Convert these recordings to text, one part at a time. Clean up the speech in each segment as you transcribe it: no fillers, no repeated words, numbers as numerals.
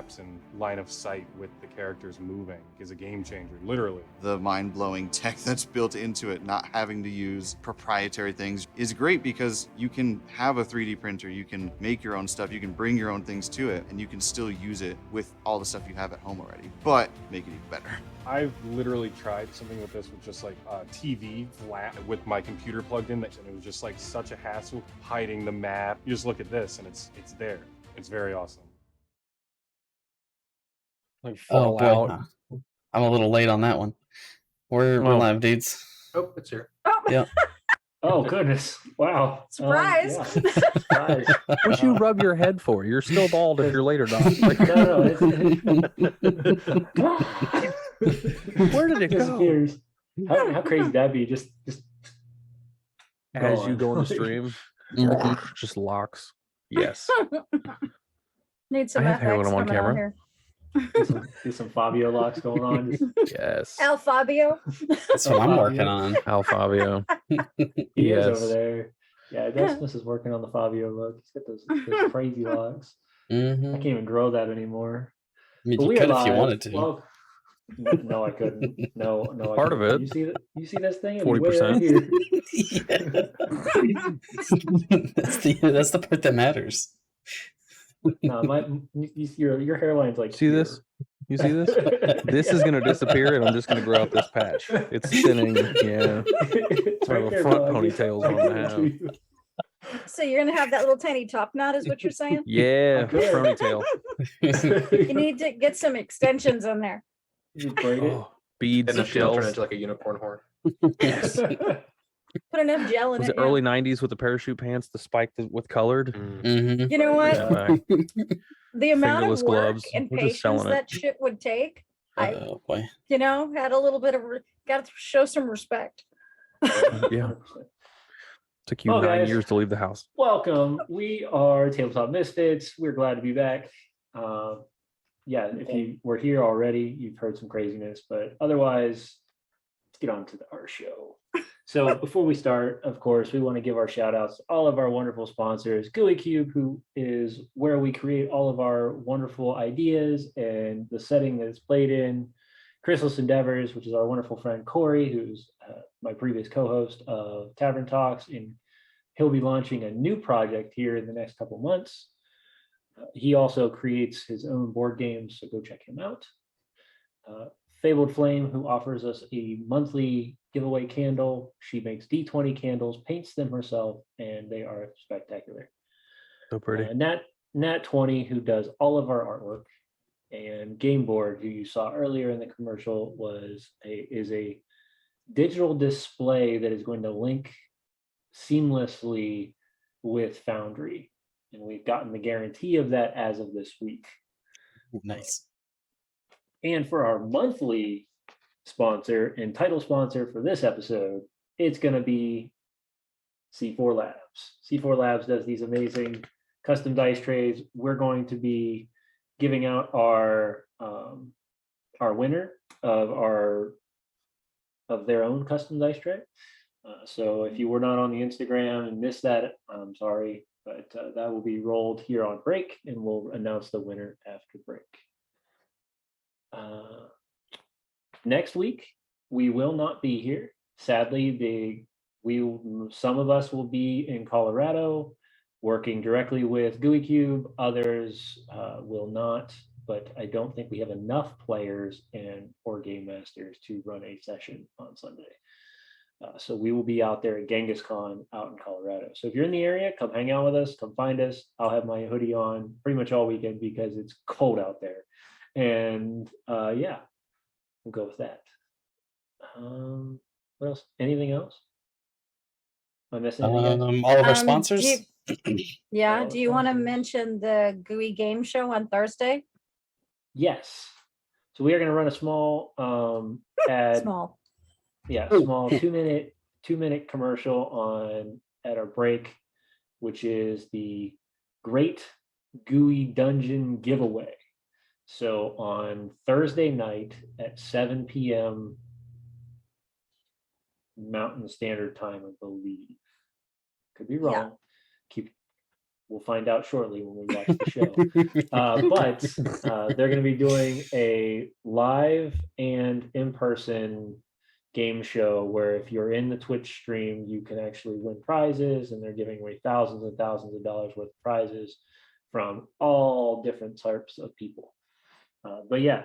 maps and line of sight with the characters moving is a game changer, literally. The mind-blowing tech that's built into it, not having to use proprietary things, is great because you can have a 3D printer, you can make your own stuff, you can bring your own things to it, and you can still use it with all the stuff you have at home already, but make it even better. I've literally tried something with this with just like a TV flat with my computer plugged in, and it was just like such a hassle hiding the map. You just look at this and it's there. It's very awesome. Like Oh boy, Fallout. I'm a little late on that one. We're live, dudes. Oh, it's here. Oh, Yeah. Oh goodness! Wow. Surprise. Yeah. Surprise. What'd you rub your head for? You're still bald if you're late or not. Like, No, where did it go? disappears. How crazy would that be? Just As go you on. go on the stream, just locks. Yes. Need some I have hair when FX I'm on coming on camera. here. do some Fabio locks going on. Yes. Al Fabio. That's what I'm working on. Al Fabio. He is Yes. over there. Yeah, Decimus is working on the Fabio look. He's got those crazy locks. I Mm-hmm. can't even grow that anymore. I mean, But you we are could if you live. wanted to. Well, no, I couldn't. No, I Part of couldn't. it. You see this thing? It'd be way 40%. right here. That's the part that matters. No, your hairline's like. See this? You see this? This is going to disappear, and I'm just going to grow out this patch. It's thinning. Yeah. It's Sort of a there, front dog. ponytail is what I'm going to have. So you're gonna have that little tiny top knot, is what you're saying? Yeah. Okay. Ponytail. You need to get some extensions in there. You braid it. Oh, beads And and then she'll turn shells. into like a unicorn horn. Yes. Put enough gel in Was it. it yeah. early 90s with the parachute pants, the spike with colored? Mm-hmm. You know what? Yeah. The amount Fingerless of work gloves. and We're just patience selling it. that shit would take, I, Oh boy. had a little bit of, got to show some respect. Yeah. Took you Well, 9 guys. years to leave the house. Welcome. We are Tabletop Misfits. We're glad to be back. Yeah, if you were here already, you've heard some craziness, but otherwise, let's get on to our show. So before we start, of course, we want to give our shout outs to all of our wonderful sponsors, GUI Cube, who is where we create all of our wonderful ideas and the setting that it's played in. Chrysalis Endeavors, which is our wonderful friend Corey, who's my previous co-host of Tavern Talks, and he'll be launching a new project here in the next couple months. He also creates his own board games, so go check him out. Fabled Flame, who offers us a monthly giveaway candle. She makes D20 candles, paints them herself, and they are spectacular. So pretty. Nat 20, who does all of our artwork, and Game Board, who you saw earlier in the commercial, is a digital display that is going to link seamlessly with Foundry, and we've gotten the guarantee of that as of this week. Nice. And for our monthly sponsor and title sponsor for this episode, it's going to be C4 Labs. C4 Labs does these amazing custom dice trays. We're going to be giving out our winner of their own custom dice tray. So if you were not on the Instagram and missed that, I'm sorry, but that will be rolled here on break, and we'll announce the winner after break. Next week, we will not be here. Sadly, some of us will be in Colorado working directly with GUI Cube. Others will not, but I don't think we have enough players or game masters to run a session on Sunday. So we will be out there at Genghis Khan out in Colorado. So if you're in the area, come hang out with us, come find us. I'll have my hoodie on pretty much all weekend because it's cold out there. And yeah, we'll go with that. What else? Anything else? Am I missing anything? All of our Do sponsors. Yeah. Oh, Do you want to sponsors. mention the GUI game show on Thursday? Yes. So we are going to run a small ad. Small. Yeah, small 2-minute commercial at our break, which is the Great GUI Dungeon Giveaway. So on Thursday night at 7 p.m. Mountain Standard Time, I believe. Could be wrong. Yeah. We'll find out shortly when we watch the show. But they're going to be doing a live and in-person game show where if you're in the Twitch stream, you can actually win prizes, and they're giving away thousands and thousands of dollars worth of prizes from all different types of people. But yeah,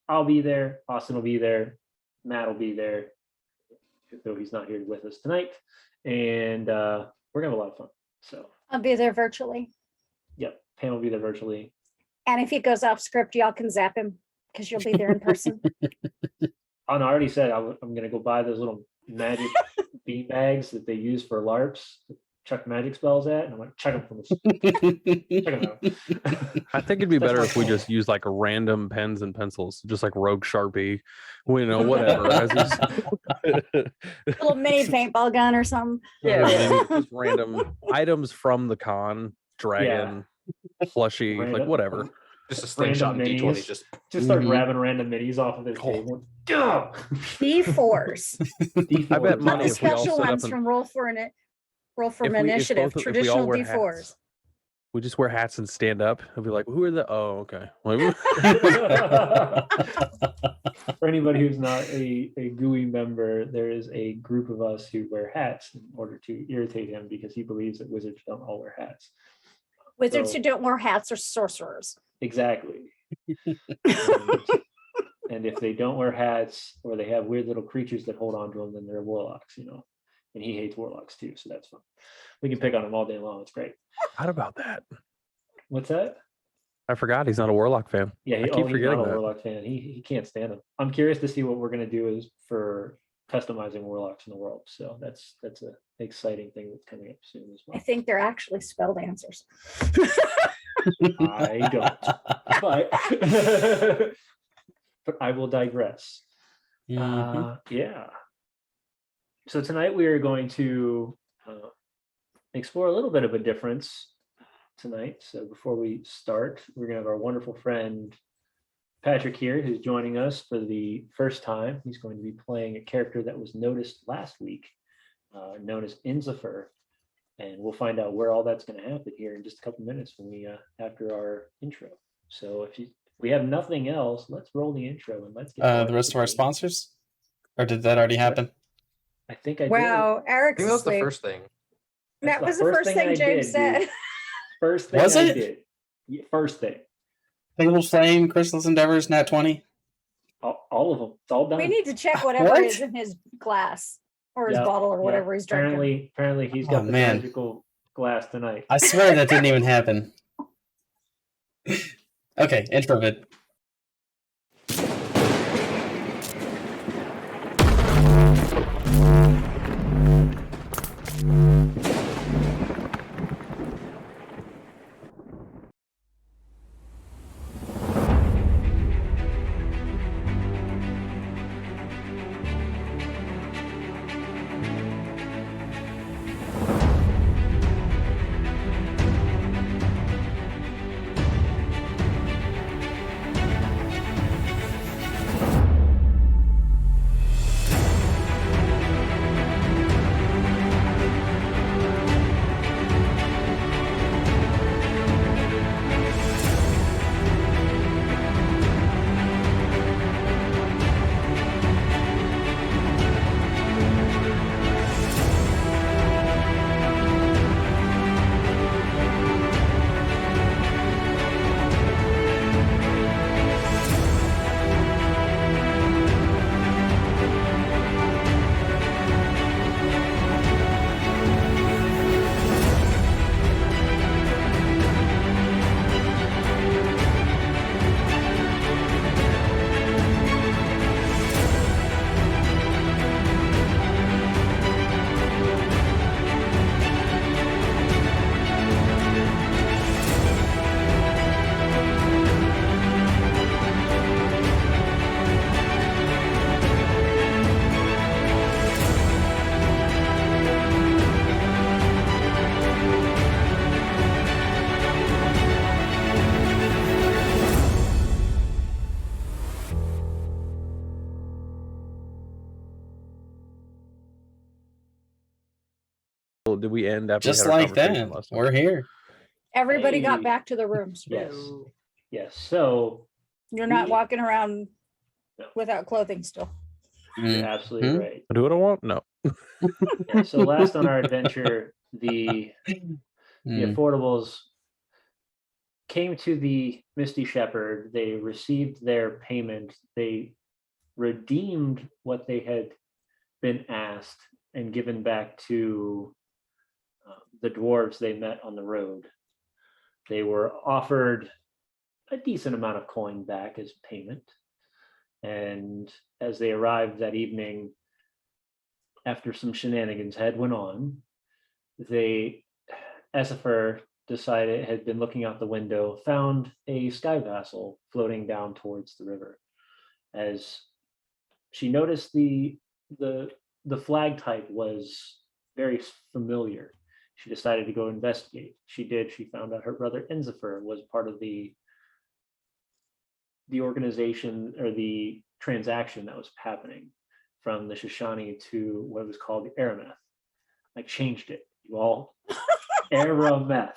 I'll be there. Austin will be there. Matt will be there, though he's not here with us tonight. And we're gonna have a lot of fun. So I'll be there virtually. Yep, Pam will be there virtually. And if he goes off script, y'all can zap him because you'll be there in person. I already said I'm gonna go buy those little magic bean bags that they use for LARPs to chuck magic spells at, and I'm like, check them from the check them out. I think it'd be That's better my if we plan. just use like random pens and pencils, just like Rogue Sharpie, whatever. As Little mini paintball gun or something. yeah, just random items from the con, dragon, plushie, like Random- whatever. Just a slingshot and Random D20. minis. Just Just start Mhm. grabbing random minis off of his table. Go! D4s. I bet D4s. money Not the if we all special set up ones and- from Roll for If we- if Initiative. both- if we all Traditional wear D4s. hats. We just wear hats and stand up. I'll be like, who are the? Oh, okay. Like, For anybody who's not a GUI member, there is a group of us who wear hats in order to irritate him because he believes that wizards don't all wear hats. Wizards So- who don't wear hats are sorcerers. Exactly. And if they don't wear hats or they have weird little creatures that hold on to them, then they're warlocks, And he hates warlocks too, so that's fun. We can pick on him all day long. It's great. How about that? What's that? I forgot he's not a Warlock fan. Yeah, I keep he's not forgetting a that. warlock fan. He can't stand them. I'm curious to see what we're gonna do is for customizing warlocks in the world. So that's an exciting thing that's coming up soon as I well. think they're actually spell dancers. I don't, but but I will digress. Yeah. So tonight we are going to explore a little bit of a difference tonight. So before we start, we're going to have our wonderful friend Patrick here, who's joining us for the first time. He's going to be playing a character that was noticed last week, known as Inzifer. And we'll find out where all that's going to happen here in just a couple minutes when we after our intro. So if we have nothing else, let's roll the intro and let's get The rest of our sponsors? Or did that already happen? I think I did. Wow, I Eric's think that was the asleep. first thing. That That's was the first thing I James did, said. dude. First thing Was I it? did. Yeah, first thing. Single Flame, Crystal's Endeavors, Nat 20. All of them. It's all done. We need to check whatever What? is in his glass or his Yeah, bottle or yeah. whatever he's drinking. Apparently he's got Oh, the man. magical glass tonight. I swear that didn't even happen. Okay, intro bit. Did we end after we Just had our like conversation that. last time? We're here. Everybody got Hey. back to the rooms. Yes. Yes. So You're not We- walking around No. without clothing still. you're absolutely Mhm. right. Do what I want? No. Yeah, so last on our adventure, the Mm. affordables came to the Misty Shepherd. They received their payment. They redeemed what they had been asked and given back to the dwarves they met on the road. They were offered a decent amount of coin back as payment. And as they arrived that evening, after some shenanigans had went on, Xa'atarn had been looking out the window, found a sky vessel floating down towards the river. As she noticed the flag type was very familiar, she decided to go investigate. She did. She found out her brother Xa'atarn was part of the organization or the transaction that was happening from the Shoshani to what was called the Arameth. I changed it. You all Arameth.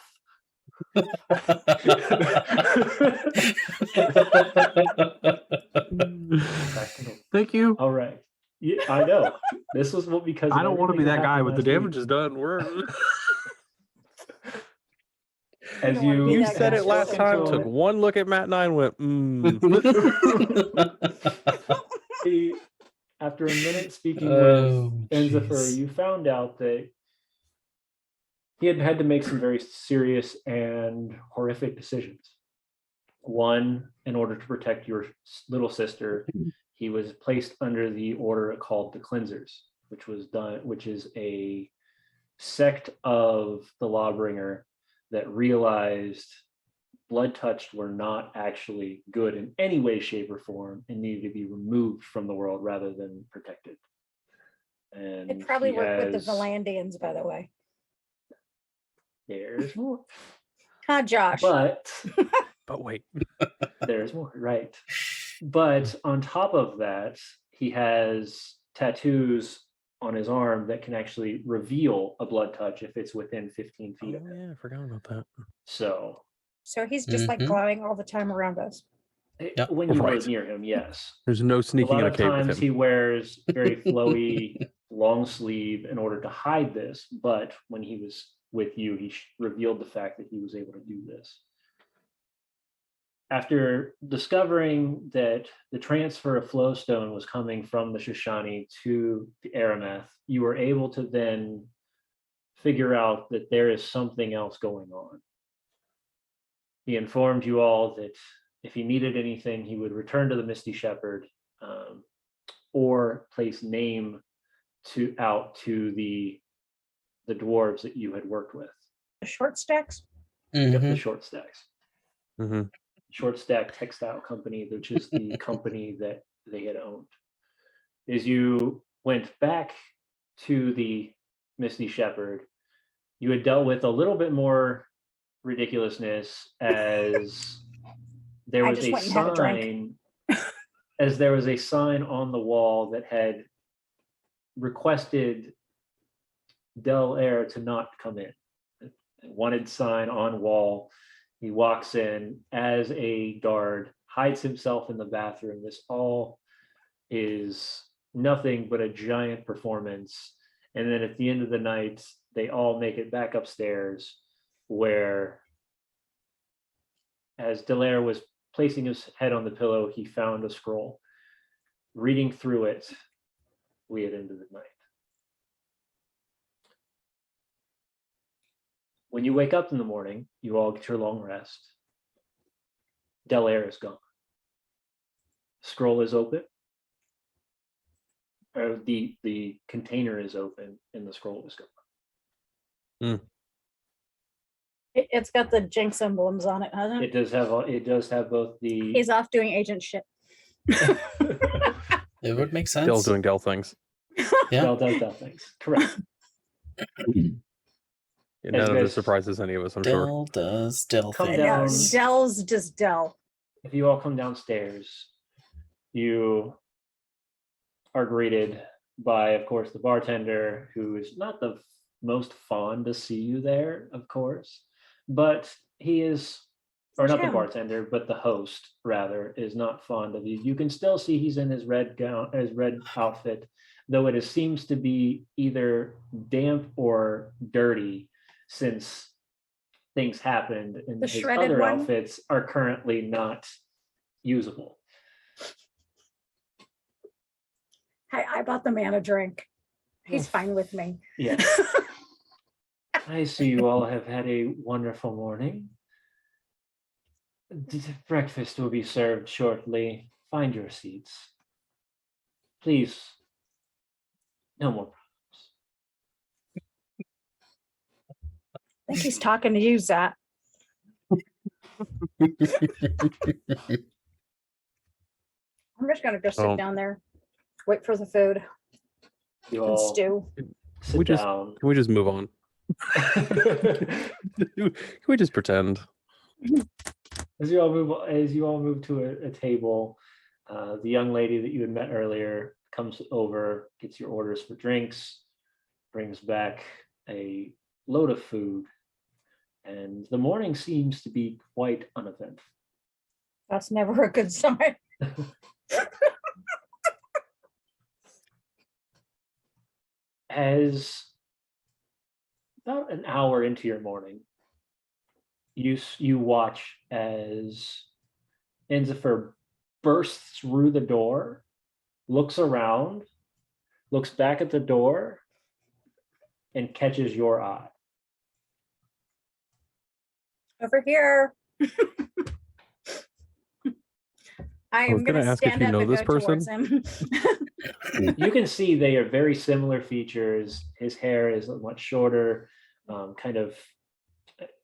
Thank you. All right. Yeah, I know. This was what because I don't want to be that guy with the damage. damage is done. We're As don't wanna be you, You that said guy. it last time. So- Took one look at Matt and I and went, after a minute speaking Oh, with Xa'atarn, jeez. you found out that he had to make some very serious and horrific decisions. One, in order to protect your little sister, he was placed under the order called the Cleansers, which is a sect of the Lawbringer that realized blood touched were not actually good in any way, shape, or form and needed to be removed from the world rather than protected. And It probably he worked with the has- Valandians, by the way. There's more. Huh, Josh? But but wait. there's more, right? But on top of that, he has tattoos on his arm that can actually reveal a blood touch if it's within 15 Oh, feet of him. yeah, I forgot about that. So So he's just like Mhm. glowing all the time around us. Yep. when you Right. go near him, yes. There's no A sneaking lot in a of cave with times him. he wears very flowy long sleeve in order to hide this, but when he was with you, he revealed the fact that he was able to do this. After discovering that the transfer of Flowstone was coming from the Shoshani to the Arameth, you were able to then figure out that there is something else going on. He informed you all that if he needed anything, he would return to the Misty Shepherd or place name out to the dwarves that you had worked with. The short stacks. Yep, the Mhm. Short Stacks. hmm Short Stack Textile Company, which is the company that they had owned. As you went back to the Misty Shepherd, you had dealt with a little bit more ridiculousness as there I was just a went and had a drink. sign on the wall that had requested Del Air to not come in. Wanted sign on wall. He walks in as a guard, hides himself in the bathroom. This all is nothing but a giant performance. And then at the end of the night, they all make it back upstairs where, as Delaire was placing his head on the pillow, he found a scroll. Reading through it, we had ended the night. When you wake up in the morning, you all get your long rest. Delaire is gone. Scroll is open. Or the container is open and the scroll is gone. It's got the Jinx emblems on it, hasn't it? It does have both the He's off doing agent shit. It would make sense. Still doing Dell things. Yeah. Dell does Dell things. Correct. None of guys- this surprises any of us, I'm sure. Dell does Dell Come And down. things. Dell's just Dell. If you all come downstairs, you are greeted by, of course, the bartender, who is not the most fond to see you there, of course, but he is, or not the Jim. bartender, but the host rather, is not fond of you. You can still see he's in his red gown, his red outfit, though it seems to be either damp or dirty since things happened, and The his shredded other one? outfits are currently not usable. I bought the man a drink. He's fine with me. Yes. I see you all have had a wonderful morning. Breakfast will be served shortly. Find your seats. Please, no more I think he's talking to you, Zach. I'm just gonna go sit Oh. down there, wait for the food You and all stew. sit We just- down. Can we just move on? Can we just pretend? As you all move to a table, the young lady that you had met earlier comes over, gets your orders for drinks, brings back a load of food, and the morning seems to be quite uneventful. That's never a good sign. As about an hour into your morning, you watch as Enzifer bursts through the door, looks around, looks back at the door, and catches your eye. Over here. I was am gonna gonna ask if stand you up know and this go towards him. You can see they are very similar features. His hair is much shorter, kind of.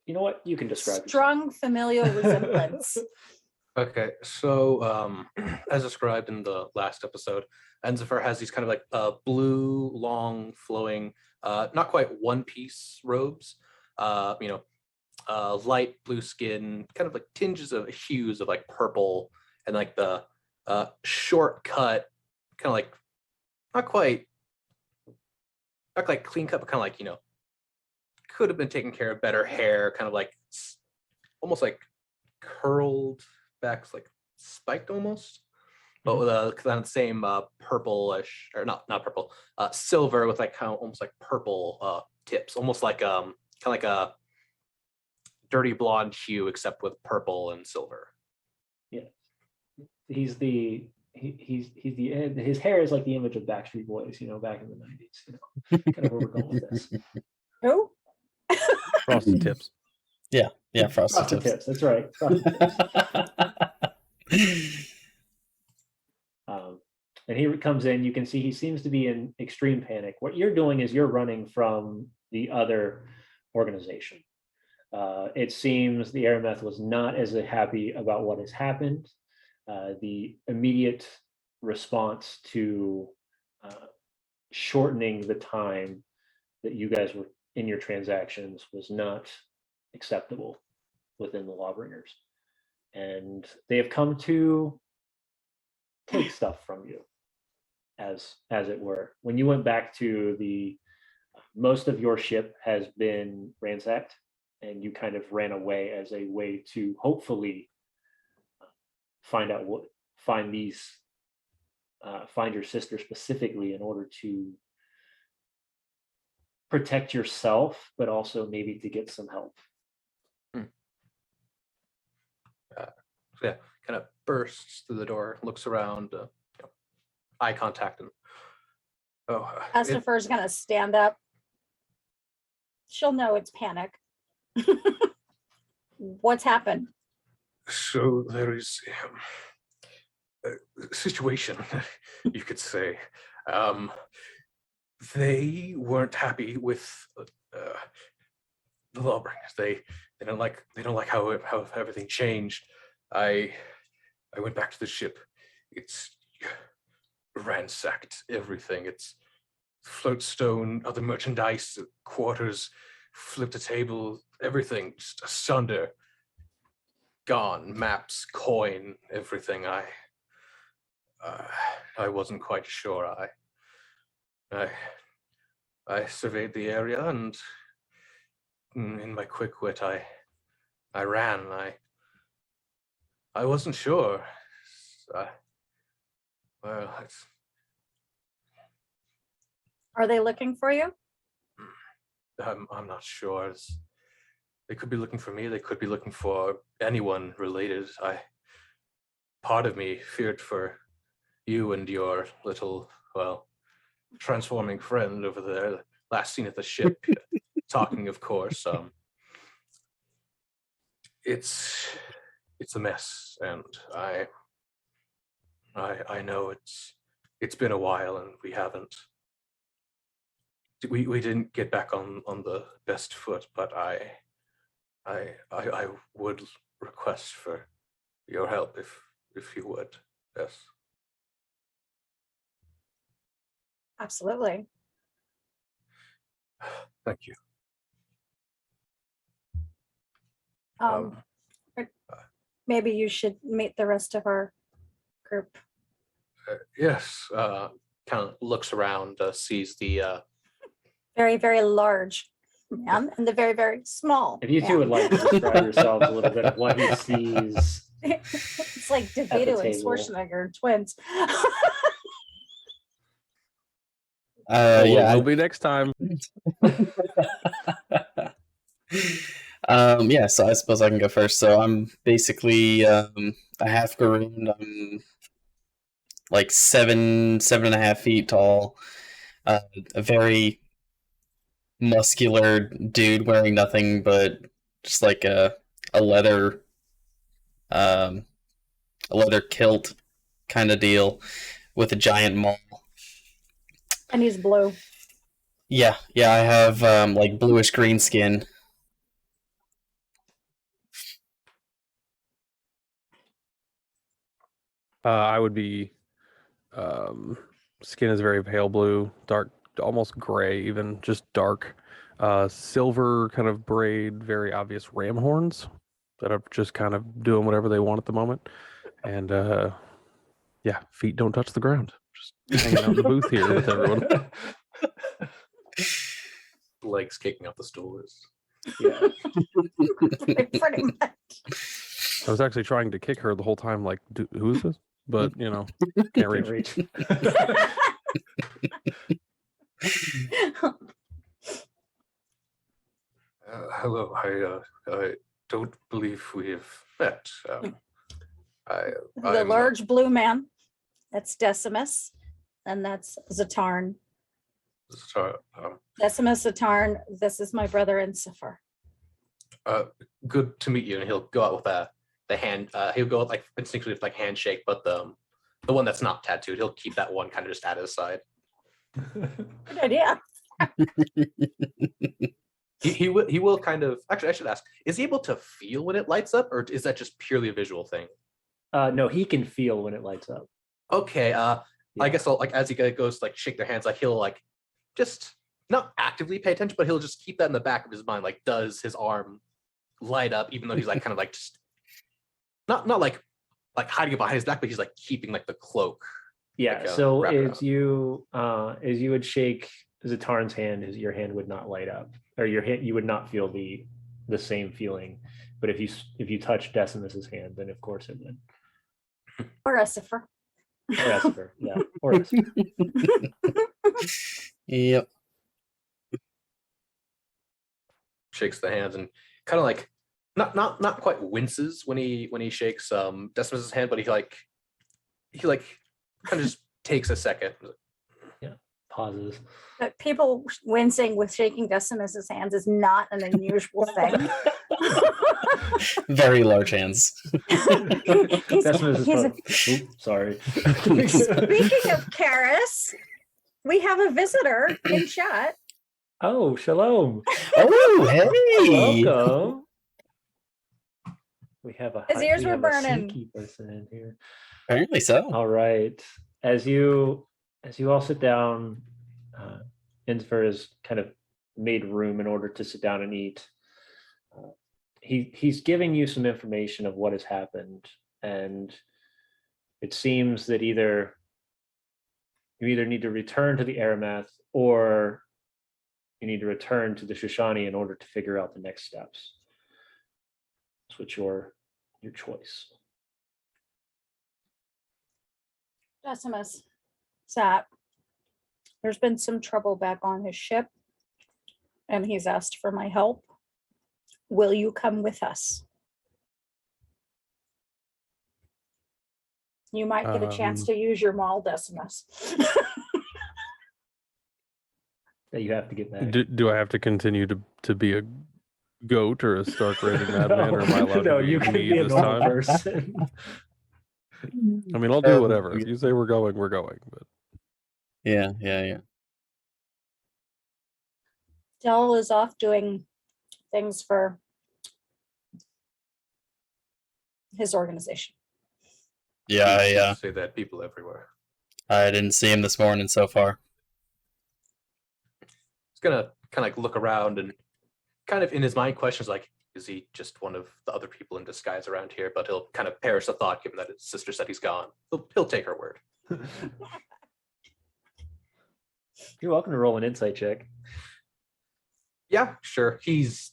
You know what? You can describe yourself. Strong familial resemblance. Okay, so as described in the last episode, Enzifer has these kind of like blue, long, flowing, not quite one-piece robes. Light blue skin, kind of like tinges of hues of like purple, and like the short cut, kind of like not quite clean cut, but kind of like could have been taken care of, better hair, kind of like almost like curled back, like spiked almost, but with a kind of the same purplish, or not purple, silver with like kind of almost like purple tips, almost like kind of like a dirty blonde hue, except with purple and silver. Yeah, he's the his hair is like the image of Backstreet Boys, back in the 90s. Kind of where we're going with this. Who? Frosted tips. Yeah, frosted Frosted tips. tips. That's right. Frosted tips. And he comes in. You can see he seems to be in extreme panic. What you're doing is you're running from the other organization. It seems the Arameth was not as happy about what has happened. The immediate response to shortening the time that you guys were in your transactions was not acceptable within the Lawbringers. And they have come to take stuff from you, as it were. When you went back to most of your ship has been ransacked, and you kind of ran away as a way to hopefully find your sister specifically in order to protect yourself, but also maybe to get some help. Yeah, kind of bursts through the door, looks around, eye contact, and Estifer's gonna stand up. She'll know it's panic. What's happened? So there is a situation, you could say. They weren't happy with the Lawbringers. They don't like how everything changed. I went back to the ship. It's ransacked everything. It's floatstone, other merchandise, quarters, flipped a table, everything just asunder. Gone. Maps, coin, everything. I wasn't quite sure. I surveyed the area, and in my quick wit, I I ran. I wasn't sure. Well, Are they looking for you? I'm not sure. They could be looking for me. They could be looking for anyone related. Part of me feared for you and your little, well, transforming friend over there. Last seen at the ship. Talking, of course. It's a mess, and I know it's been a while, and we didn't get back on the best foot, but I would request for your help if you would. Yes. Absolutely. Thank you. Maybe you should meet the rest of our group. Yes. Kind of looks around, sees the. Very, very large man and the very, very small. If you two would like to describe yourselves a little bit of what he sees. It's like DeVito and table. Schwarzenegger twins. Well, it'll be next time. Yeah, so I suppose I can go first. So I'm basically a half Garoon. I'm like 7.5 feet tall. A very muscular dude wearing nothing but just like a leather kilt kind of deal with a giant maul. And he's blue. Yeah, I have like bluish green skin. I would be skin is very pale blue, dark, almost gray, even just dark. Silver kind of braid, very obvious ram horns that are just kind of doing whatever they want at the moment. And yeah, feet don't touch the ground. Just hanging out in the booth here with everyone. Legs kicking up the stools. Yeah. Pretty much. I was actually trying to kick her the whole time, like, who is this? But, you know, can't reach. Hello, I don't believe we have met. The large blue man, that's Decimus, and that's Xa'atarn. Decimus, Xa'atarn, this is my brother Encifer. Good to meet you. And he'll go out with the hand. He'll go out like instinctively with like handshake, but the one that's not tattooed, he'll keep that one kind of just at his side. Good idea. He will kind of actually. I should ask: is he able to feel when it lights up, or is that just purely a visual thing? No, he can feel when it lights up. Okay. I guess I'll, like as he goes to, like shake their hands, like he'll like just not actively pay attention, but he'll just keep that in the back of his mind. Like, does his arm light up, even though he's like kind of like just not like hiding it behind his back, but he's like keeping like the cloak. Yeah. Like, So wrap it as you would shake Xa'atarn's hand, your hand would not light up, or your hand, you would not feel the same feeling. But if you touch Decimus's hand, then of course it would. Or Encifer. Or Esper, yeah. Or Esper. Yep. Shakes the hands and kind of like not quite winces when he shakes Decimus's hand, but he kind of just takes a second. Yeah, pauses. But people wincing with shaking Decimus's hands is not an unusual thing. Very large hands. Decimus is sorry. Speaking of Karis, we have a visitor in chat. Oh, shalom. Oh, hey. Welcome. We have a His ears were burning. sneaky person in here. Apparently so. All right. As you all sit down, Infer has kind of made room in order to sit down and eat. He's giving you some information of what has happened, and it seems that you either need to return to the Aramath or you need to return to the Shoshani in order to figure out the next steps. Switch your choice. Decimus, Zat, there's been some trouble back on his ship, and he's asked for my help. Will you come with us? You might get a chance to use your maul, Decimus. That you have to get back. Do I have to continue to be a goat or a Stark rated madman, or am I allowed No, to be you can me be a this normal time? person. I mean, I'll do whatever. If you say we're going, we're going. But Yeah. Dell is off doing things for his organization. Yeah, You yeah. say that people everywhere. I didn't see him this morning so far. He's gonna kind of like look around and kind of in his mind questions like, is he just one of the other people in disguise around here? But he'll kind of perish the thought, given that his sister said he's gone. He'll take her word. You're welcome to roll an insight check. Yeah, sure. He's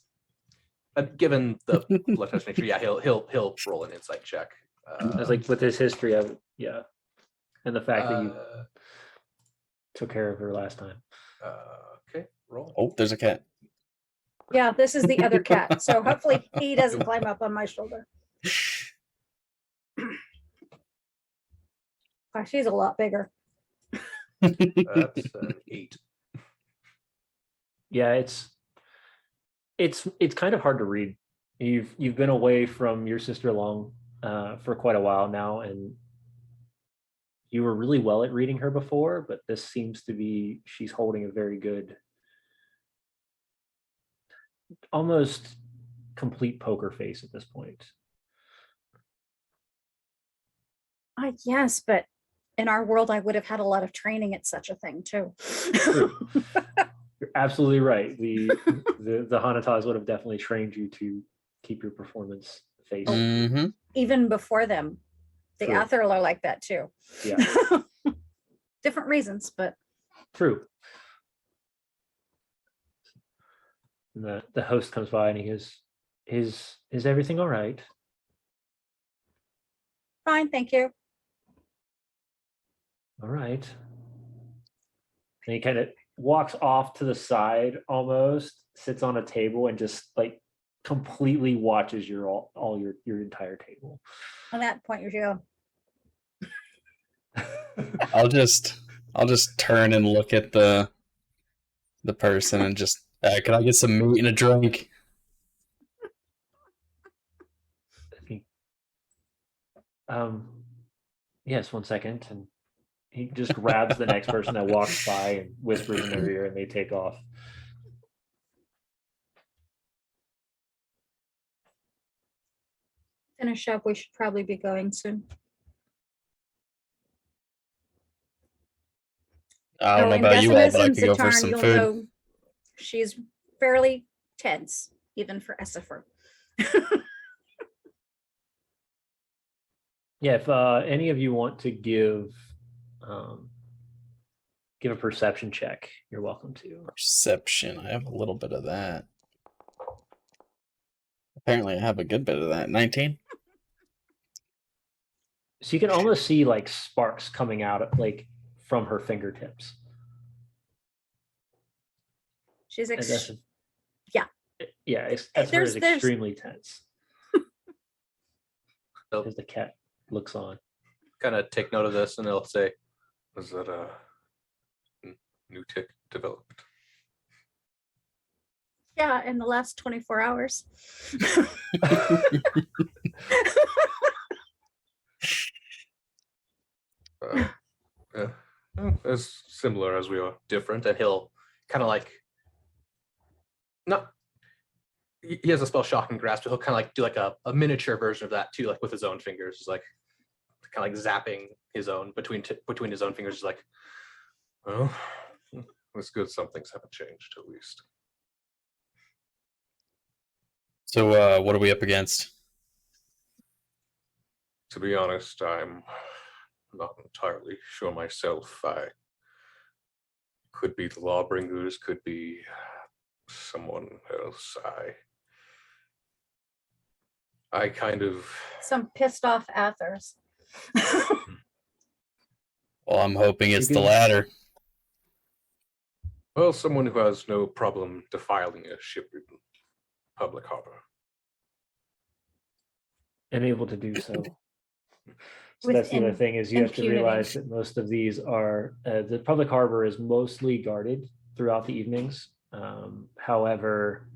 given the blood touch nature. Yeah, he'll roll an insight check. I was like, with his history of yeah, and the fact that you took care of her last time. Okay, roll. Oh, there's a cat. Yeah, this is the other cat. So hopefully he doesn't climb up on my shoulder. Gosh, she's a lot bigger. That's an 8. Yeah, it's kind of hard to read. You've been away from your sister long for quite a while now, and you were really well at reading her before, but this seems to be she's holding a very good, almost complete poker face at this point. Yes, but in our world, I would have had a lot of training at such a thing too. You're absolutely right. The Hanatas would have definitely trained you to keep your performance face. Mm-hmm. Even before them, the True. Xa'atarn are like that too. Yeah, Different reasons, but true. And the host comes by and he goes, "Is everything all right?" fine, thank you. All right. And he kind of walks off to the side almost, sits on a table and just like completely watches your entire table. At that point, you go, I'll just turn and look at the person and just can I get some meat and a drink? Yes, 1 second. And he just grabs the next person that walks by and whispers in their ear and they take off. finish up. We should probably be going soon. I don't know and about you all, Decimus but I and could go for Xa'atarn, some you'll food. know she's fairly tense, even for Xa'atarn. Yeah, if any of you want to give a perception check, you're welcome to. Perception. I have a little bit of that. Apparently, I have a good bit of that. 19. So you can almost see like sparks coming out like from her fingertips. She's And that's- yeah. Yeah, Esmer is extremely tense. So As the cat looks on. kind of take note of this and they'll say, was that a new tick developed? Yeah, in the last 24 hours. Yeah, well, as similar as we are different, and he'll kind of like not. He has a spell Shock and Grasp, but he'll kind of like do like a miniature version of that too, like with his own fingers, like kind of like zapping his own between his own fingers, like, well, it's good some things haven't changed at least. So, what are we up against? To be honest, I'm not entirely sure myself. I could be the Lawbringers, could be someone else. I kind of Some pissed off Athers. Well, I'm hoping it's the can- latter. well, someone who has no problem defiling a ship in public harbor. And able to do so. So With that's the other thing is you have to impunity. realize that most of these are the public harbor is mostly guarded throughout the evenings. However,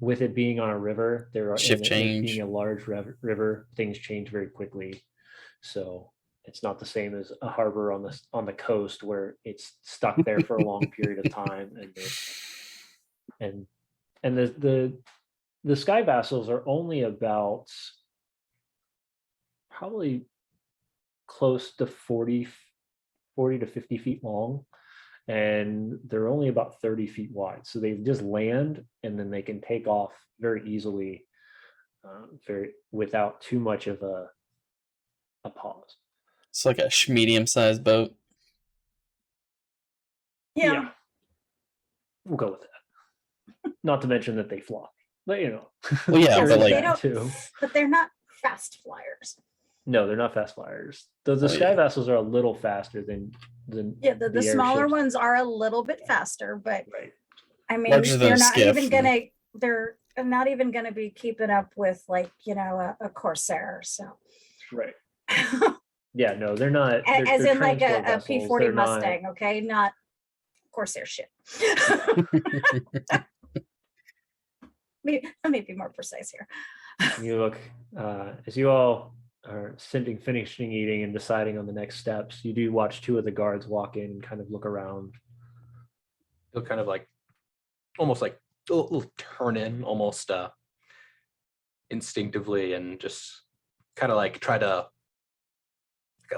with it being on a river, there are Shift and it change. being a large river, things change very quickly. So it's not the same as a harbor on the coast where it's stuck there for a long period of time, and the sky vassals are only about probably close to 40 to 50 feet long, and they're only about 30 feet wide. So they just land and then they can take off very easily, without too much of a pause. It's like a medium-sized boat. Yeah. We'll go with that. Not to mention that they fly, but Well, yeah, there but is like, that too. But they're not fast flyers. No, the fast flyers. The Oh, sky yeah. vessels are a little faster than Yeah, the smaller airships. ones are a little bit faster, but Right. I mean, Larger than they're a not skiff. even gonna. They're not even gonna be keeping up with like a Corsair. So, Right. Yeah, no, they're not. as they're in like transport a vessels. P40 They're not- Mustang, okay, not Corsair ship. Let me be more precise here. You look as you all are finishing eating and deciding on the next steps. You do watch two of the guards walk in and kind of look around. He'll kind of like almost like a little turn in almost instinctively and just kind of like try to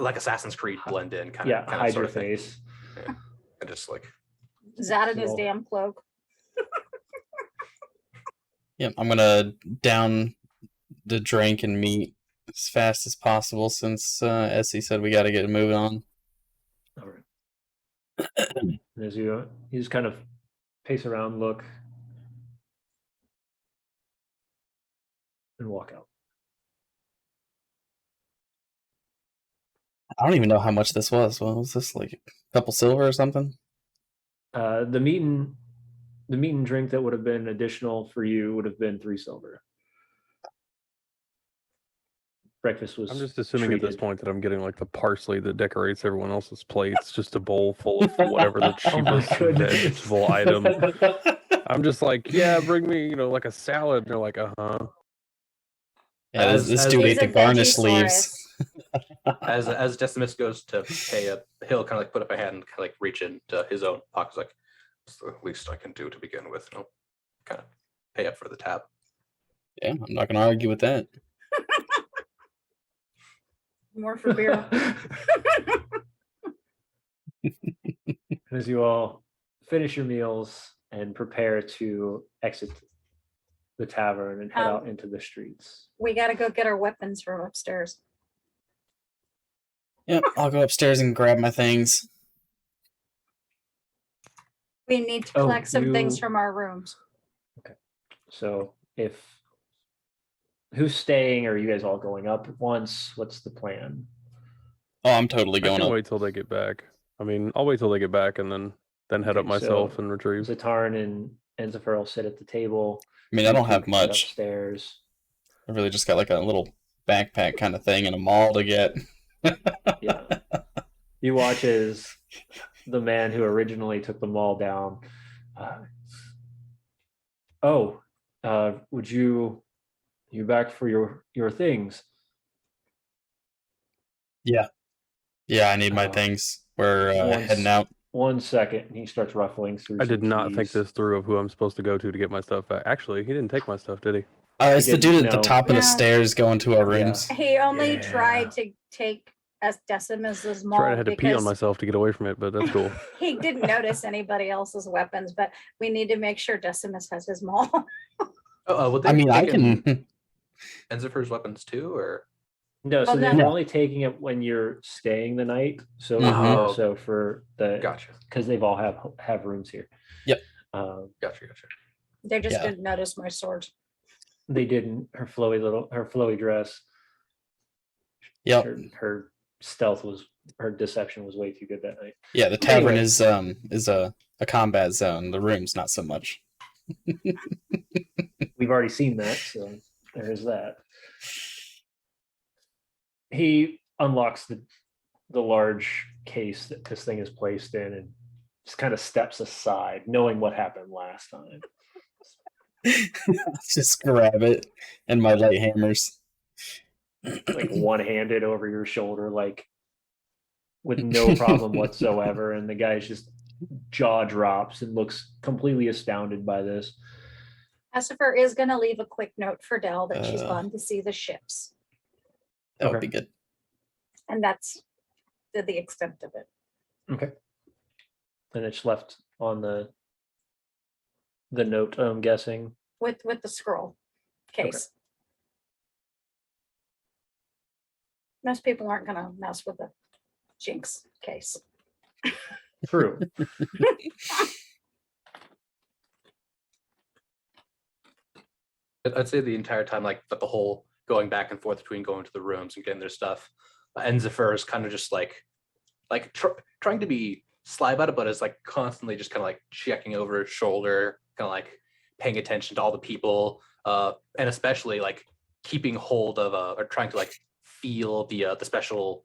like Assassin's Creed blend in kind of Hide sort your of thing. face. Yeah. And just like Zat in his So- damn cloak. yeah, I'm gonna down the drink and meat as fast as possible since Essie said we got to get moving on. All right. And as you just kind of pace around, look, and walk out. I don't even know how much this was. What was this, like a couple silver or something? The meat and drink that would have been additional for you would have been 3 silver. Breakfast was. I'm just assuming at this treated. point that I'm getting like the parsley that decorates everyone else's plates, just a bowl full of whatever the Oh my cheapest goodness. vegetable item. I'm just like, yeah, bring me, like a salad. And they're like, uh-huh. Yeah, this As- dude as- ate the He's a garnish Vegisaurus. leaves. as Decimus goes to pay up, he'll kind of like put up a hand and kind of like reach into his own pockets, like it's the least I can do to begin with. And I'll kind of pay up for the tab. Yeah, I'm not gonna argue with that. More for beer. As you all finish your meals and prepare to exit the tavern and head out into the streets. We got to go get our weapons from upstairs. Yep, I'll go upstairs and grab my things. We need to Oh, collect some things you- from our rooms. So who's staying? Or are you guys all going up at once? What's the plan? Oh, I'm totally I going can up. wait till they get back. I mean, I'll wait till they get back and then head up Okay, myself so and retrieve. Xa'atarn and Enzifer will sit at the table. I mean, I You don't two have can head much. upstairs. I really just got like a little backpack kind of thing and a mall to get. Yeah. You watch as the man who originally took the mall down. Would you back for your things? Yeah, I need my things. We're once- heading out. 1 second, and he starts ruffling through. I did some not think keys. this through of who I'm supposed to go to get my stuff back. Actually, he didn't take my stuff, did he? It's the dude at the No. top of the Yeah. stairs going to our Yeah. rooms. He only Yeah. tried to take Decimus's mall Tried I had to pee on because myself to get away from it, but that's cool. he didn't notice anybody else's weapons, but we need to make sure Decimus has his mall. Well, I mean, I can. Enzifer's weapons too, or No, so Oh, they're no. only taking it when you're staying the night. So Mhm. so for the gotcha, because they've all have rooms here. Yep. gotcha. They just Yeah. didn't notice my sword. They didn't. Her flowy dress. Yep. Her stealth was, her deception was way too good that night. Yeah, the tavern Anyway. is a combat zone. The room's not so much. We've already seen that, so there's that. He unlocks the large case that this thing is placed in and just kind of steps aside, knowing what happened last time. Just grab it and my light hammers. Like one-handed over your shoulder, like with no problem whatsoever. And the guy's just jaw drops and looks completely astounded by this. Essifer is going to leave a quick note for Dell that she's gone to see the ships. That would be good. And that's the extent of it. Okay. And it's left on the note, I'm guessing. With the scroll case. Okay. Most people aren't going to mess with the Jinx case. True. I'd say the entire time, like the whole going back and forth between going to the rooms and getting their stuff, Enzifer is kind of just trying to be sly about it, but is like constantly just kind of like checking over his shoulder, kind of like paying attention to all the people, and especially like keeping hold of or trying to like feel the special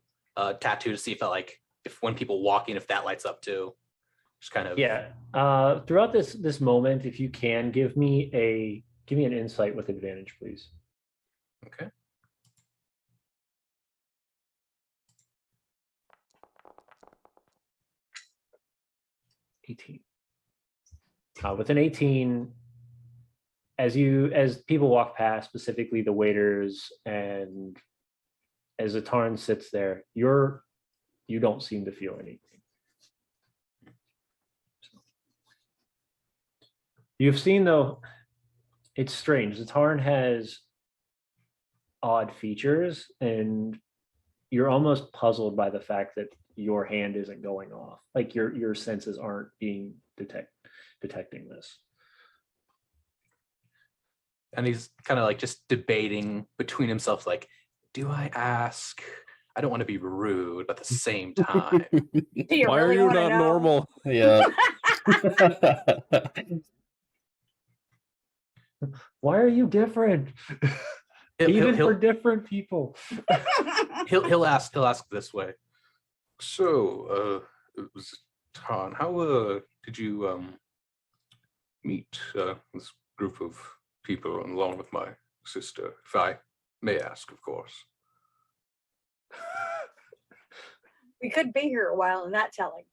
tattoo to see if that like if when people walk in, if that lights up too. Just kind of throughout this moment, if you can give me an insight with advantage, please. Okay. With an 18, as people walk past, specifically the waiters, and as Xa'atarn sits there, you don't seem to feel anything. You've seen, though, it's strange. Xa'atarn has odd features, and you're almost puzzled by the fact that your hand isn't going off. Like your senses aren't being detecting this. And he's kind of like just debating between himself, like, do I ask? I don't want to be rude, but at the same time. Why are you not normal? Yeah. Why are you different? Even for different people. he'll ask this way. So, Tan, how did you meet this group of people along with my sister, if I may ask, of course? We could be here a while and not telling.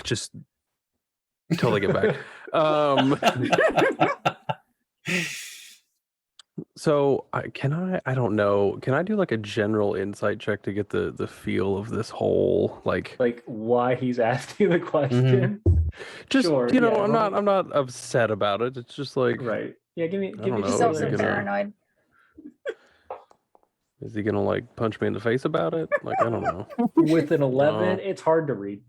Just until they get back. So I don't know. Can I do like a general insight check to get the feel of this whole like why he's asking the question? Just sure, I'm not upset about it. It's just like right. Yeah, give me He's also paranoid. Is he gonna like punch me in the face about it? Like I don't know. With an 11, it's hard to read.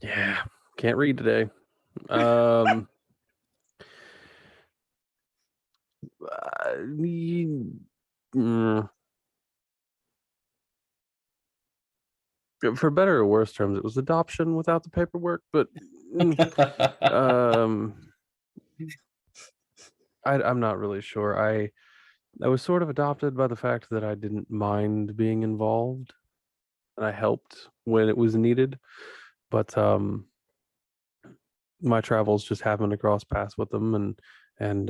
Yeah, can't read today. For better or worse terms, it was adoption without the paperwork, but I'm not really sure. I was sort of adopted by the fact that I didn't mind being involved, and I helped when it was needed. But my travels just happened to cross paths with them, and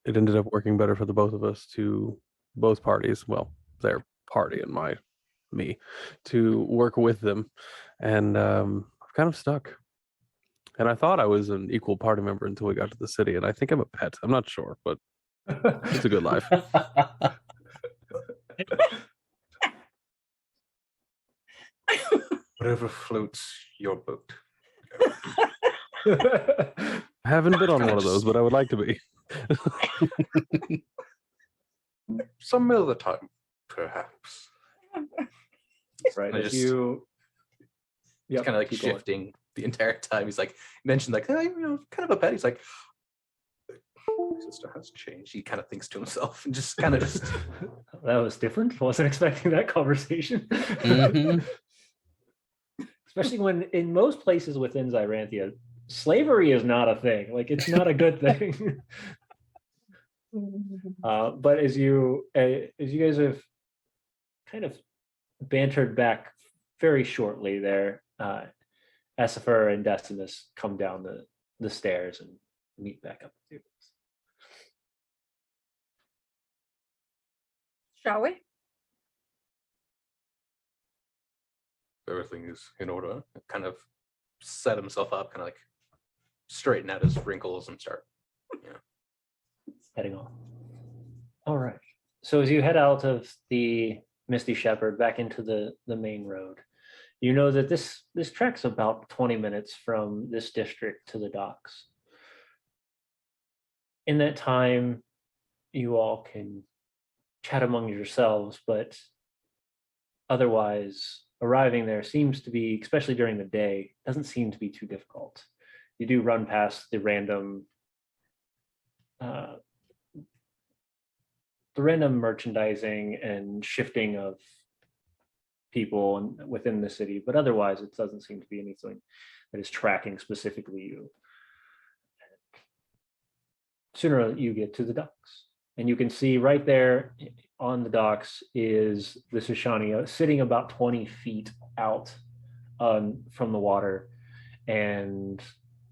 it ended up working better for the both of us, to both parties. Well, their party and me, to work with them, and I'm kind of stuck. And I thought I was an equal party member until we got to the city, and I think I'm a pet. I'm not sure, but it's a good life. Whatever floats your boat. I haven't been on one of those, but I would like to be. Some other time, perhaps. Right. He's kind of like shifting the entire time. He's like mentioned like, hey, kind of a pet. He's like, Sister has changed. He kind of thinks to himself and just kind of just. That was different. Wasn't expecting that conversation. Mhm. Especially when in most places within Zyranthia, slavery is not a thing. Like it's not a good thing. But as you guys have kind of bantered back very shortly there, Essifer and Decimus come down the stairs and meet back up with you. Shall we? Everything is in order. Kind of set himself up, kind of like straighten out his wrinkles and start. Heading off. All right. So as you head out of the Misty Shepherd back into the main road, you know that this trek's about 20 minutes from this district to the docks. In that time, you all can chat among yourselves, but otherwise, arriving there seems to be, especially during the day, doesn't seem to be too difficult. You do run past the random merchandising and shifting of people within the city, but otherwise it doesn't seem to be anything that is tracking specifically you. Sooner you get to the docks, and you can see right there on the docks is the Shoshani sitting about 20 feet out from the water, and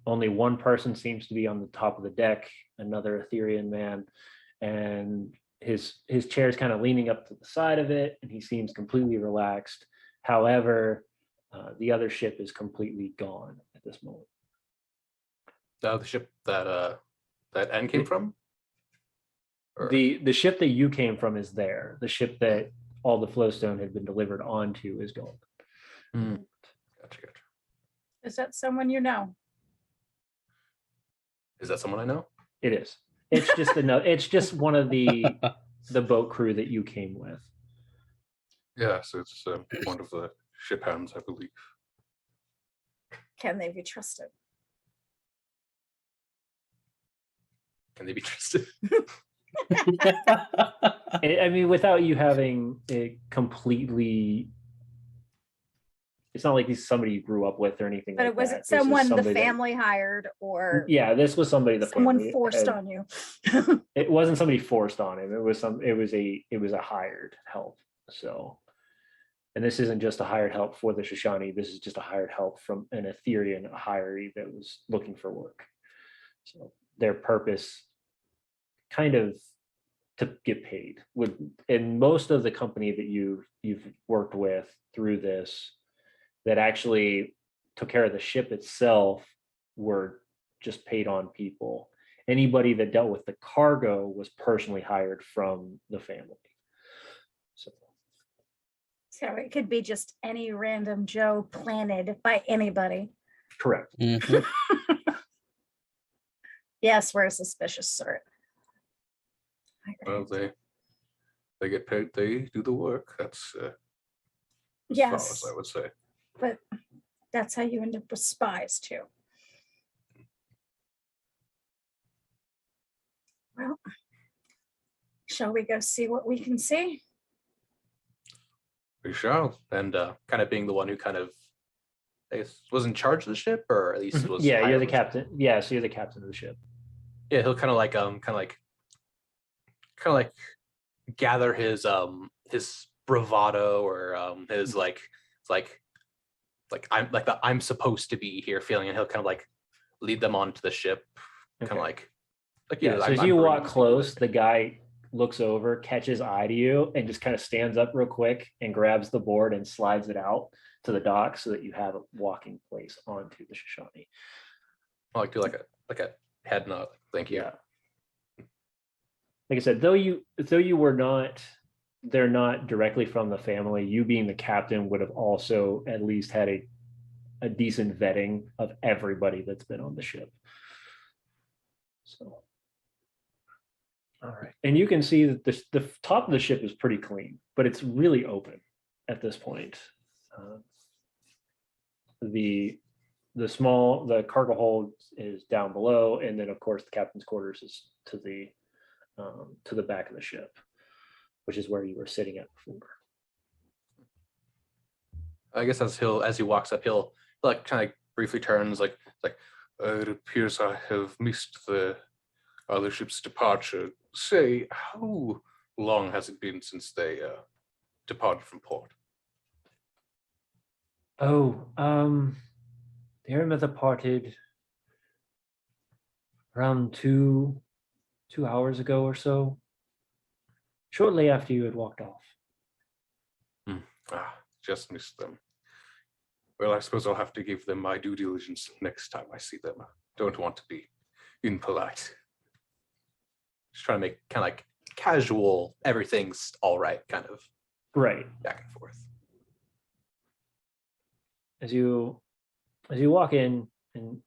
only one person seems to be on the top of the deck, another Etherean man, and his chair is kind of leaning up to the side of it, and he seems completely relaxed. However, the other ship is completely gone at this moment. The ship that N came from? Or- The ship that you came from is there. The ship that all the flowstone had been delivered onto is gone. Gotcha. Is that someone you know? Is that someone I know? It is. It's just it's just one of the boat crew that you came with. Yes, it's one of the ship hands, I believe. Can they be trusted? Can they be trusted? I mean, without you having it completely, it's not like he's somebody you grew up with or anything. But like it wasn't that. This is someone the somebody that- family hired, or Yeah, this was somebody the someone family forced had- on you. It wasn't somebody forced on him. It was a hired help. So, and this isn't just a hired help for the Shoshani. This is just a hired help from an Etherean hiree that was looking for work. So their purpose, kind of, to get paid. And most of the company that you've worked with through this, that actually took care of the ship itself, were just paid on people. Anybody that dealt with the cargo was personally hired from the family. So it could be just any random Joe planted by anybody. Correct. Mhm. Yes, we're a suspicious sort. Well, they get paid, they do the work. That's as far Yes, as I would say. but that's how you end up with spies too. Well, shall we go see what we can see? We shall. And kind of being the one who kind of, I guess, was in charge of the ship, or at least was. Yeah, you're hired the on captain. Yeah, so you're the captain of the ship. Yeah, he'll kind of like gather his bravado, or his I'm supposed to be here feeling, and he'll kind of like lead them onto the ship, kind of Okay. like Yeah, so as you walk close, the guy looks over, catches eye to you, and just kind of stands up real quick and grabs the board and slides it out to the dock so that you have a walking place onto the Shoshani. I like do like a head nod. Thank you. Yeah. Like I said, though you were not, they're not directly from the family, you being the captain would have also at least had a decent vetting of everybody that's been on the ship. So, all right. And you can see that the top of the ship is pretty clean, but it's really open at this point. The cargo hold is down below, and then of course the captain's quarters is to the back of the ship, which is where you were sitting at before. I guess as he walks up, he'll like kind of briefly turns, like it appears I have missed the other ship's departure. Say, how long has it been since they departed from port? Oh, the Irma departed around 2 hours ago or so, shortly after you had walked off. Just missed them. Well, I suppose I'll have to give them my due diligence next time I see them. Don't want to be impolite. Just trying to make kind of like casual, everything's all right, kind of Right. back and forth. As you walk in, and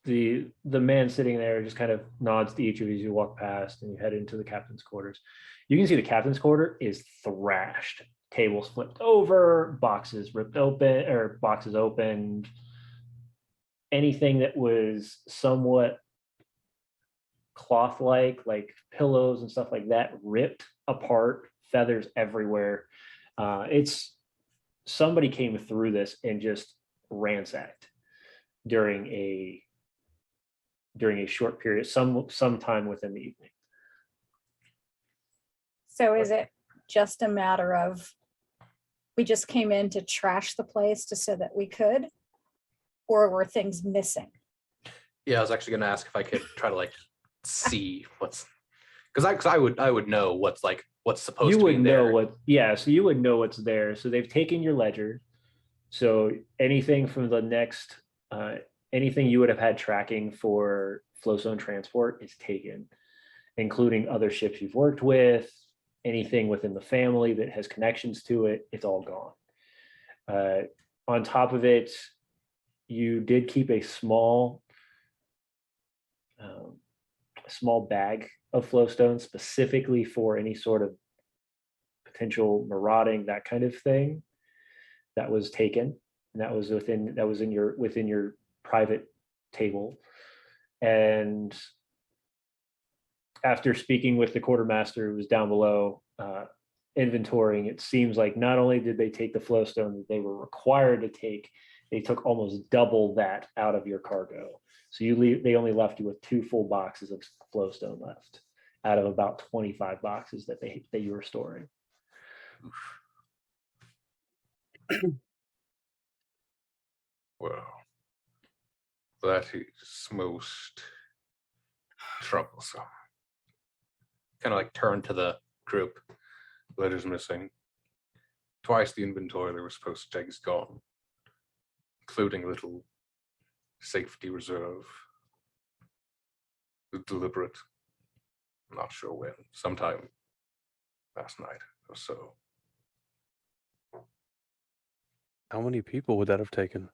the man sitting there just kind of nods to each of you as you walk past, and you head into the captain's quarters. You can see the captain's quarter is thrashed. Tables flipped over, boxes ripped open, or boxes opened. Anything that was somewhat cloth-like, like pillows and stuff like that, ripped apart, feathers everywhere. It's somebody came through this and just ransacked during a short period, sometime within the evening. So is it just a matter of we just came in to trash the place just so that we could, or were things missing? Yeah, I was actually going to ask if I could try to like see what's, because I would know what's supposed You to be would in know there. what, yeah, so you would know what's there. So they've taken your ledger. So anything from the next, anything you would have had tracking for flow zone transport is taken, including other ships you've worked with, anything within the family that has connections to it, it's all gone. On top of it, you did keep a small bag of flowstone specifically for any sort of potential marauding, that kind of thing. That was taken, and that was within your private table. And after speaking with the quartermaster who was down below, inventorying, it seems like not only did they take the flowstone that they were required to take, they took almost double that out of your cargo. So they only left you with 2 full boxes of flowstone left out of about 25 boxes that you were storing. Well, that is most troublesome. Kind of like turn to the group. Letters missing. Twice the inventory they were supposed to take is gone, including a little safety reserve. Deliberate. I'm not sure when. Sometime last night or so. How many people would that have taken?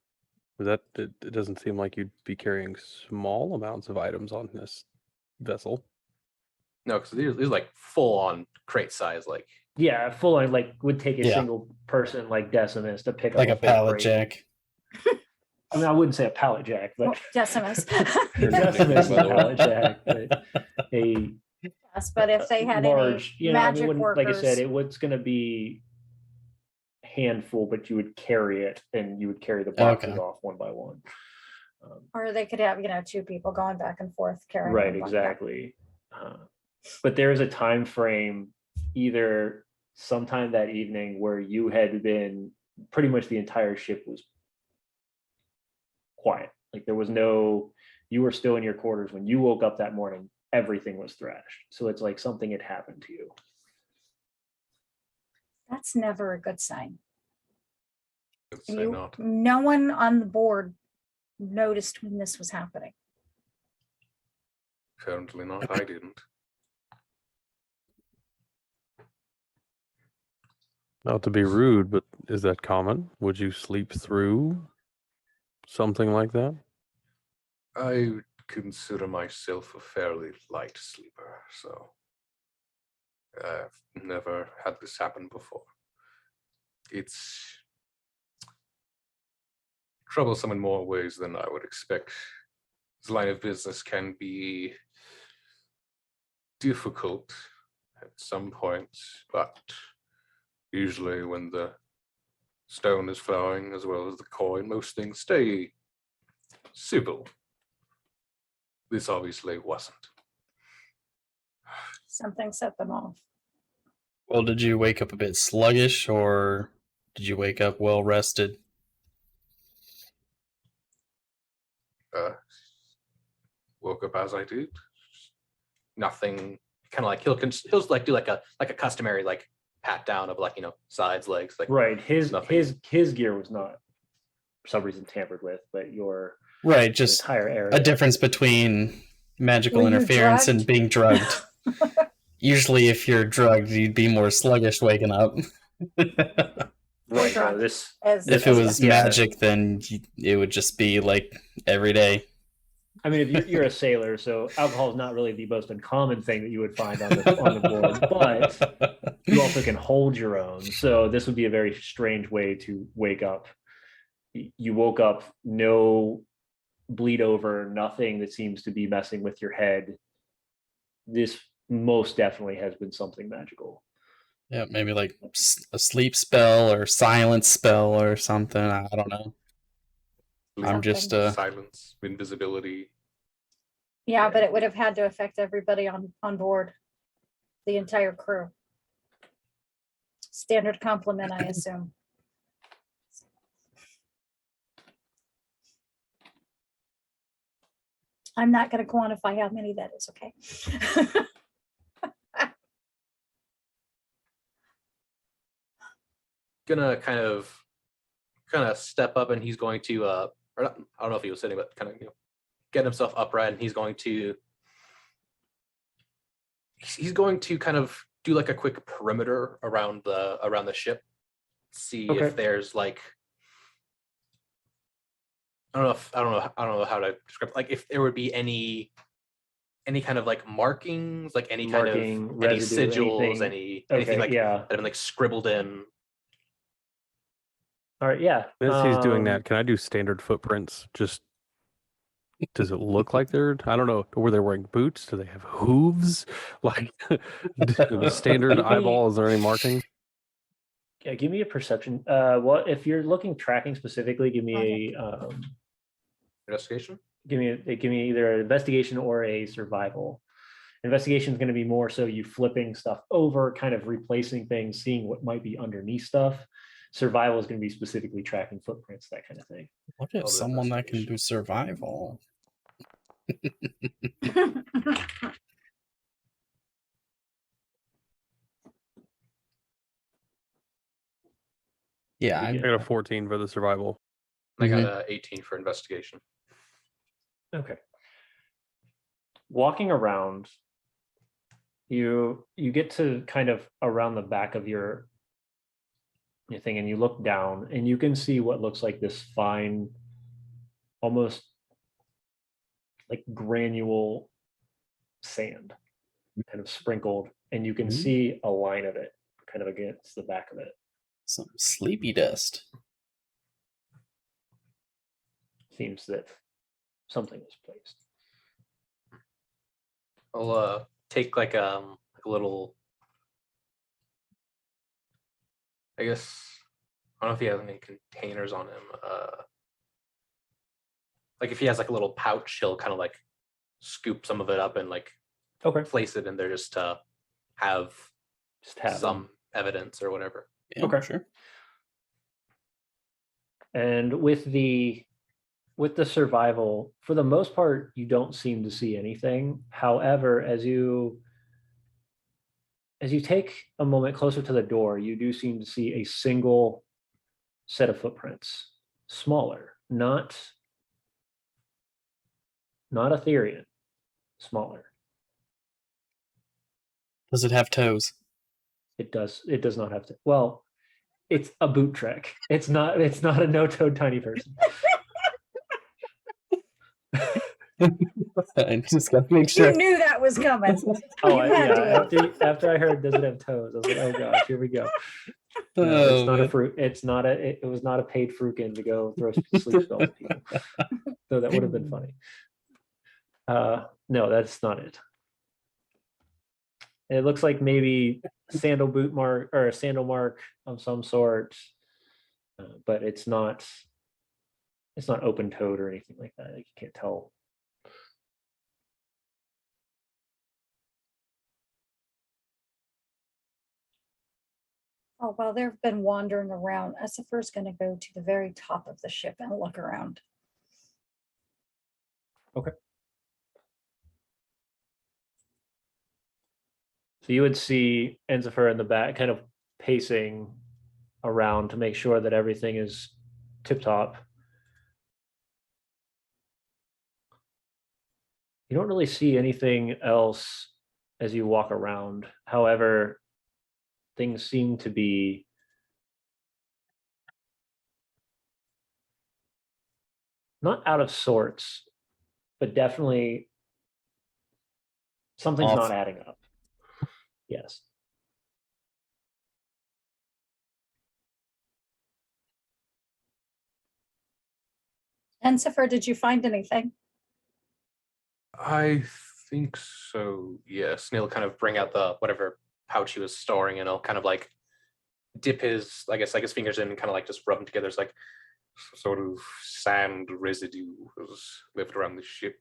It doesn't seem like you'd be carrying small amounts of items on this vessel. No, because these are like full on crate size, like Yeah, full on, like would take a Yeah. single person like Decimus to pick Like up a full pallet crate. jack. I mean, I wouldn't say a pallet jack, but Decimus. Decimus is a pallet jack, but a Yes, but if they had large, any I mean, magic wouldn't- workers, like I said, it's going to be handful, but you would carry it, and you would carry the boxes Okay. off one by one. or they could have, 2 people going back and forth carrying. Right, them like that. exactly. But there is a time frame, either sometime that evening, where you had been pretty much the entire ship was quiet. Like there was you were still in your quarters when you woke up that morning. Everything was thrashed. So it's like something had happened to you. That's never a good sign. I'd say not. No one on the board noticed when this was happening. Apparently not. I didn't. Not to be rude, but is that common? Would you sleep through something like that? I would consider myself a fairly light sleeper, so I've never had this happen before. It's troublesome in more ways than I would expect. This line of business can be difficult at some points, but usually when the stone is flowing as well as the coin, most things stay civil. This obviously wasn't. Something set them off. Well, did you wake up a bit sluggish, or did you wake up well rested? Woke up as I did. Nothing. Kind of like he'll like do like a customary like pat down of like sides, legs, like Right. His nothing. his gear was not for some reason tampered with, but your Right, just entire area. a difference between magical Were you interference and drugged? being drugged. Usually, if you're drugged, you'd be more sluggish waking up. Right. No, drunk. this As, If it as was Yeah. magic, then it would just be like every day. I mean, if you're a sailor, so alcohol is not really the most uncommon thing that you would find on the board, but you also can hold your own. So this would be a very strange way to wake up. You woke up, no bleed over, nothing that seems to be messing with your head. This most definitely has been something magical. Yeah, maybe like a sleep spell or silence spell or something. I don't know. I'm just Silence, invisibility. yeah, but it would have had to affect everybody on board, the entire crew. Standard compliment, I assume. I'm not going to quantify how many that is, okay? Gonna kind of step up, and he's going to or not, I don't know if he was sitting, but kind of get himself upright, and he's going to kind of do like a quick perimeter around the ship, see Okay. if there's like I don't know how to describe it. Like if there would be any kind of like markings, like any kind of Marking, any residue, sigils, anything. anything like yeah. that have been like scribbled in. All right, yeah. As he's doing that, can I do standard footprints? Just does it look like they're? I don't know. Were they wearing boots? Do they have hooves? Like the standard Give me- eyeball? Is there any marking? Yeah, give me a perception. What if you're looking tracking specifically? Give me a Investigation. give me either an investigation or a survival. Investigation is going to be more so you flipping stuff over, kind of replacing things, seeing what might be underneath stuff. Survival is going to be specifically tracking footprints, that kind of thing. Look at Oh, the someone that can investigation. do survival. Yeah, I got a 14 for the survival. I got a 18 for investigation. Okay. Walking around, you get to kind of around the back of your thing, and you look down, and you can see what looks like this fine, almost like granule sand, kind of sprinkled, and you can see a line of it kind of against the back of it. some sleepy dust. Seems that something was placed. I'll take like a little. I guess I don't know if he has any containers on him. Like if he has like a little pouch, he'll kind of like scoop some of it up and like Okay. place it in there just to have Just have some evidence or whatever. Yeah, Okay. sure. And with the survival, for the most part, you don't seem to see anything. However, as you take a moment closer to the door, you do seem to see a single set of footprints, smaller, not Ethereal, smaller. Does it have toes? It does not have to. Well, it's a boot trek. It's not a no-toed tiny person. I just gotta make You sure. knew that was coming. Oh, You had yeah. to. After I heard does it have toes, I was like, oh gosh, here we go. No, it's not a man. fruit. It's not a. It was not a paid fruitkin to go throw sleep spells at people. Though that would have been funny. No, that's not it. It looks like maybe sandal boot mark or a sandal mark of some sort, but it's not open toed or anything like that. You can't tell. Oh, while they've been wandering around, Essifer's going to go to the very top of the ship and look around. Okay. So you would see Enzifer in the back kind of pacing around to make sure that everything is tip top. You don't really see anything else as you walk around. However, things seem to be not out of sorts, but definitely something's Off. not adding up. Yes. Enzifer, did you find anything? I think so. Yes, Neil will kind of bring out the whatever pouch he was storing, and he'll kind of like dip his, I guess, like his fingers in and kind of like just rub them together. It's like Sort of sand residue was left around the ship.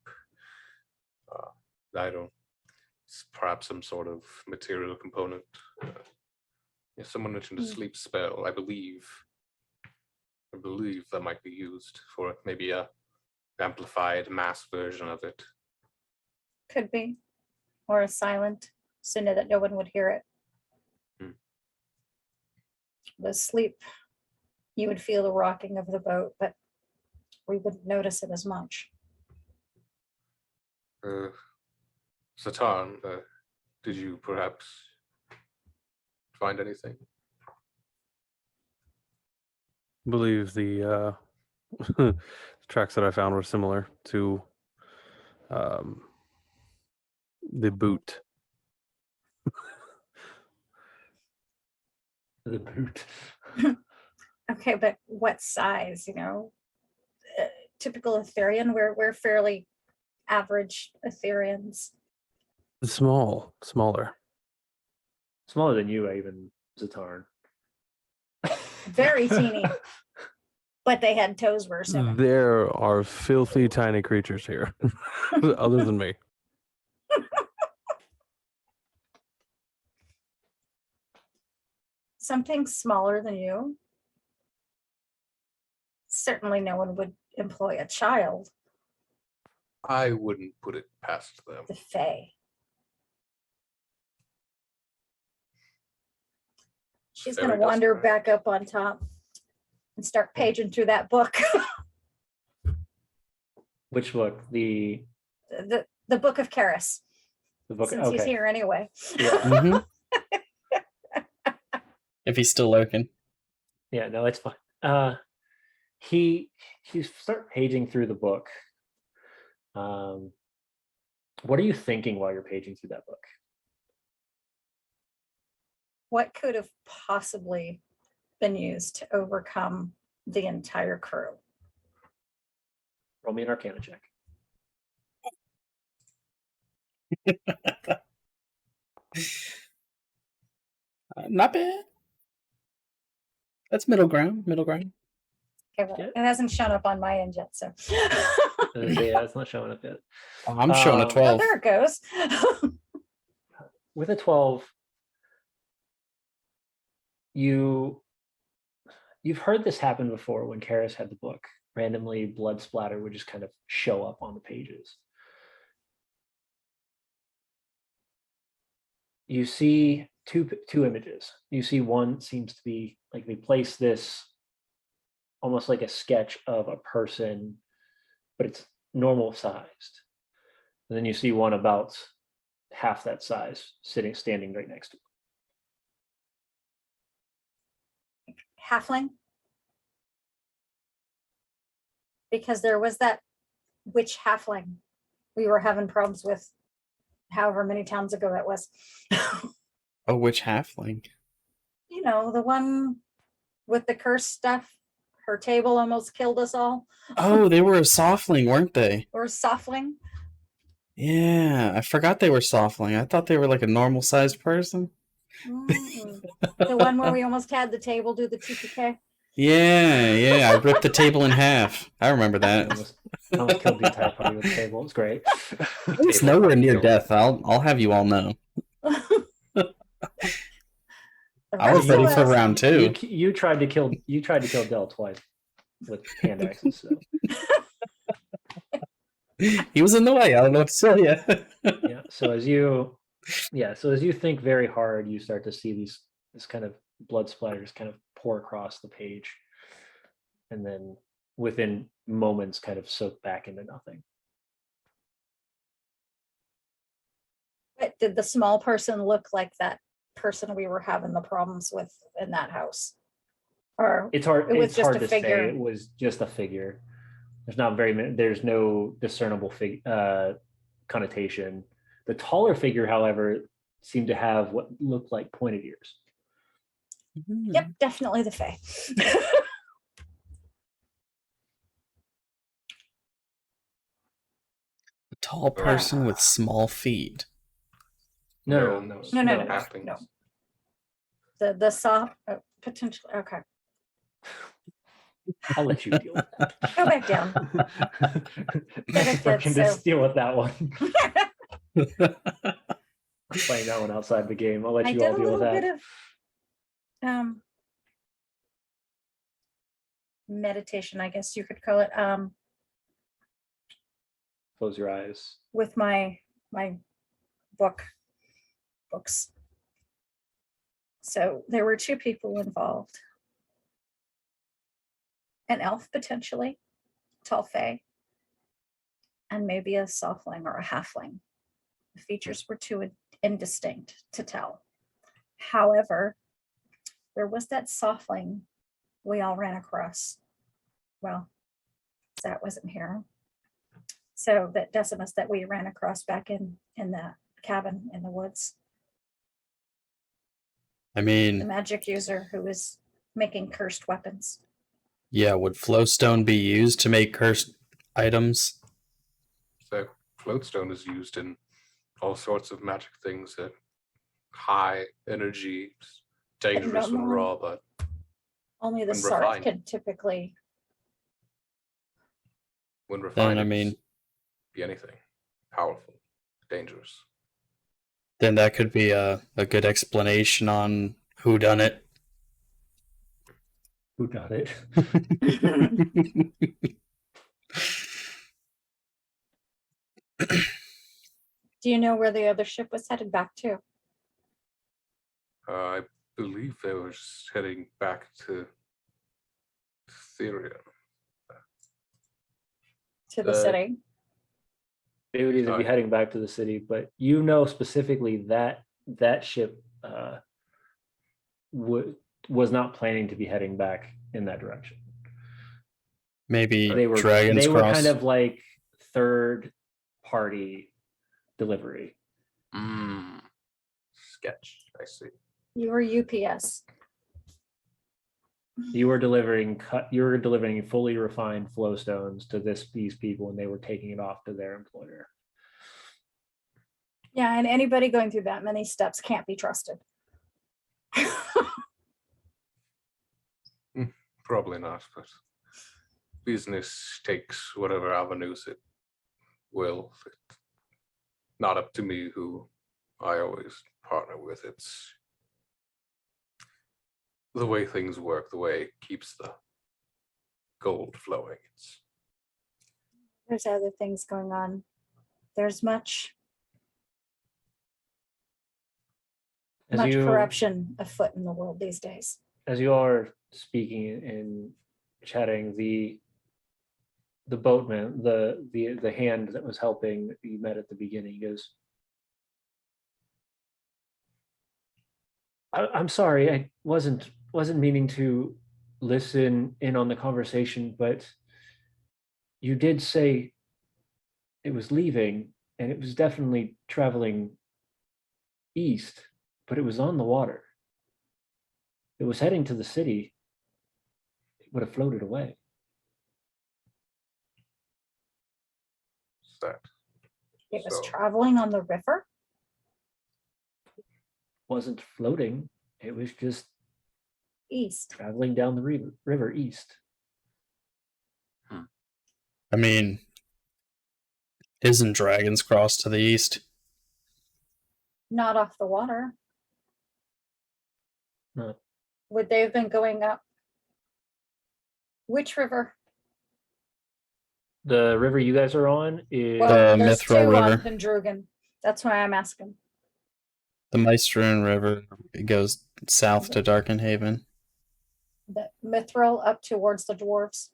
I don't. It's perhaps some sort of material component. Yeah, someone mentioned a sleep spell. I believe that might be used for maybe a amplified mass version of it. Could be. Or a silent, so that no one would hear it. The sleep, you would feel the rocking of the boat, but we wouldn't notice it as much. Xa'atarn, did you perhaps find anything? I believe the tracks that I found were similar to the boot. The boot. Okay, but what size, typical Etherean, we're fairly average Ethereans. Smaller. Smaller than you, even, Xa'atarn. Very teeny. But they had toes worse in it. There are filthy tiny creatures here, other than me. Something smaller than you. Certainly no one would employ a child. I wouldn't put it past them. The Fae. She's going to wander back up on top and start paging through that book. Which book? The book of Karis. The book. Since he's here anyway. Yeah. Mm-hmm. If he's still lurking. Yeah, no, it's fine. He start paging through the book. What are you thinking while you're paging through that book? What could have possibly been used to overcome the entire crew? Roll me an Arcana check. Not bad. That's middle ground. Okay, well, it hasn't shown up on my end yet, so. Yeah, it's not showing up yet. I'm showing a 12. Oh, there it goes. With a 12, you've heard this happen before when Karis had the book. Randomly, blood splatter would just kind of show up on the pages. You see two images. You see one seems to be like they place this almost like a sketch of a person, but it's normal sized. And then you see one about half that size standing right next to it. Halfling? Because there was that witch halfling we were having problems with however many towns ago that was. Oh, which halfling? The one with the curse stuff. Her table almost killed us all. Oh, they were a softling, weren't they? Or softling. Yeah, I forgot they were softling. I thought they were like a normal sized person. Mm. The one where we almost had the table do the TPK. Yeah, I ripped the table in half. I remember I that. almost killed the entire party with the table. It was great. I was nowhere near death. I'll have you all know. I was ready for round 2. You tried to kill Del twice with hand axes. So he was in the way. I don't know what to tell you. yeah. So as you think very hard, you start to see this kind of blood splatters kind of pour across the page, and then within moments, kind of soak back into nothing. But did the small person look like that person we were having the problems with in that house? Or It's hard. It was It's just hard a to figure. say. It was just a figure. There's no discernible connotation. The taller figure, however, seemed to have what looked like pointed ears. Yep, definitely the Fae. A tall person with small feet. No. The soft potential. Okay, I'll let you deal with that. go back down. I can So- just deal with that one. I'm playing that one outside the game. I'll let I you did all a deal with little that. bit of meditation, I guess you could call it, Close your eyes. with my books. So there were 2 people involved. An elf potentially, tall fae, and maybe a softling or a halfling. The features were too indistinct to tell. However, there was that softling we all ran across. Well, that wasn't here. So that Decimus that we ran across back in the cabin in the woods. I The mean, magic user who was making cursed weapons. yeah, would flowstone be used to make cursed items? So floatstone is used in all sorts of magic things that high energy, dangerous and normally- raw, but Only the When Sarth refined. could typically. when refined, I it's mean- be anything powerful, dangerous. Then that could be a good explanation on who done it. Who got it? Do you know where the other ship was headed back to? I believe they were just heading back to Ethereum. To the city? They would either be heading back to the city, but you know specifically that that ship was not planning to be heading back in that direction. Maybe They were Dragon's they were Cross. kind of like third party delivery. Sketch, I see. You were UPS. You were delivering fully refined flowstones to these people, and they were taking it off to their employer. Yeah, and anybody going through that many steps can't be trusted. Probably not, but business takes whatever avenues it will. It's not up to me who I always partner with. It's the way things work, the way it keeps the gold flowing. It's There's other things going on. There's much corruption afoot in the world these days. As you all are speaking and chatting, the boatman, the hand that was helping that you met at the beginning goes, I'm sorry, I wasn't meaning to listen in on the conversation, but you did say it was leaving, and it was definitely traveling east, but it was on the water. It was heading to the city. It would have floated away. that. It was So- traveling on the river. Wasn't floating. It was just East. traveling down the river east. I mean, isn't Dragon's Cross to the east? Not off the water. No. Would they have been going up? Which river? The river you guys are on is Well, The there's Mithril two on River. Pendrugan. That's why I'm asking. The Maestroon River, it goes south to Darkenhaven. The Mithril up towards the dwarves.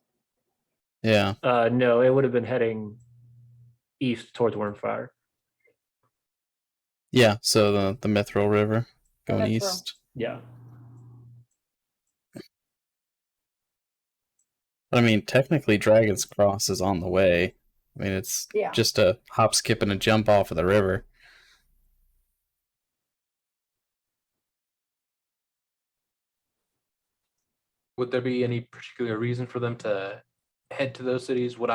Yeah. no, it would have been heading east towards Wormfire. Yeah, so the Mithril River The going Mithril. east. Yeah. I mean, technically Dragon's Cross is on the way. I mean, it's Yeah. just a hop, skip, and a jump off of the river. Would there be any particular reason for them to head to those cities? Would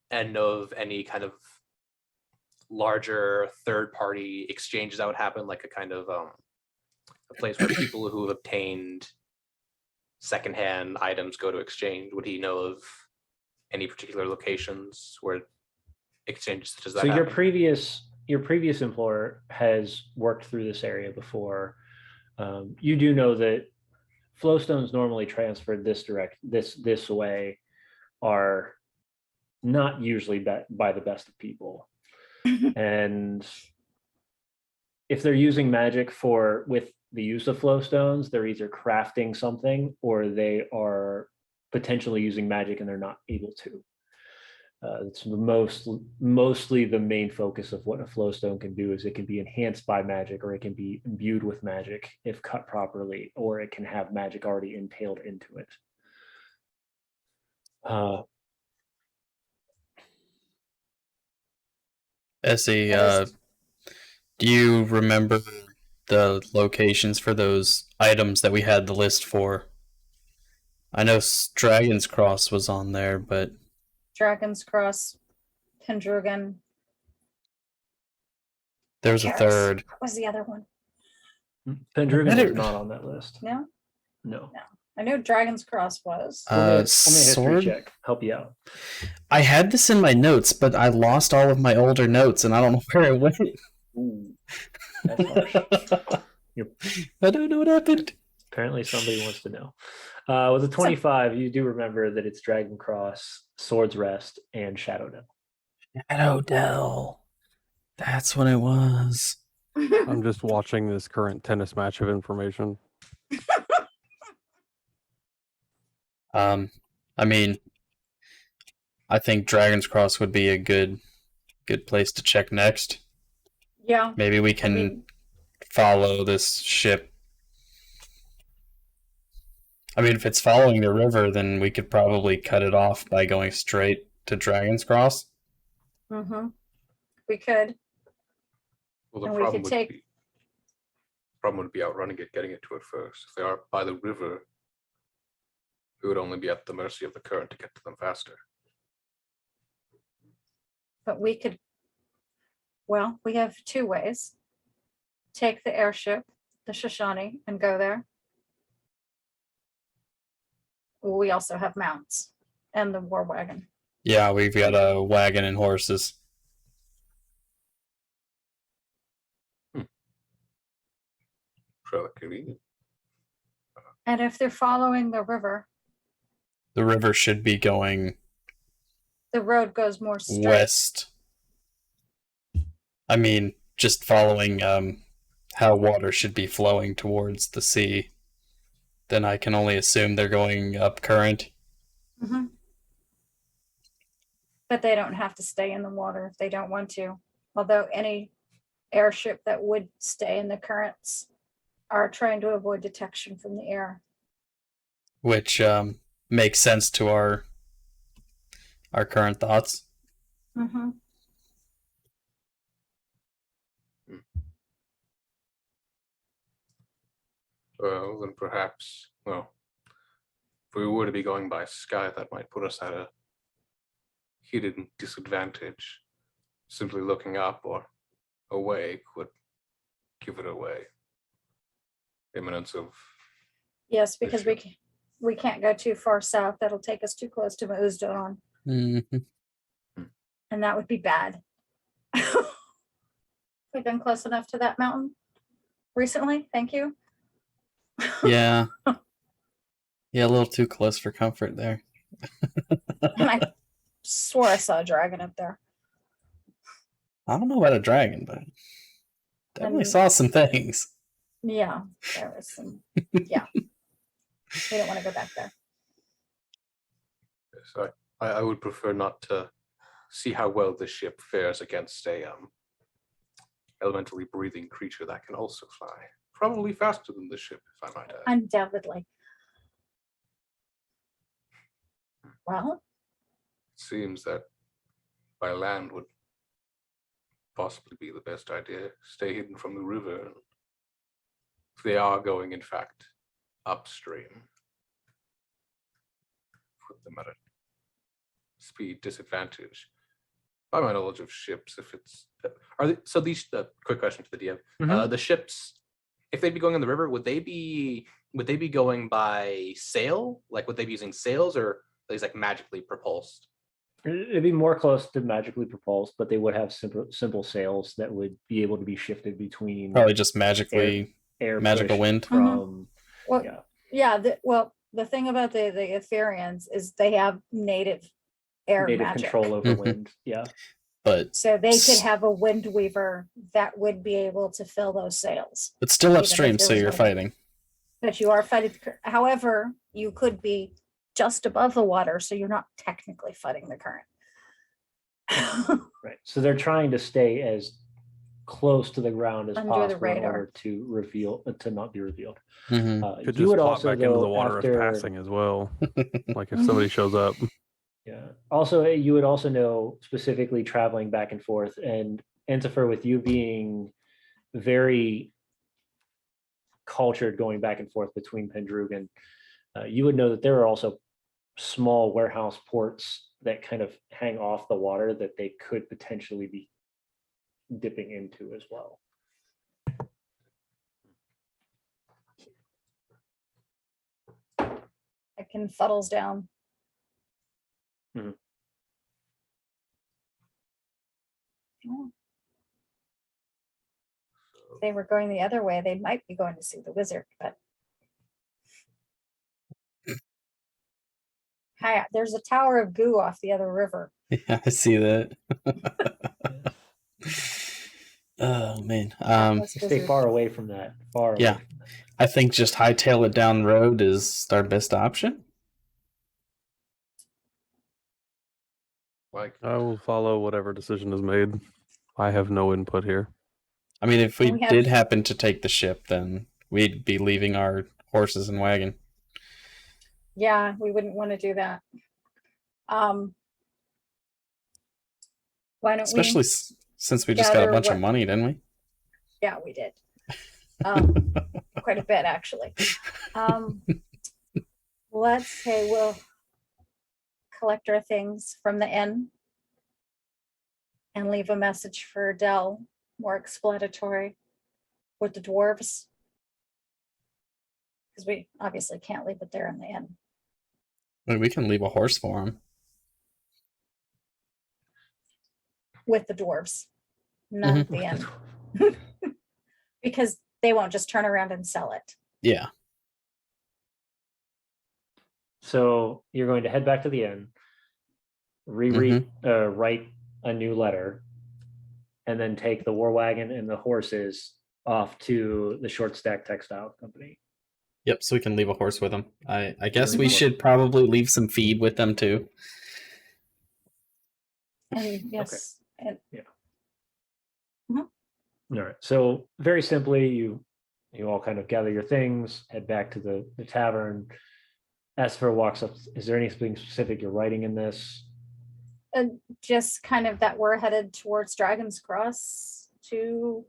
Ed know of any kind of larger third party exchanges that would happen, like a kind of a place where people who have obtained secondhand items go to exchange? Would he know of any particular locations where exchanges such as that So your happen? previous employer has worked through this area before. You do know that flowstones normally transferred this way are not usually by the best of people. And if they're using magic with the use of flowstones, they're either crafting something or they are potentially using magic and they're not able to. It's mostly the main focus of what a flowstone can do is it can be enhanced by magic, or it can be imbued with magic if cut properly, or it can have magic already entailed into it. Essie, That is- do you remember the locations for those items that we had the list for? I know Dragon's Cross was on there, but Dragon's Cross, Pendrugan. there's a Karis. third. What was the other one? Pendrugan Better- was not on that list. No? No. I know Dragon's Cross was. Let me a Sword? history check. Help you out. I had this in my notes, but I lost all of my older notes, and I don't know where it went. Ooh, that's harsh. I don't know what happened. Apparently somebody wants to know. With a 25, you do remember that it's Dragon Cross, Swords Rest, and Shadow Dell. Shadow Dell. That's what it was. I'm just watching this current tennis match of information. I mean, I think Dragon's Cross would be a good place to check next. Yeah. Maybe we can mean- follow this ship. I mean, if it's following the river, then we could probably cut it off by going straight to Dragon's Cross. Mm-hmm. We could. Well, the And we problem could would take- be problem would be outrunning it, getting it to it first. If they are by the river, we would only be at the mercy of the current to get to them faster. But we could, well, we have two ways. Take the airship, the Shoshone, and go there. We also have mounts and the war wagon. Yeah, we've got a wagon and horses. Rather convenient. And if they're following the river, The river should be going the road goes more straight. west. I mean, just following how water should be flowing towards the sea. Then I can only assume they're going up current. Mhm. But they don't have to stay in the water if they don't want to. Although any airship that would stay in the currents are trying to avoid detection from the air. Which makes sense to our current thoughts. Mm-hmm. Well, then perhaps, well, if we were to be going by sky, that might put us at a hidden disadvantage. Simply looking up or away would give it away. Imminence of Yes, because we can't go too far south. That'll take us too close to Uzdon, Mhm. and that would be bad. We've been close enough to that mountain recently. Thank you. Yeah. Yeah, a little too close for comfort there. And I swore I saw a dragon up there. I don't know about a dragon, but definitely And- saw some things. Yeah, there was some. Yeah, we don't want to go back there. So I would prefer not to see how well the ship fares against a elementally breathing creature that can also fly. Probably faster than the ship, if I might add. Undoubtedly. Well, It seems that by land would possibly be the best idea. Stay hidden from the river. If they are going, in fact, upstream, put them at a speed disadvantage. By my knowledge of ships, if it's are they, so these quick question to the DM: Mhm. the ships, if they'd be going on the river, would they be going by sail? Like, would they be using sails, or are these like magically propulsed? It'd be more close to magically propulsed, but they would have simple sails that would be able to be shifted between Probably just magically air magical push wind. from. well, Yeah. yeah. The thing about the Etherians is they have native air Native magic. control over Mhm. wind. Yeah. But So they could have a wind weaver that would be able to fill those sails. it's still Even if upstream, there so was you're no- fighting. But you are fighting. However, you could be just above the water, so you're not technically fighting the current. Right. So they're trying to stay as close to the ground as Under the possible in radar. order to not be revealed. Mhm. Could You just would plop also back into the though, water after, as passing as well. Like if Mhm. somebody shows up. Yeah. Also, you would also know specifically traveling back and forth, and Entifer, with you being very cultured going back and forth between Pendrugan, you would know that there are also small warehouse ports that kind of hang off the water that they could potentially be dipping into as well. It can fuddles down. Mhm. Yeah. If they were going the other way, they might be going to see the wizard, but hi, there's a tower of goo off the other river. Yeah, I see that. Oh man. Atlas Stay wizard. far away from that. Far away. Yeah. From that. I think just hightail it down the road is our best option. Like, I will follow whatever decision is made. I have no input here. I mean, if we We have- did happen to take the ship, then we'd be leaving our horses and wagon. Yeah, we wouldn't want to do that. Why don't Especially we? since we just got a gather bunch of what- money, didn't we? Yeah, we did. Quite a bit actually. Let's say we'll collect our things from the inn and leave a message for Dell, more explanatory with the dwarves. Because we obviously can't leave it there in the inn. I mean, we can leave a horse for him. With the dwarves, not at the inn. Because they won't just turn around and sell it. Yeah. So you're going to head back to the inn, write a new letter, and then take the war wagon and the horses off to the Short Stack Textile Company. Yep, so we can leave a horse with them. I guess Leave we a horse. should probably leave some feed with them too. And yes, and All right. So very simply, you all kind of gather your things, head back to the tavern. Esper walks up. Is there anything specific you're writing in this? just kind of that we're headed towards Dragon's Cross to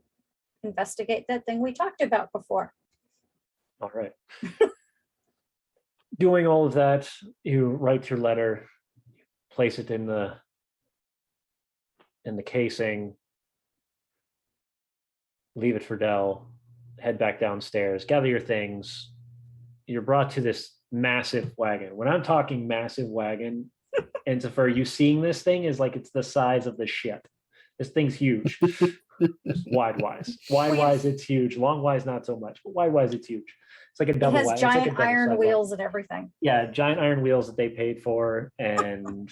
investigate that thing we talked about before. All right. Doing all of that, you write your letter, place it in the in the casing, leave it for Dell, head back downstairs, gather your things. You're brought to this massive wagon. When I'm talking massive wagon, and for you seeing this thing is like it's the size of the ship. This thing's huge. Wide-wise. Wide-wise, it's huge. Long-wise, not so much. But wide-wise, it's huge. It's like a It double has wagon. It's like a giant double iron side wheels wagon. and everything. Yeah, giant iron wheels that they paid for and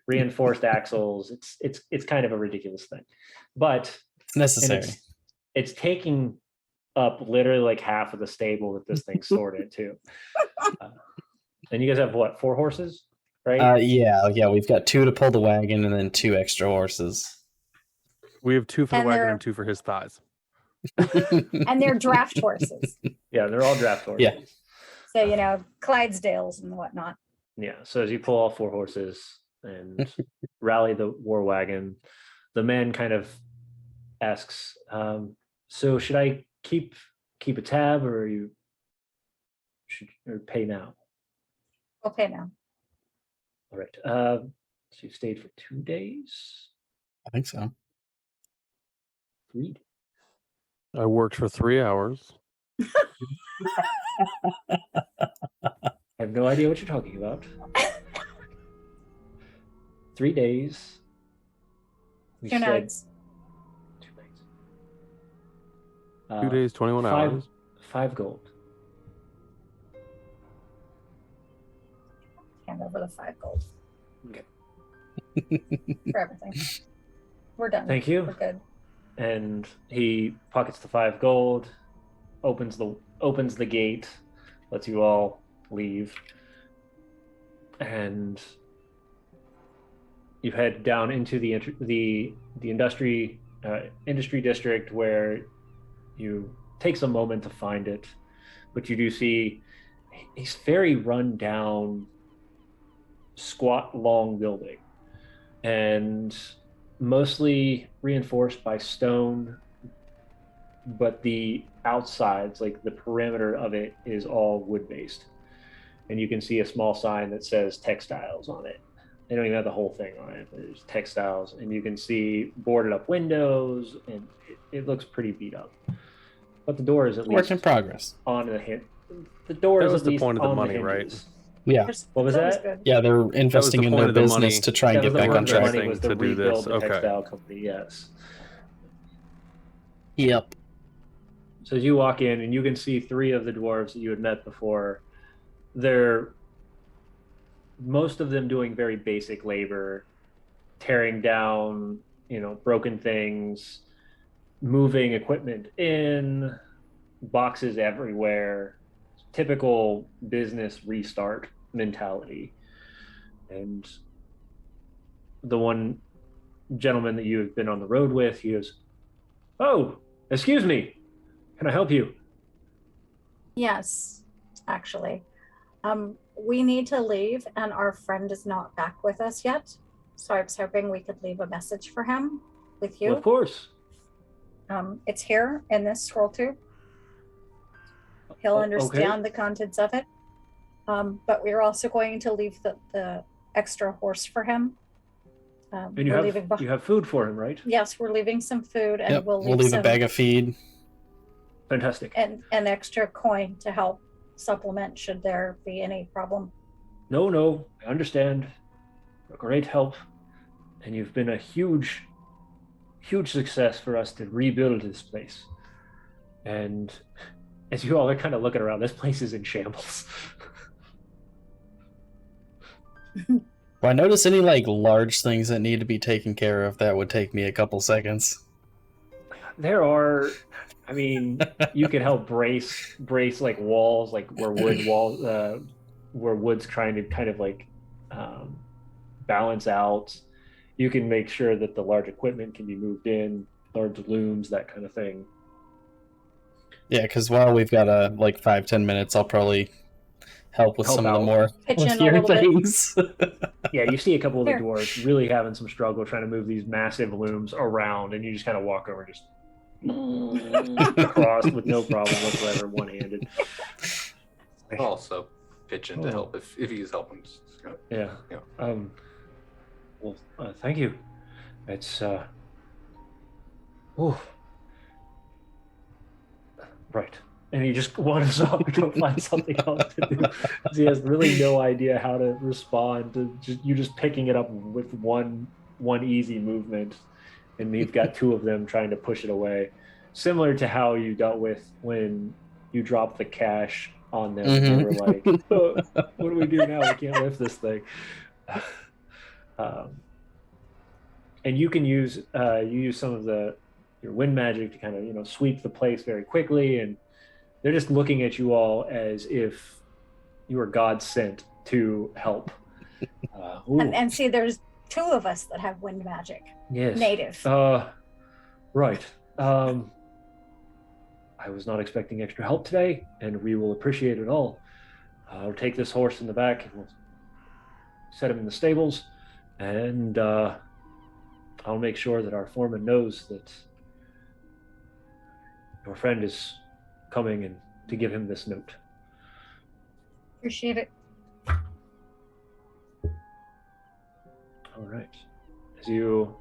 reinforced axles. It's kind of a ridiculous thing. But It's necessary. it's taking up literally like half of the stable that this thing's stored in too. And you guys have what, 4 horses, right? Yeah, we've got 2 to pull the wagon and then 2 extra horses. We have 2 for the And wagon they're- and 2 for his thighs. And they're draft horses. Yeah, they're all draft horses. Yeah. So, you know, Clydesdales and whatnot. Yeah. So as you pull all 4 horses and rally the war wagon, the man kind of asks, so should I keep a tab or or pay now? Okay, now. All right. So you stayed for 2 days? I think so. 3 days. I worked for 3 hours. I have no idea what you're talking about. 3 days. We 2 said nights. 2 nights. 2 days, 21 hours. 5 gold. Hand over the 5 gold Okay. for everything. We're done. Thank you. We're good. And he pockets the 5 gold, opens the gate, lets you all leave, and you head down into the industry district, where you takes a moment to find it, but you do see he's very run down, squat, long building, and mostly reinforced by stone, but the outsides, like the perimeter of it, is all wood based. And you can see a small sign that says textiles on it. They don't even have the whole thing on it. There's textiles, and you can see boarded up windows, and it looks pretty beat up. But the door is at Work least in progress. on the hint. The door That is was at the least point of the on money, right? hinges. Yeah. What was It's always that? good. Yeah, they're investing the in point their of the business money. to try and That get was the back point on of the track. money was to To do rebuild this, the okay. textile company. Yes. Yep. So as you walk in, and you can see 3 of the dwarves that you had met before. They're most of them doing very basic labor, tearing down, broken things, moving equipment in, boxes everywhere, typical business restart mentality. And the one gentleman that you have been on the road with, he goes, "Oh, excuse me, can I help you?" Yes, actually. We need to leave, and our friend is not back with us yet. So I was hoping we could leave a message for him with you. Well, of course. It's here in this scroll tube. He'll understand the contents of it. But we're also going to leave the extra horse for him. And we're you have food for him, right? Yes, we're leaving some food, and Yep. we'll We'll leave a some, bag of feed. Fantastic. and an extra coin to help supplement should there be any problem. No, I understand. A great help. And you've been a huge success for us to rebuild this place. And as you all are kind of looking around, this place is in shambles. Do I notice any large things that need to be taken care of? That would take me a couple seconds. There are, you could help brace like walls, like where wood walls, where wood's trying to kind of balance out. You can make sure that the large equipment can be moved in, large looms, that kind of thing. Yeah, because while we've got 5-10 minutes, I'll probably help with some of the more Pitch in a obscure little bit. things. Yeah, you see a couple of the Here. dwarves really having some struggle trying to move these massive looms around, and you just kind of walk over, just across with no problem whatsoever, one-handed. I'll also pitch in to help if he's helping. Yeah. Yeah. Well, thank you. It's right. And he just wanders off to go find something else to do. 'Cause he has really no idea how to respond to you just picking it up with one easy movement, and you've got two of them trying to push it away. Similar to how you dealt with when you dropped the cash on them and they were like, oh, what do we do now? We can't lift this thing. And you can use some of your wind magic to kind of sweep the place very quickly, and they're just looking at you all as if you were God sent to help. And see, there's two of us that have wind magic. Yes. Native. Right. I was not expecting extra help today, and we will appreciate it all. I'll take this horse in the back and we'll set him in the stables, and I'll make sure that our foreman knows that your friend is coming and to give him this note. Appreciate it. All right. As you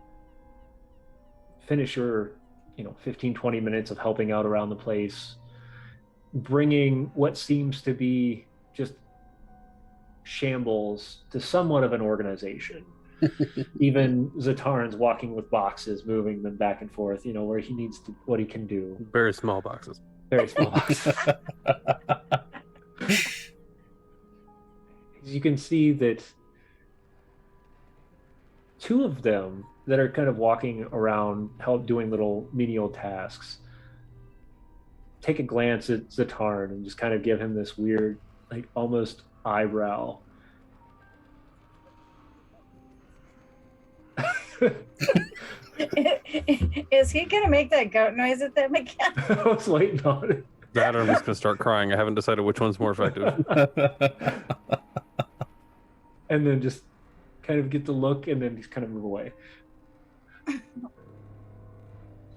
finish your 15-20 minutes of helping out around the place, bringing what seems to be just shambles to somewhat of an organization. Even Xa'atarn's walking with boxes, moving them back and forth, where he needs to, what he can do. Very small boxes. Very small boxes. You can see that two of them that are kind of walking around, doing little menial tasks, take a glance at Xa'atarn and just kind of give him this weird, like almost eyebrow. Is he gonna make that goat noise at them again? I was waiting on it. That, or I'm just gonna start crying. I haven't decided which one's more effective. And then just kind of get the look, and then just kind of move away.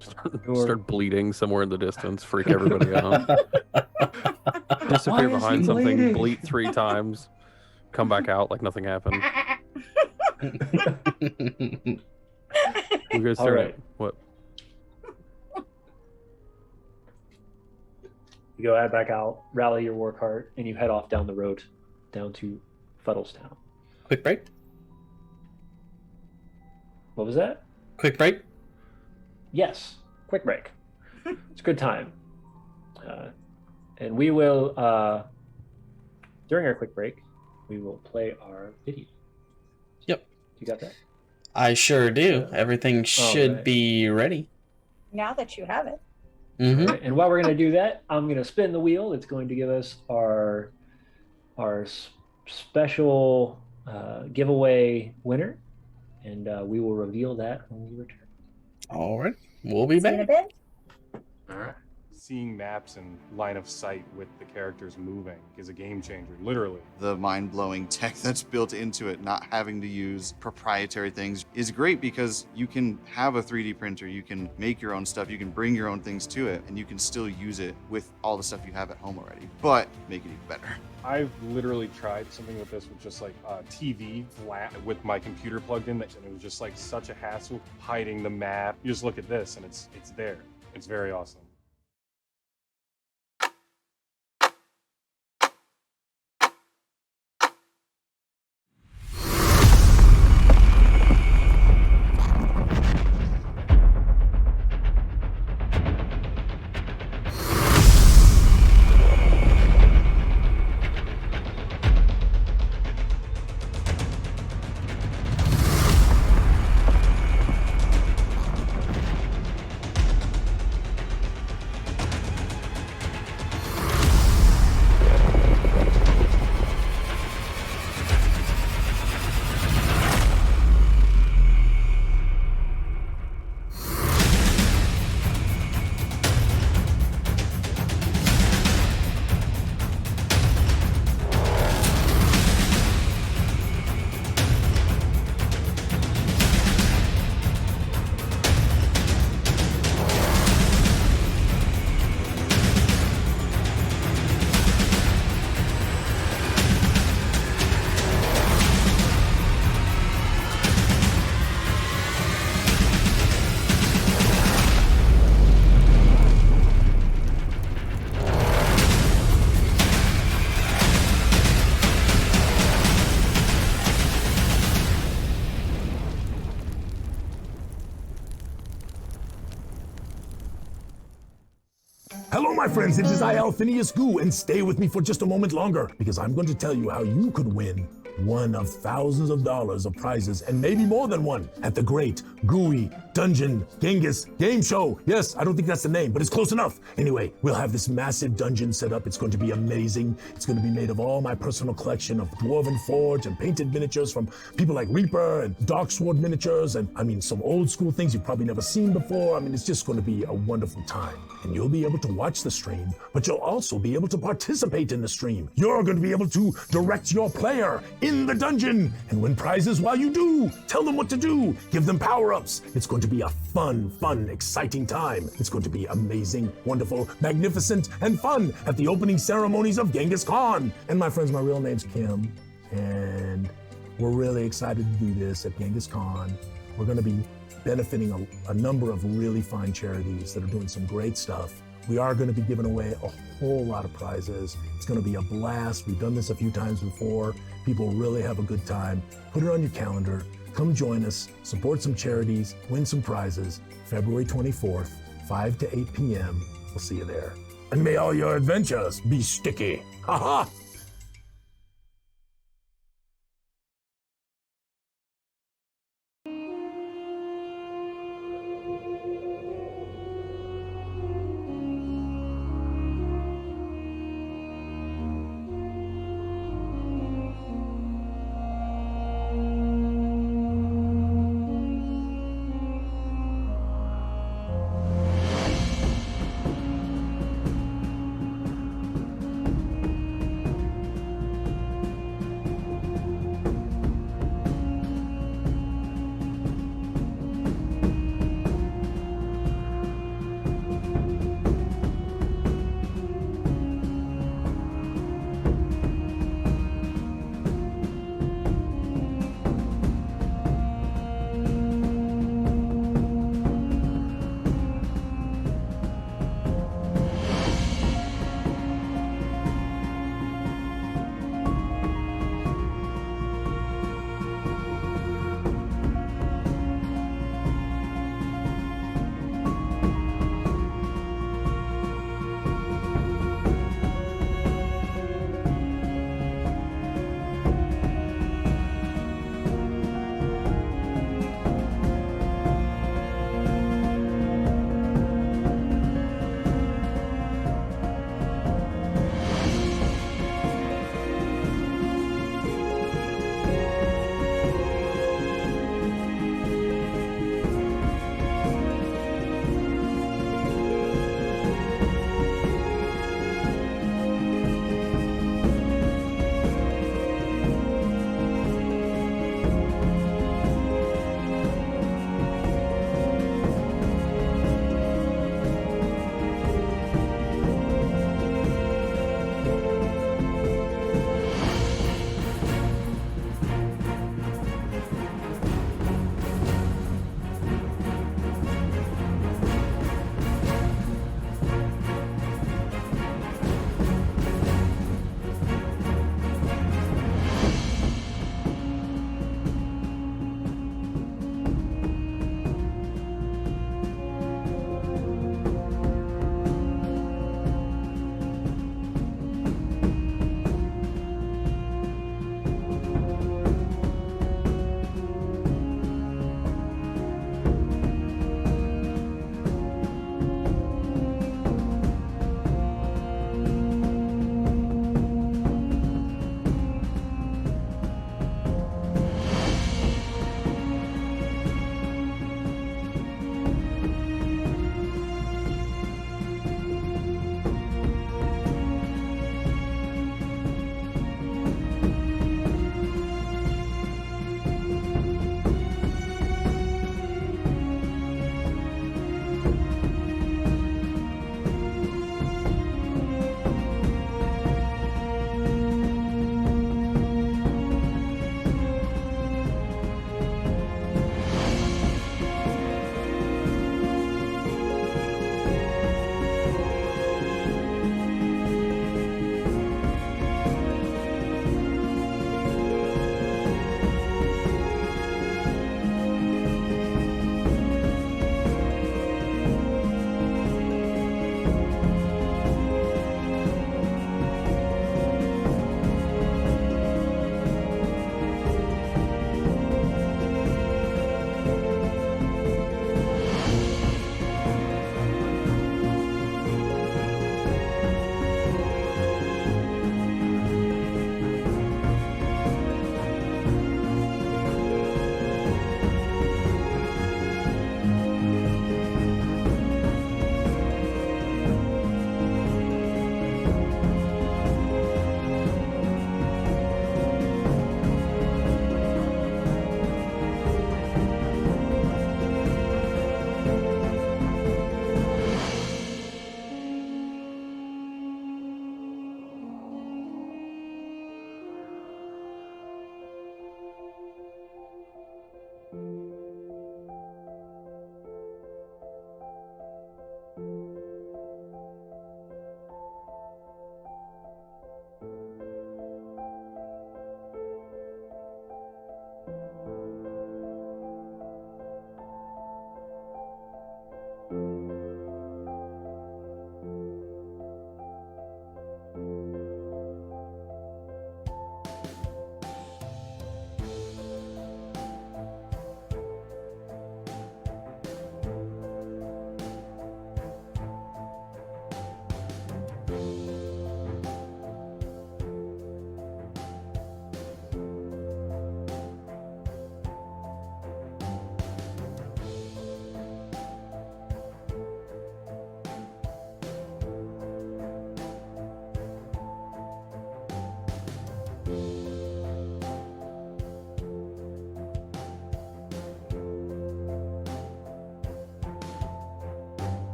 Start bleeding somewhere in the distance, freak everybody out. Disappear behind something, bleeding? bleed 3 times, come back out like nothing happened. You guys All start right. what? You go head back out, rally your war cart, and you head off down the road, down to Fuddlestown. Quick break. What was that? Quick break. Yes, quick break. It's a good time. And we will, during our quick break, we will play our video. Yep. You got that? I sure do. Everything should right. be ready. Now that you have it. Mm-hmm. All right, and while we're going to do that, I'm going to spin the wheel. It's going to give us our special giveaway winner, and we will reveal that when we return. All right. We'll be See you in a back. bit. All right. Seeing maps and line of sight with the characters moving is a game changer, literally. The mind-blowing tech that's built into it, not having to use proprietary things, is great because you can have a 3D printer, you can make your own stuff, you can bring your own things to it, and you can still use it with all the stuff you have at home already, but make it even better. I've literally tried something with this with just like TV flat with my computer plugged in, and it was just like such a hassle hiding the map. You just look at this and it's there. It's very awesome. my friends, it is I, Alphinius Goo, and stay with me for just a moment longer, because I'm going to tell you how you could win one of thousands of dollars of prizes, and maybe more than one, at the great Gooey Dungeon Genghis Game Show. Yes, I don't think that's the name, but it's close enough. Anyway, we'll have this massive dungeon set up. It's going to be amazing. It's going to be made of all my personal collection of dwarven forge and painted miniatures from people like Reaper and Darksword miniatures, and I mean some old school things you've probably never seen before. I mean, it's just going to be a wonderful time. And you'll be able to watch the stream, but you'll also be able to participate in the stream. You're going to be able to direct your player in the dungeon and win prizes while you do. Tell them what to do. Give them power-ups. It's going to be a fun, exciting time. It's going to be amazing, wonderful, magnificent, and fun at the opening ceremonies of Genghis Khan. And my friends, my real name's Kim, and we're really excited to do this at Genghis Khan. We're going to be benefiting a number of really fine charities that are doing some great stuff. We are going to be giving away a whole lot of prizes. It's going to be a blast. We've done this a few times before. People really have a good time. Put it on your calendar. Come join us, support some charities, win some prizes. February 24th, 5 to 8 p.m. We'll see you there. And may all your adventures be sticky. Ha ha!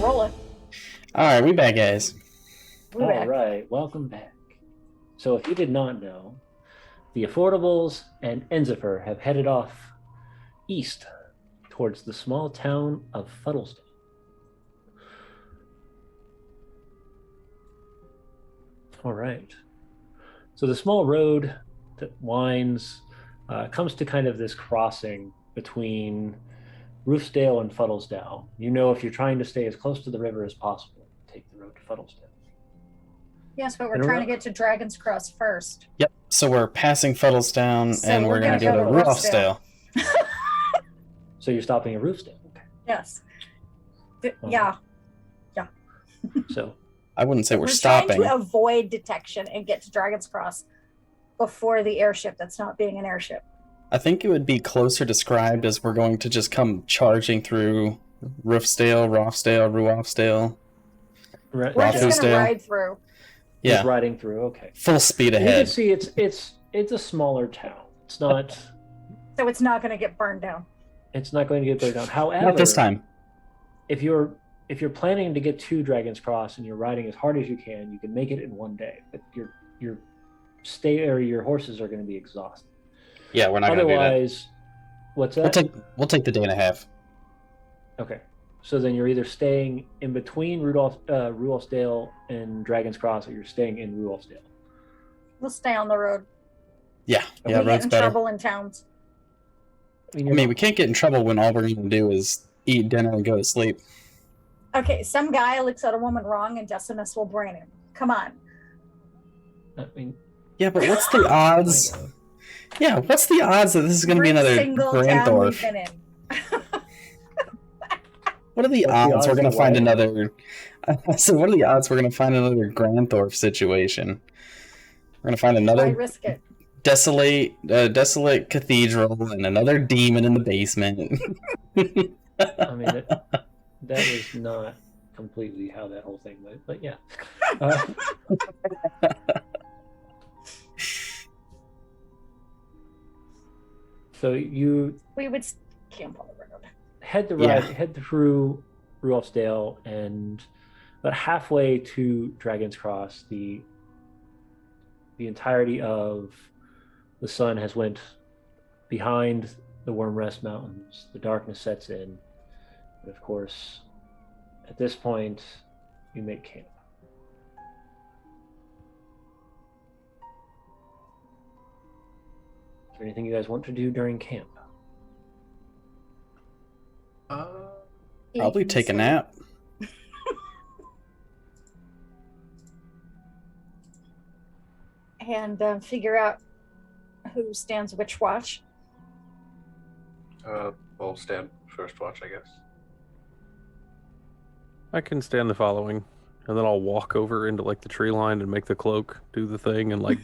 rolling. All right, we back, guys. We're All back. right, welcome back. So if you did not know, the Affordables and Enzifer have headed off east towards the small town of Fuddlesdale. All right. So the small road that winds comes to kind of this crossing between Roofsdale and Fuddlesdale. You know, if you're trying to stay as close to the river as possible, take the road to Fuddlesdale. Yes, but we're And trying to around- get to Dragon's Cross first. Yep. So we're passing Fuddlesdown, So and we're gonna go to Roofsdale. Roofsdale. So you're stopping at Roofsdale. Okay. Yes. All Yeah. So I wouldn't say we're We're stopping. trying to avoid detection and get to Dragon's Cross before the airship that's not being an airship. I think it would be closer described as we're going to just come charging through Roofsdale, Ruoffsdale. right, We're just Roofsdale. gonna ride through. Yeah, just riding through. Okay. full speed You can ahead. see it's a smaller town. It's not So it's not gonna get burned down. going to get burned down. However, Not this time. if you're planning to get to Dragon's Cross and you're riding as hard as you can make it in one day. But your horses are going to be exhausted. Yeah, we're not gonna do that. Otherwise, what's that? We'll take the day and a half. Okay. So then you're either staying in between Ruoffsdale and Dragon's Cross, or you're staying in Ruoffsdale. We'll stay on the road. Yeah, We yeah, get road's in better. trouble in towns. I mean, I you're mean, we can't get in trouble when all we're gonna do is eat dinner and go to sleep. Okay, some guy looks at a woman wrong and Decimus will brain him. Come on. I mean, Yeah, but what's the odds? Yeah, what's the odds that this is gonna be Every another single town we've Grandorf? been in. What are the What's the odds odds we're gonna of find what? another? So what are the odds we're gonna find another Grandorf situation? We're gonna find Why another risk it? desolate cathedral and another demon in the basement. I mean, that was not completely how that whole thing went, but yeah. So you We would camp on the road. head Yeah. through Ruoffsdale, and about halfway to Dragon's Cross, the entirety of the sun has went behind the Wormrest Mountains. The darkness sets in, and of course, at this point, you make camp. Is there anything you guys want to do during camp? Probably take a nap. And figure out who stands which watch. I'll stand first watch, I guess. I can stand the following, and then I'll walk over into like the tree line and make the cloak do the thing, and like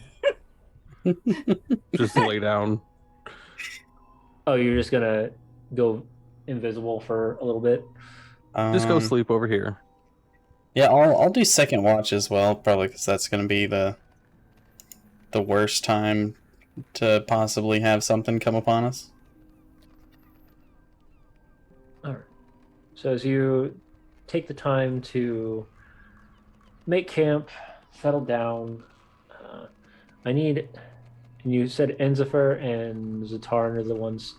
just lay down. Oh, you're just gonna go invisible for a little bit? Just go sleep over here. Yeah, I'll do second watch as well, probably because that's gonna be the worst time to possibly have something come upon us. All right. So as you take the time to make camp, settle down, I need. And you said Enzifer and Xa'atarn are the ones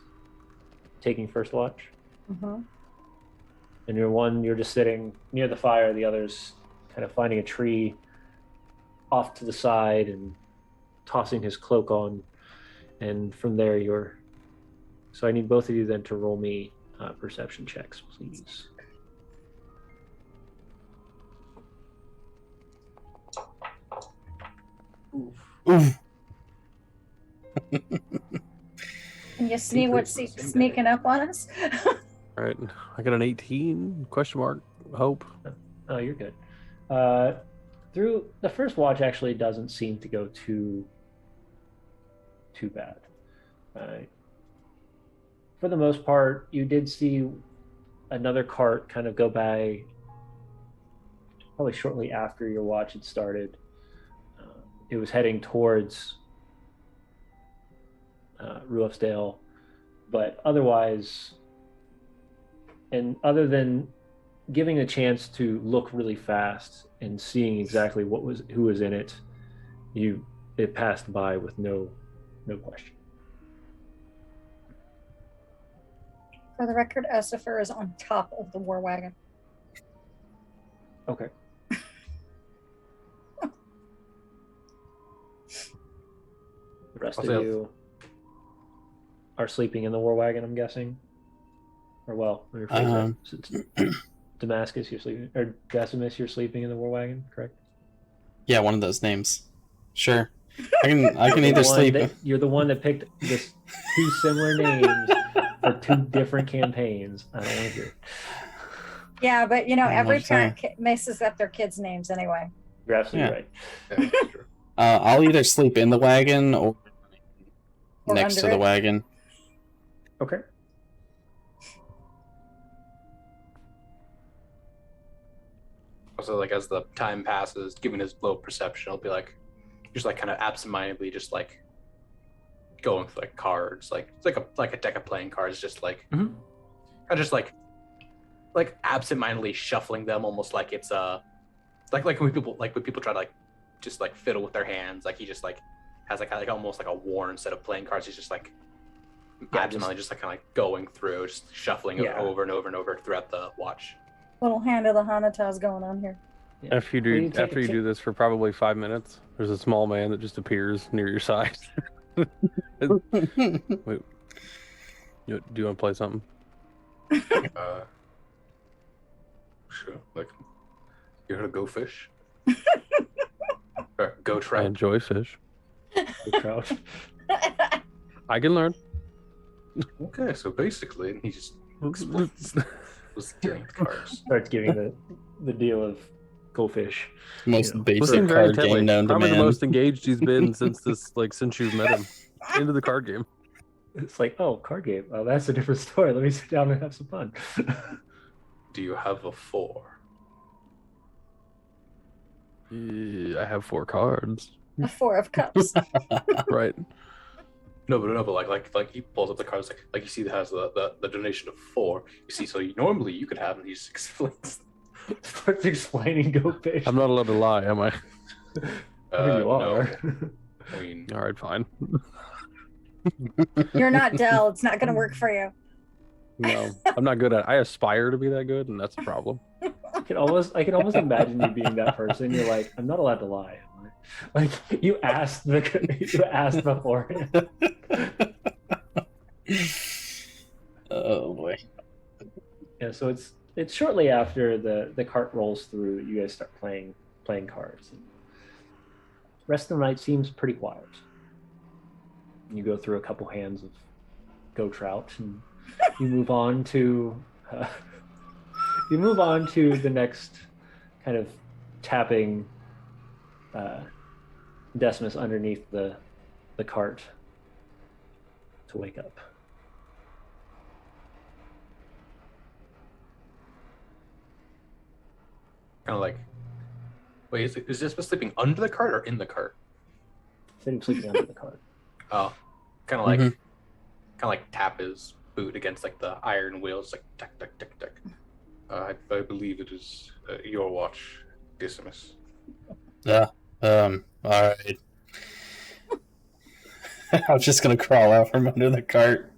taking first watch, Mm-hmm. and you're just sitting near the fire. The others kind of finding a tree off to the side and tossing his cloak on, and from there you're. So I need both of you then to roll me perception checks, please. Oof. And you see what's sneaking up on us? All right, I got an 18 question mark. Hope. Oh, you're good. Through the first watch, actually doesn't seem to go too bad. For the most part, you did see another cart kind of go by, probably shortly after your watch had started. It was heading towards Ruoffsdale, but otherwise, and other than giving a chance to look really fast and seeing exactly who was in it, it passed by with no question. For the record, Essifer is on top of the war wagon. Okay. The rest of you are sleeping in the war wagon, I'm guessing. Or well, let me rephrase that. Damascus, you're sleeping, or Decimus, you're sleeping in the war wagon, correct? Yeah, one of those names. Sure. I can either sleep. You're the one that picked this two similar names for two different campaigns. I don't want to hear it. Yeah, but every parent messes up their kids' names anyway. You're absolutely right. Yeah, that's true. I'll either sleep in the wagon or next to the wagon. Okay. Also, like as the time passes, given his low perception, I'll be like, just like kind of absentmindedly, just like going through like cards, like it's like a deck of playing cards, just like kind of just like absentmindedly shuffling them, almost like it's like when people try to like just like fiddle with their hands, like he just like has like almost like a worn set of playing cards. He's just like absentmindedly just like kind of like going through, just shuffling it over and over and over throughout the watch. Little hand of the Hanata's going on here. Yeah. After you do this for probably 5 minutes, there's a small man that just appears near your side. Wait, do you want to play something? Sure. Like, you heard of go fish? Or go trout? I enjoy fish. Go trout. I can learn. Okay, so basically, he just explains. Was dealing cards. Starts giving the deal of go fish. Most basic Listen very card intently. game known to Probably man. the most engaged he's been since you've met him into the card game. It's like, oh, card game. Oh, that's a different story. Let me sit down and have some fun. Do you have a 4? Yeah, I have 4 cards. A 4 of cups. Right. No, but like he pulls up the cards, like you see that has the donation of 4. You see, so normally you could have, and he just explains. Starts explaining go fish. I'm not allowed to lie, am I? I mean, you are. No. I mean, All right, fine. You're not Dell. It's not going to work for you. No, I'm not good at it. I aspire to be that good, and that's a problem. I can almost imagine you being that person. You're like, I'm not allowed to lie. Am I? Like you asked beforehand. Oh boy. Yeah, so it's shortly after the cart rolls through that you guys start playing cards. And rest of the night seems pretty quiet. You go through a couple hands of go trout, and you move on to the next kind of tapping Decimus underneath the cart to wake up. Kind of like, wait, is this sleeping under the cart or in the cart? Said he was sleeping under the cart. Oh, kind of like tap his boot against like the iron wheels, like tuck tuck tuck tuck. I believe it is your watch, Decimus. All right. I was just gonna crawl out from under the cart.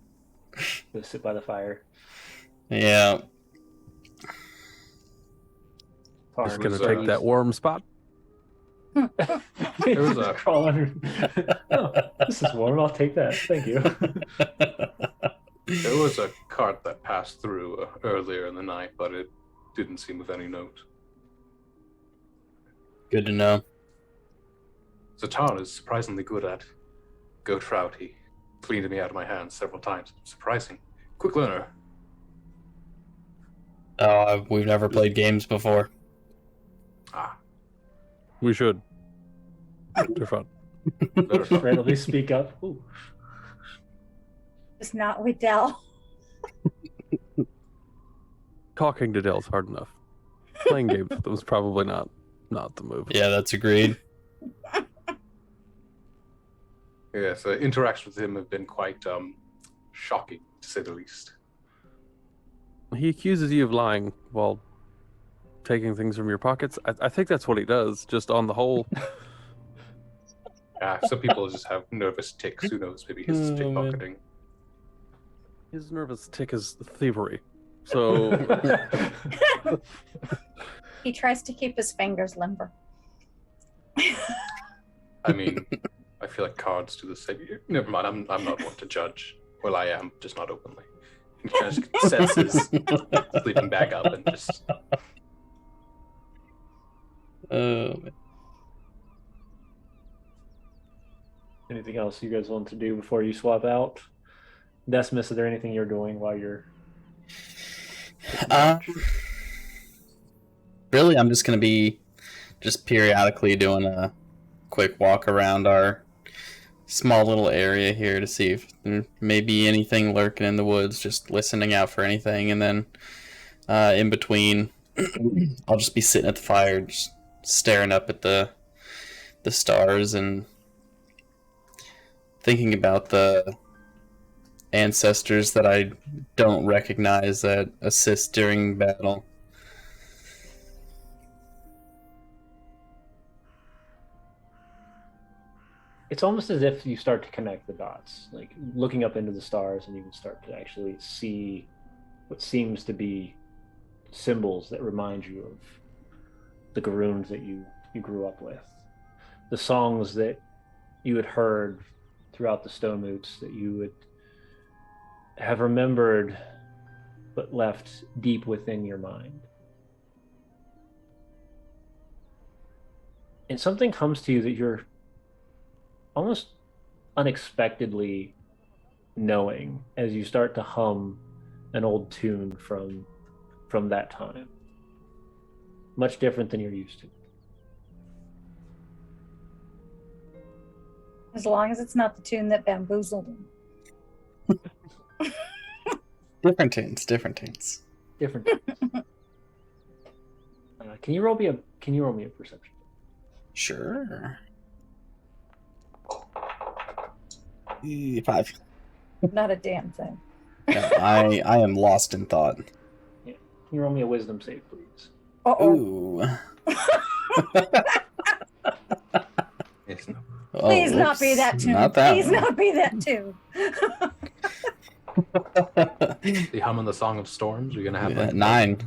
Go sit by the fire. Yeah. Just gonna take that warm spot. There was a crawl under. Oh, this is warm. I'll take that. Thank you. There was a cart that passed through earlier in the night, but it didn't seem of any note. Good to know. Xa'atarn is surprisingly good at go trout. He cleaned me out of my hands several times. Surprising. Quick learner. We've never played games before. Ah, We should. They're fun. Randomly speak up. Ooh. It's not with Dell. Talking to Dell's hard enough. Playing games with them was probably not the move. Yeah, that's agreed. yes, interactions with him have been quite shocking, to say the least. He accuses you of lying while taking things from your pockets. I think that's what he does, just on the whole. Some people just have nervous ticks. Who knows? Maybe he's Oh, man. pickpocketing. His nervous tick is thievery. So He tries to keep his fingers limber. I mean, I feel like cards do the same. Never mind. I'm not one to judge. Well, I am, just not openly. He just sets his sleeping bag up and just. Oh, man. Anything else you guys want to do before you swap out? Decimus, is there anything you're doing while you're... Really, I'm just going to be just periodically doing a quick walk around our small little area here to see if there may be anything lurking in the woods, just listening out for anything. And then in between, I'll just be sitting at the fire, just staring up at the stars and thinking about the ancestors that I don't recognize that assist during battle. It's almost as if you start to connect the dots, like looking up into the stars, and you can start to actually see what seems to be symbols that remind you of the Garoons that you grew up with, the songs that you had heard throughout the Stone Moots that you would have remembered but left deep within your mind. And something comes to you that you're almost unexpectedly knowing as you start to hum an old tune from that time. Much different than you're used to. As long as it's not the tune that bamboozled him. Different tunes, different tunes. Different. Can you roll me a perception? Sure. 5. Not a damn thing. No, I am lost in thought. Yeah. Can you roll me a wisdom save, please? Uh-oh. Ooh. It's no. Please Oh, not be oops. that tune. Not that Please one. not be that tune. The humming the Song of Storms. You're gonna have Yeah, like 9.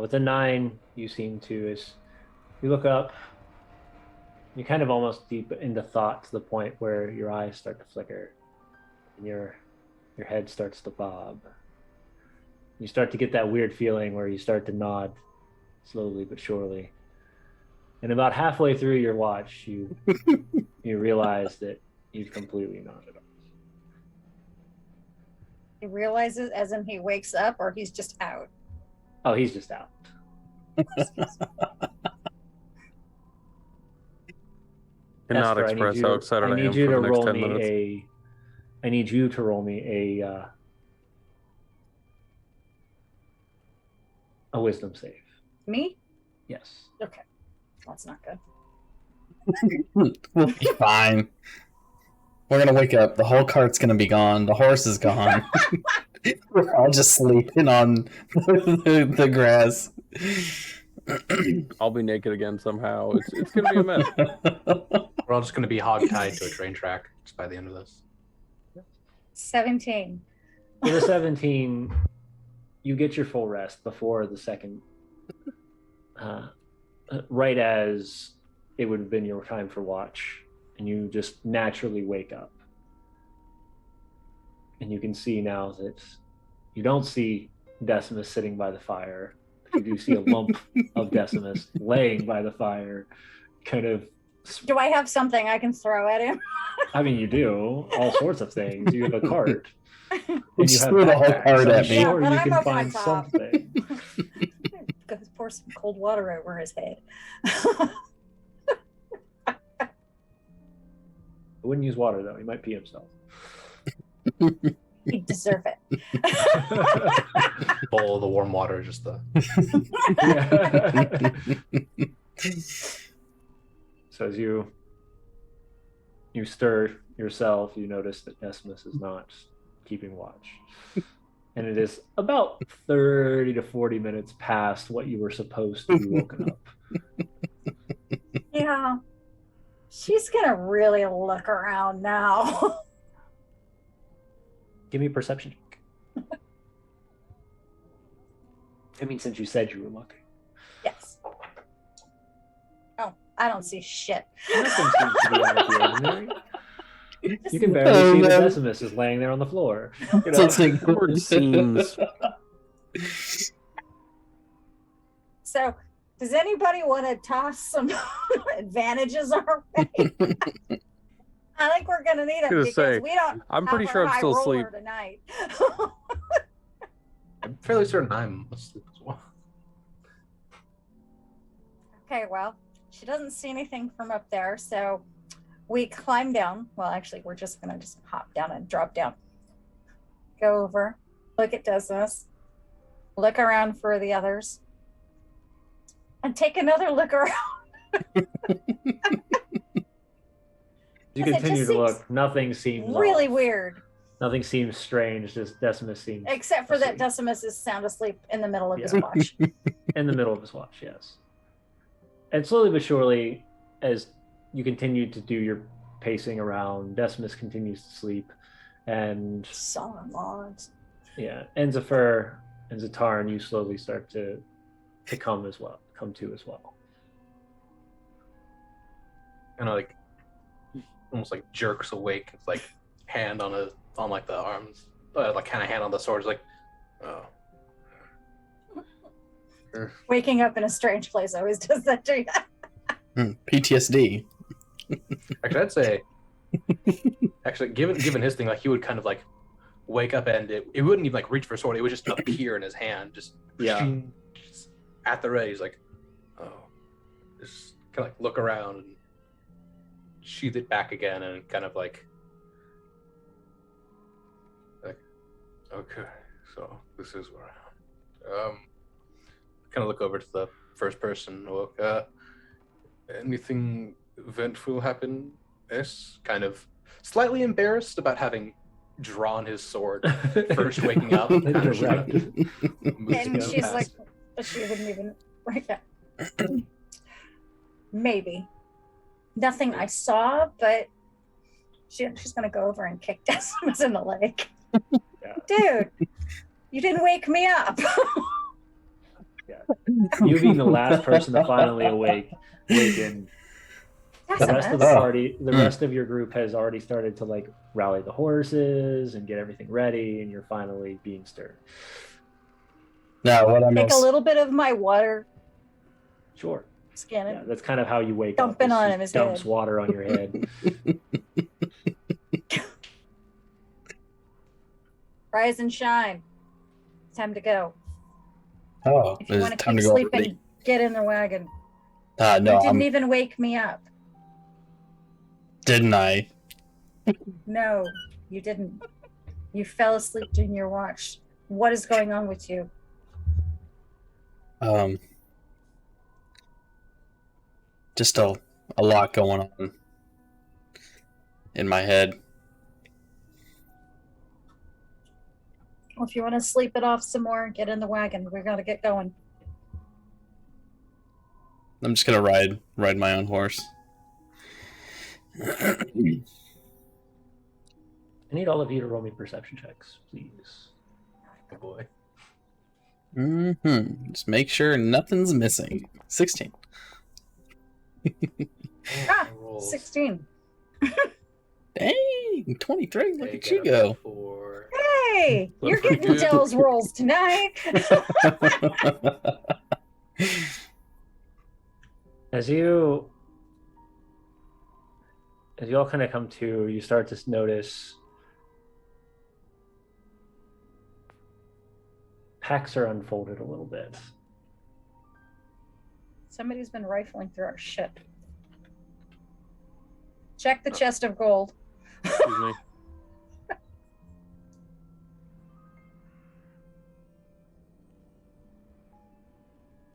With a 9, you seem to, as you look up, you're kind of almost deep into thought to the point where your eyes start to flicker and your head starts to bob. You start to get that weird feeling where you start to nod slowly but surely. And about halfway through your watch, you realize that you've completely nodded off. He realizes as in he wakes up or he's just out. Oh, he's just out. Cannot Esther, express how excited I am for the next 10 minutes. I need you to roll me a wisdom save. Me? Yes. Okay. That's not good. We'll be fine. We're gonna wake up. The whole cart's gonna be gone. The horse is gone. We're all just sleeping on the grass. I'll be naked again somehow. It's gonna be a mess. we're all just gonna be hog-tied to a train track just by the end of this. 17. With a 17, you get your full rest before the second, right as it would have been your time for watch, and you just naturally wake up. And you can see now that you don't see Decimus sitting by the fire, but you do see a lump of Decimus laying by the fire, kind of. Do I have something I can throw at him? I mean, you do all sorts of things. You have a cart. And you Just have threw the whole backpacks. cart I'm at me. sure Yeah, but you I'm can up on find top. something. Go pour some cold water over his head. I wouldn't use water though. He might pee himself. He'd deserve it. Bowl of the warm water, just the So as you stir yourself, you notice that Decimus is not keeping watch. and it is about 30 to 40 minutes past what you were supposed to be woken up. Yeah. She's gonna really look around now. Give me a perception check. I mean, since you said you were looking. Yes. Oh, I don't see shit. Nothing seems to be out of the ordinary. You can barely see the Decimus is laying there on the floor. You know? Word seems. So, does anybody want to toss some advantages our way? I think we're gonna need them Gonna because say, we don't. I'm have pretty our sure I'm high still roller asleep. tonight. I'm fairly certain I'm asleep as well. Okay, well, she doesn't see anything from up there, so we climb down. Well, actually, we're just gonna just hop down and drop down. Go over, look at Decimus, look around for the others, and take another look around. You It just continue to seems look. Nothing seems really off. weird, Nothing seems strange. Just Decimus seems except for that asleep. Decimus is sound asleep in the middle of his Yeah. watch. In the middle of his watch. Yes. And slowly but surely, as you continue to do your pacing around, Decimus continues to sleep, and Sawing logs. yeah, and Zephyr and Xa'atarn, you slowly start to come to as well. Kind of like almost like jerks awake. It's like hand on like the arms, like kind of hand on the sword. It's like, oh. Waking up in a strange place always does that to you. PTSD. Actually, I'd say, given his thing, like he would kind of like wake up and it wouldn't even like reach for a sword. It would just appear in his hand, just at the ready. He's like, oh, just kind of like look around and sheath it back again, and kind of like, Okay, so this is where I am. Kind of look over to the first person. Look, anything eventful happen? Yes. kind of slightly embarrassed about having drawn his sword first waking up. Direct. And she's like, but she wouldn't even write that. Maybe. Nothing I saw, but she's going to go over and kick Decimus in the leg. Dude, you didn't wake me up. You being the last person to finally awaken, the rest of the party, the rest of your group has already started to like rally the horses and get everything ready, and you're finally being stirred. Now, what I'm Take a little bit of my water. Sure. Scan it. Yeah, that's kind of how you wake Dumping up. on Just him his dumps head. water on your head. Rise and shine. Time to go. Oh, If you it's want to time keep to go sleeping, already. get in the wagon. No, You didn't I'm, even wake me up. didn't I? No, you didn't. You fell asleep during your watch. What is going on with you? Just a lot going on in my head. Well, if you want to sleep it off some more, get in the wagon. We're gonna get going. I'm just gonna ride my own horse. I need all of you to roll me perception checks, please. Oh boy. Just make sure nothing's missing. 16. Ah, Rolls. 16. Dang, 23. Look Take at you it go. up for Hey, you're pretty getting good. Dell's rolls tonight. As you all kind of come to, you start to notice packs are unfolded a little bit. Somebody's been rifling through our ship. Check the chest of gold. Excuse me.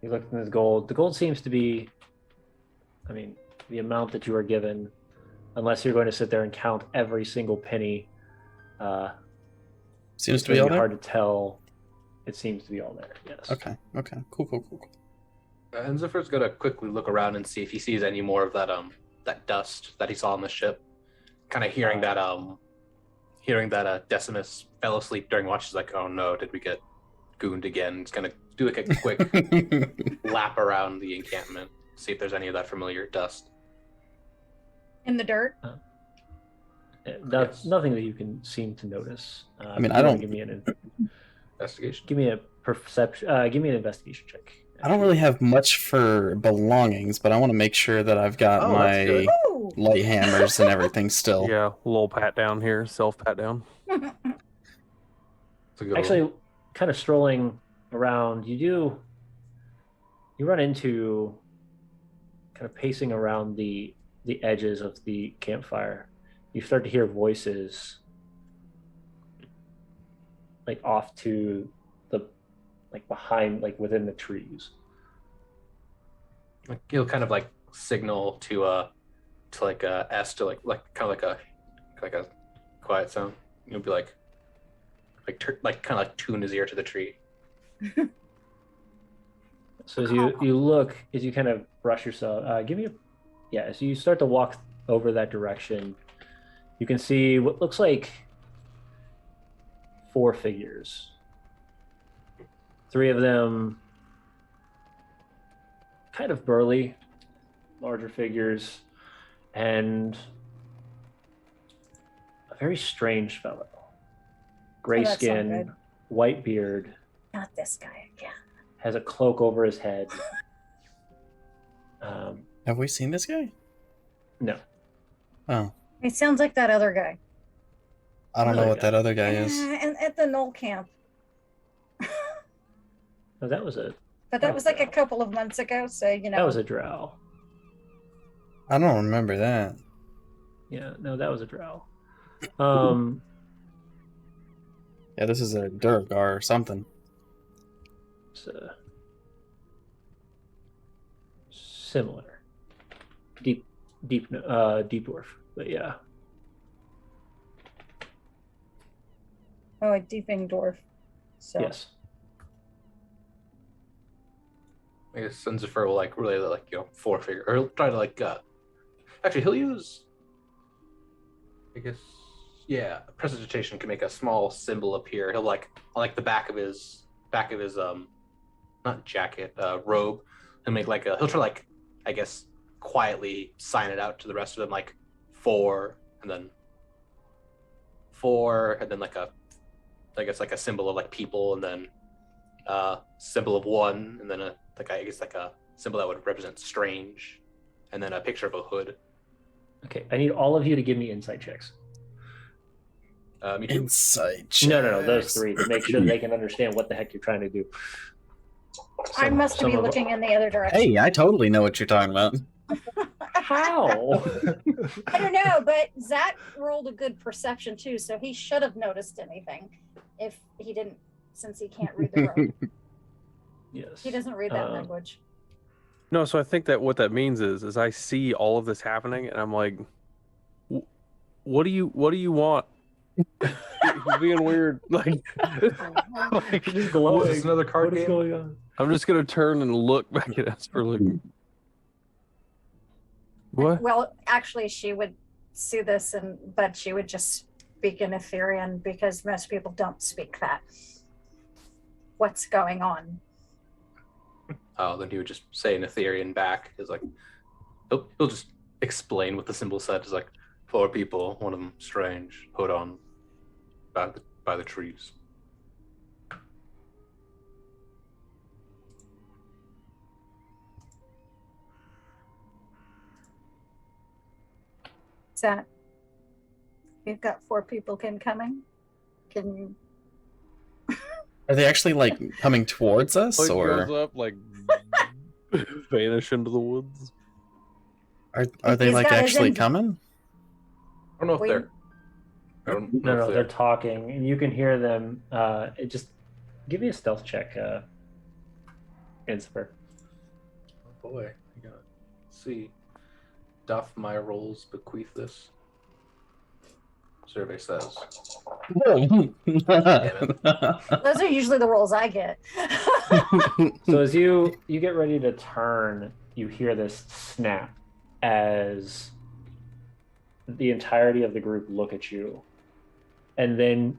You look at this gold. The gold seems to be, I mean, the amount that you are given, unless you're going to sit there and count every single penny, Seems to It's be all really there. hard to tell. It seems to be all there. Yes. Okay. Cool. And Ziffer's gonna quickly look around and see if he sees any more of that dust that he saw on the ship. Kind of hearing that Decimus fell asleep during watch. He's like, oh no, did we get gooned again? He's gonna do like a quick lap around the encampment, see if there's any of that familiar dust. In the dirt. That's nothing that you can seem to notice. I mean, if I you wanna don't- give me an Investigation. give me a perception. Give me an investigation check. I don't really have much for belongings, but I want to make sure that I've got Oh, that's my good. Ooh. light hammers and everything still. Yeah, a little pat down here, self pat down. It's a good Actually, one. kind of strolling around, you run into kind of pacing around the edges of the campfire. You start to hear voices like off to the behind, like within the trees. Like, he'll kind of like signal to like S to like kind of like a quiet sound. You'll be like kind of like tune his ear to the tree. So as you look, as you kind of brush yourself, as you start to walk over that direction, you can see what looks like 4 figures. 3 of them kind of burly, larger figures, and a very strange fellow. Gray that's not skin, good. white beard, Not this guy. Yeah. has a cloak over his head. Have we seen this guy? No. Oh, He sounds like that other guy. I don't know Another what that other guy is. And at the Knoll camp. No, that was a But that was like a couple of months ago, so you know. that was a drow. I don't remember that. Yeah, no, that was a drow. Yeah, this is a Durgar or something. It's similar. Deep dwarf, but yeah. Oh, a deeping dwarf. So Yes. I guess Senzifer will like really like 4-figure, or he'll try to like actually he'll use, I guess, yeah, prestidigitation can make a small symbol appear. He'll like on like the back of his not jacket, robe, he'll make like he'll try like, I guess, quietly sign it out to the rest of them, like 4 and then 4 and then like a, I guess, like a symbol of like people, and then symbol of 1, and then a I guess like a symbol that would represent strange, and then a picture of a hood. Okay, I need all of you to give me insight checks. Me too. Insight. No, those 3 to make sure they can understand what the heck you're trying to do. I Some- must some be of- looking in the other direction. Hey, I totally know what you're talking about. How? I don't know, but Zach rolled a good perception too, so he should have noticed anything if he didn't, since he can't read the road. Yes. He doesn't read that language. No, so I think that what that means is I see all of this happening, and I'm like, what do you want? He's being weird. Like Just glowing. Is this another card What is game? going on? I'm just gonna turn and look back at Esper like, what? Well, actually, she would see this, but she would just speak in Etherean because most people don't speak that. What's going on? Oh, then he would just say an Etherean back. Is like he'll just explain what the symbol said. Is like 4 people, one of them strange, hood on, by the trees. Zach, you've got 4 people coming. Can you? Are they actually like coming towards us, Like or goes up, like vanish into the woods. are they He's like got his actually engine. coming? I don't know if Wait. they're. I don't know No, if they're talking, and you can hear them. Just give me a stealth check, Inspir. Oh boy, I got. Let's see. Doth my rolls bequeath this? Survey says Those are usually the rolls I get. So as you get ready to turn, you hear this snap as the entirety of the group look at you. And then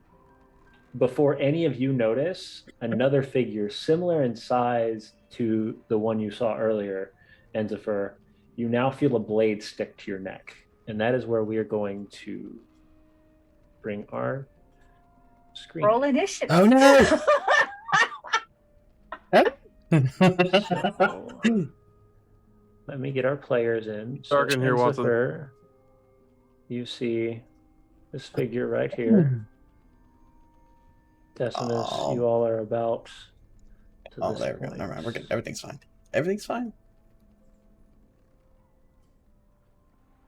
before any of you notice, another figure similar in size to the one you saw earlier, Enzifer, you now feel a blade stick to your neck. And that is where we are going to bring our screen. Roll initiative. Oh no! So, let me get our players in. Dark in here, Watson. Enzifer, you see this figure right here. Decimus, Oh. you all are about to Oh, this there we go. point. Never mind. We're good. Everything's fine. Everything's fine.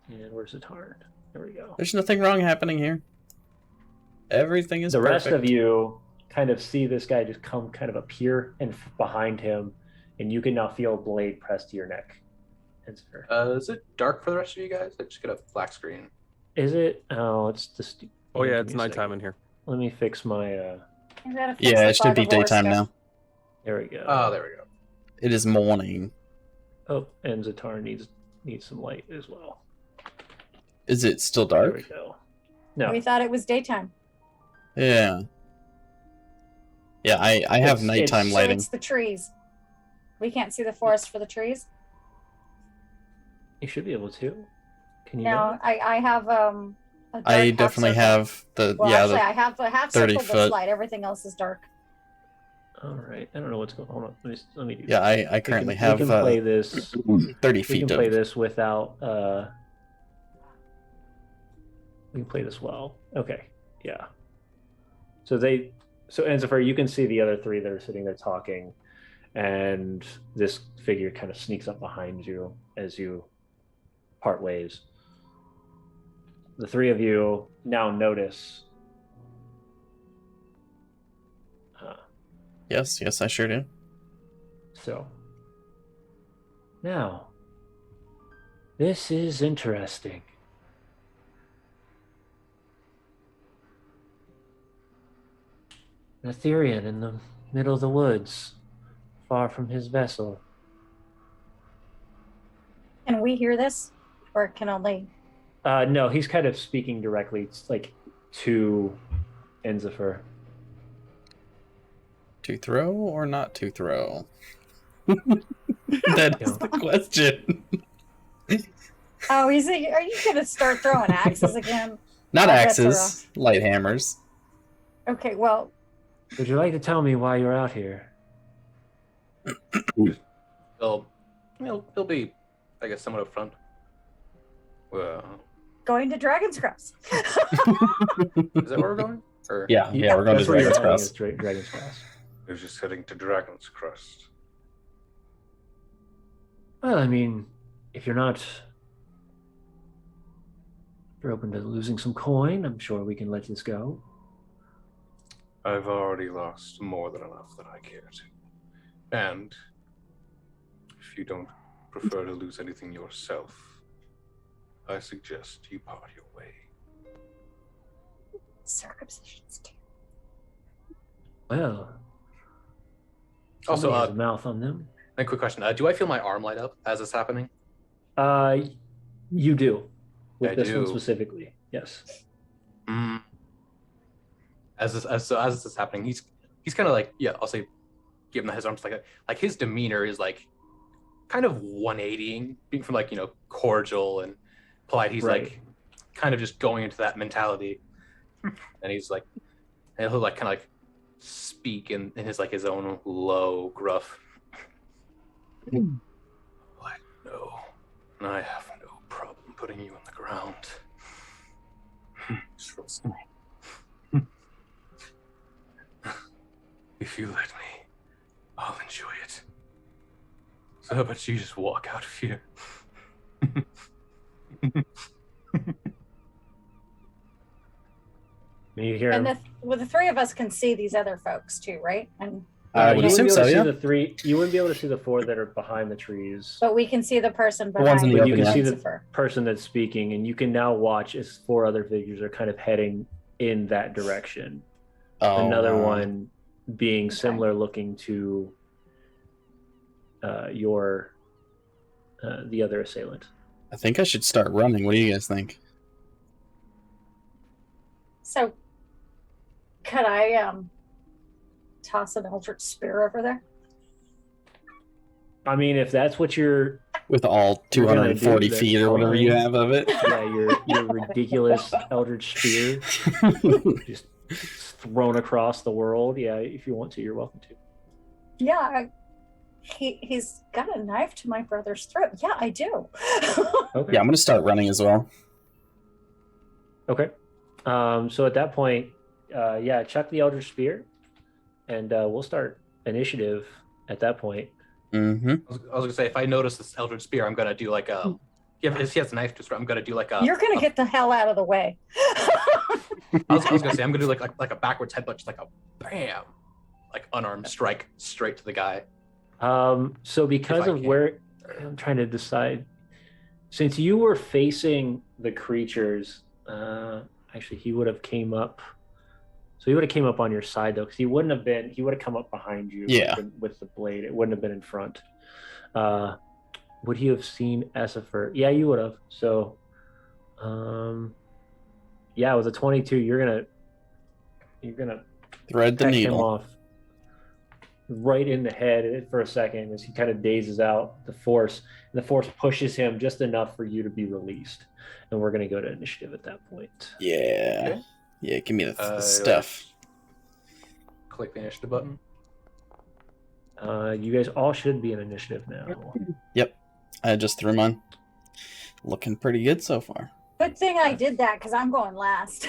And where's the Xa'atarn? There we go. There's nothing wrong happening here. Everything is The rest perfect. of you kind of see this guy just come kind of appear and behind him, and you can now feel a blade pressed to your neck. Enzifer. Is it dark for the rest of you guys? I just get a black screen. Is it? Oh, it's just. Oh yeah, give it's me a nighttime second. in here. Let me fix my. You gotta fix Yeah, the it should be fog of war daytime stuff. now. There we go. Oh, there we go. It is morning. Oh, and Xa'atarn needs some light as well. Is it still There dark? we go. No, We thought it was daytime. Yeah. Yeah, I have It's- nighttime So lighting. it's the trees. We can't see the forest for the trees. you should be able to. Can you? No, not? I have a dark I half definitely circle. have the Well, yeah actually, the I have a half 30 circle foot. that's light. Everything else is dark. All right. I don't know what's going on. Hold on. Let me do. yeah this. I currently we have can play this. 30 We feet can play of this without. We can play this well. Okay. Yeah. So Enzifer, you can see the other three that are sitting there talking, and this figure kind of sneaks up behind you as you part ways. The three of you now notice. Yes, I sure do. So now, this is interesting. An Etherean in the middle of the woods, far from his vessel. Can we hear this, or can only? No, he's kind of speaking directly, like to Enzifer. To throw or not to throw? That is the question. Oh, are you gonna start throwing axes again? Not Oh, that's axes, light hammers. Okay, well, Would you like to tell me why you're out here? He'll be, I guess, somewhat upfront. Well, going to Dragon's Crest. Is that where we're going? Or... Yeah, we're going to That's where you're Dragon's heading, Cross. is Dragon's Cross. we're just heading to Dragon's Crest. Well, I mean, if you're open to losing some coin, I'm sure we can let this go. I've already lost more than enough that I care to. And if you don't prefer to lose anything yourself, I suggest you part your way. Circumcisions too. Well, Also, somebody has a mouth on them. a quick question. Do I feel my arm light up as it's happening? You do. With I this one do. specifically, yes. As this is happening, he's kind of like, yeah, I'll say, given that his arms like his demeanor is like kind of 180ing, being from like, cordial and polite. He's Right. like kind of just going into that mentality, and he's like, and he'll like kind of like speak in his like his own low gruff. I know, and I have no problem putting you on the ground. Trust me. If you let me, I'll enjoy it. So how about you just walk out of here? You hear And him. the three of us can see these other folks too, right? And I You would wouldn't assume be able so, to see yeah. the three. You wouldn't be able to see the four that are behind the trees. but we can see the person The ones in behind the But you open, can yeah. see the Lucifer. person that's speaking, and you can now watch as four other figures are kind of heading in that direction. Oh, Another wow. one being Okay. similar looking to your the other assailant. I think I should start running. What do you guys think? So, could I toss an eldritch spear over there? I mean, if that's what you're With all You're gonna 240 do feet that or whatever you fine. have of it? your ridiculous eldritch spear just thrown across the world. Yeah, if you want to, you're welcome to. Yeah, he's got a knife to my brother's throat. Yeah, I do. Okay. Yeah, I'm going to start running as well. Okay. So at that point, chuck the eldritch spear, and we'll start initiative at that point. Mm-hmm. I was gonna say, if I notice this eldritch spear, I'm gonna do like a. Yeah, if he has a knife to throw, I'm gonna do like a. You're gonna get the hell out of the way. I was gonna say I'm gonna do like a backwards headbutt, just like a bam, like unarmed strike straight to the guy. So because of where I'm trying to decide, since you were facing the creatures, actually he would have came up. So he would have came up on your side though, because he would have come up behind you. Yeah. With the blade, it wouldn't have been in front. Would he have seen Xa'atarn? Yeah, you would have. So, yeah, with a 22, you're gonna Thread the peck him needle. off right in the head for a second as he kind of dazes out the force. And the force pushes him just enough for you to be released. And we're gonna go to initiative at that point. Yeah. Okay. Yeah, give me the stuff. Click the initiative button. You guys all should be in initiative now. Yep. I just threw mine. Looking pretty good so far. Good thing I did that because I'm going last.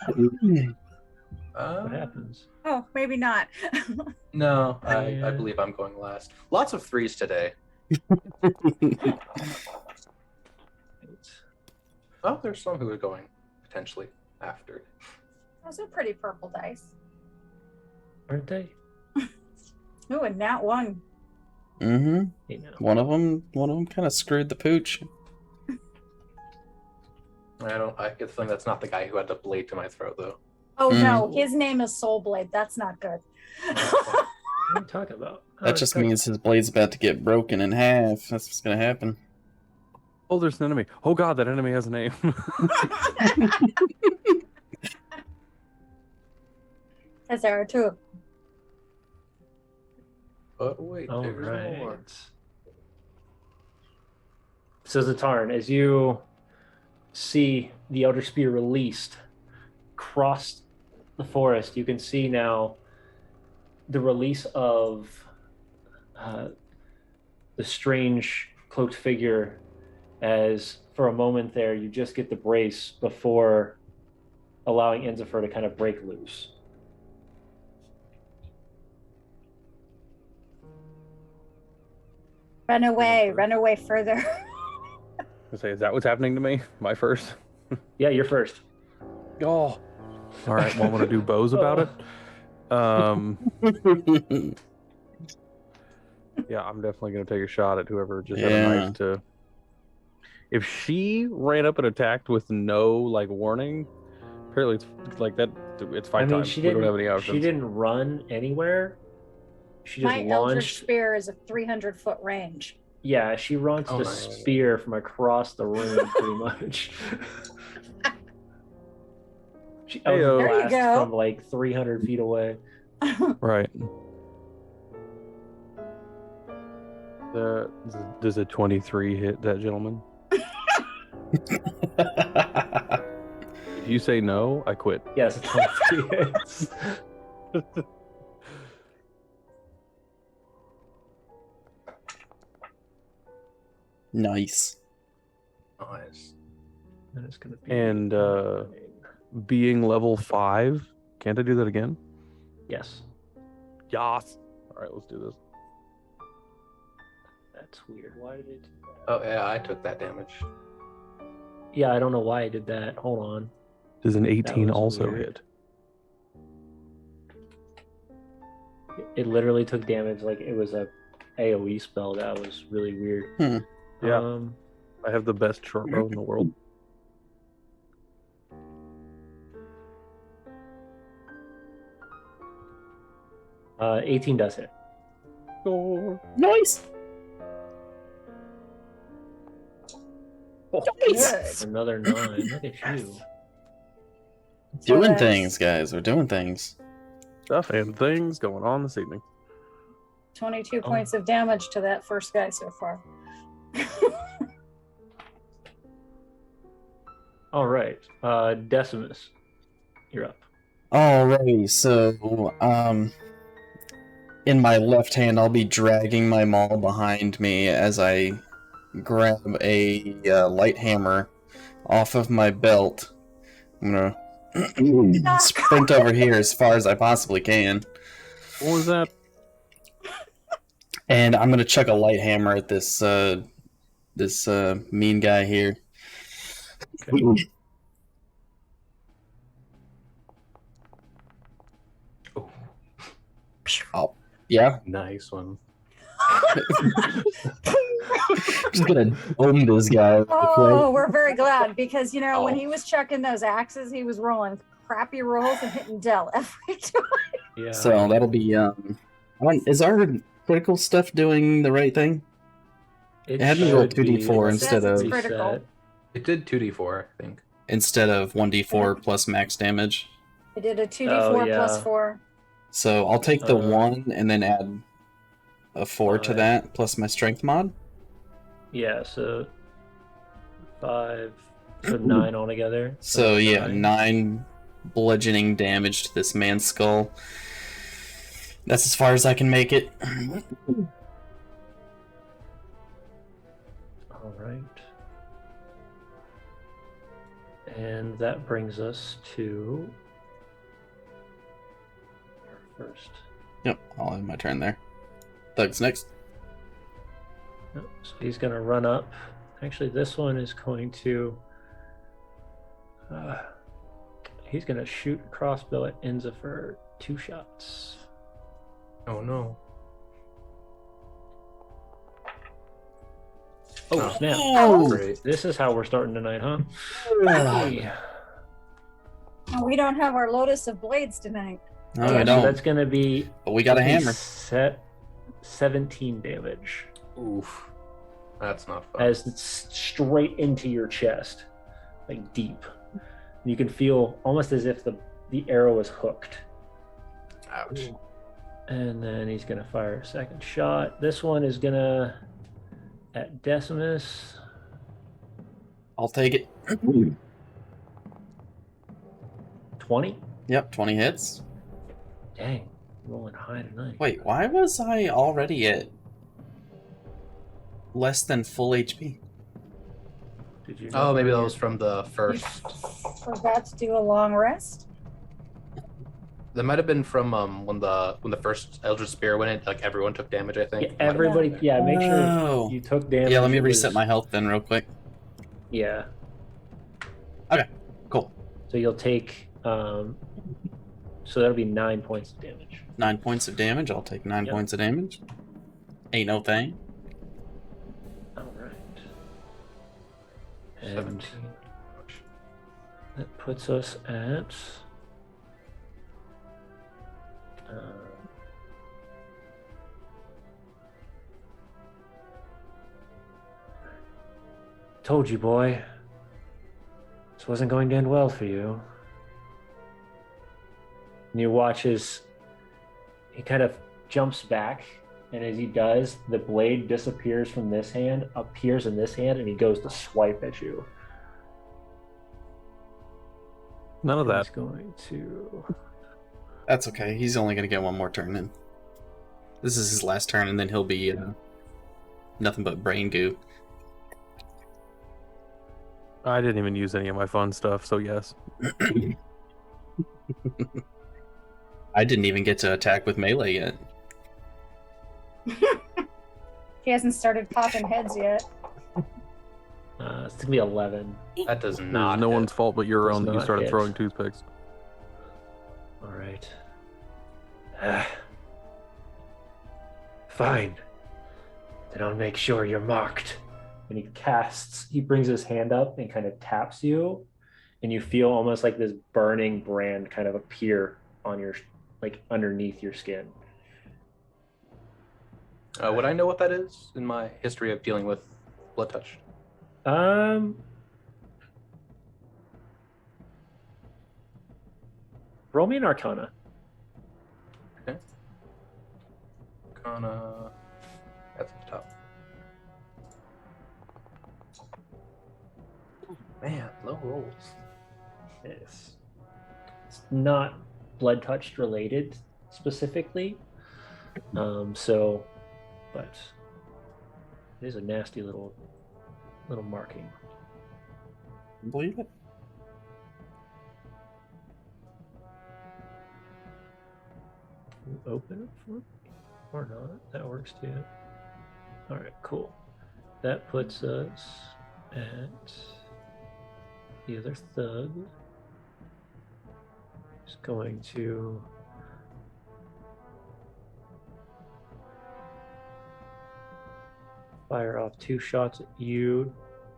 What happens? Oh, maybe not. No, I believe I'm going last. Lots of threes today. Oh, there's some who are going potentially after. Those are pretty purple dice. Aren't they? Ooh, and nat one. Mm-hmm. You know. One of them kind of screwed the pooch. I get the feeling that's not the guy who had the blade to my throat though. Oh no, his name is Soulblade. That's not good. What are you talking about? That just means his blade's about to get broken in half. That's what's gonna happen. Oh, there's an enemy. Oh god, that enemy has a name. Because there are two. But wait, All there's right. more. So Xa'atarn, as you see the Elder Spear released across the forest, you can see now the release of the strange cloaked figure, as for a moment there you just get the brace before allowing Xa'atarn to kind of break loose. Run away further. I say, is that what's happening to me? My first? Yeah, you're first. Oh. All right. Well, I'm gonna do bows about it. Yeah, I'm definitely gonna take a shot at whoever just had a knife to. If she ran up and attacked with no like warning, apparently it's like that. It's fight time. She We didn't. don't have any options. She didn't run anywhere. She just My Eldritch launched. Spear is a 300-foot range. Yeah, she launched a spear from across the room, pretty much. She was Heyo. There you blast go. from like 300 feet away. Right. Does a 23 hit that gentleman? If you say no, I quit. Yes, 23 hits. Nice. Nice. And it's gonna be And being level 5, can't I do that again? yes, Yas. All right, let's do this. that's weird. Why did it do that? Oh yeah, I took that damage. Yeah, I don't know why I did that. Hold on. Does an 18 was also weird. hit? It literally took damage like it was a AoE spell. That was really weird. Yeah. I have the best short bow in the world. 18 does hit. Nice. Nice. Another 9. Look at you. Doing that's- things, guys. We're doing things. Stuff and things going on this evening. 22 points of damage to that first guy so far. All right. Decimus, you're up. Alrighty, so in my left hand, I'll be dragging my maul behind me as I grab a light hammer off of my belt. I'm gonna sprint over here as far as I possibly can, What was that? and I'm gonna chuck a light hammer at this mean guy here. Oh, yeah. Nice one. Just gonna own this guy. real Oh, quick. we're very glad because, you know, when he was chucking those axes, he was rolling crappy rolls and hitting Dell every time. Yeah. So that'll be is our critical stuff doing the right thing? It had me roll should be 2d4 instead Says it's of critical. reset. It did 2d4, I think. 1d4 plus max damage. I did a 2d4 plus yeah. 4. So I'll take the 1 Uh, and then add a 4 to Five. that plus my strength mod. Yeah, so 5, so 9 altogether. So yeah, nine. 9 bludgeoning damage to this man's skull. That's as far as I can make it. All right. And that brings us to our first. Yep, I'll have my turn there. Thug's next. Yep, so he's going to run up. Actually, this one is going to. He's going to shoot a crossbow at Enza for 2 shots. Oh no. Oh, snap. Oh! Great. This is how we're starting tonight, huh? Hey. Oh, we don't have our Lotus of Blades tonight. No, Yeah, we so don't. that's going to be. But we got a hammer. Set 17 damage. Oof. That's not fun. As it's straight into your chest, like deep. You can feel almost as if the arrow is hooked. Ouch. And then he's gonna fire a second shot. This one is gonna at Decimus. I'll take it. 20. Yep, 20 hits. Dang, rolling high tonight. Wait, why was I already at less than full HP? Did you? Oh, maybe that was from the first. Forgot to do a long rest. That might have been from when the first Eldritch Spear went in. Like everyone took damage, I think. Yeah, everybody. Yeah, make sure Oh. you took damage. Yeah, let me It reset was- my health then real quick. Yeah. Okay, cool. So you'll take. So that'll be 9 points of damage. 9 points of damage. I'll take 9 Yep. points of damage. Ain't no thing. All right. And 17. that puts us at. Told you, boy. This wasn't going to end well for you. And you watch as he kind of jumps back, and as he does, the blade disappears from this hand, appears in this hand, and he goes to swipe at you. None of He's that. going to. That's okay. He's only going to get one more turn in. This is his last turn, and then he'll be nothing but brain goo. I didn't even use any of my fun stuff, so yes. I didn't even get to attack with melee yet. He hasn't started popping heads yet. It's gonna be 11. That does It was not. no hit. one's fault but your Does own that you not started hit. throwing toothpicks. All right. Fine. Then I'll make sure you're marked. And he brings his hand up and kind of taps you, and you feel almost like this burning brand kind of appear on your, like underneath your skin. Would I know what that is in my history of dealing with blood touch? Roll me an Arcana. Okay. Arcana. That's at the top. Man, low rolls. It's not blood touched related specifically. But it is a nasty little marking. Believe it. Open it for me or not? That works too. All right, cool. That puts us at the other thug. Is going to fire off 2 shots at you,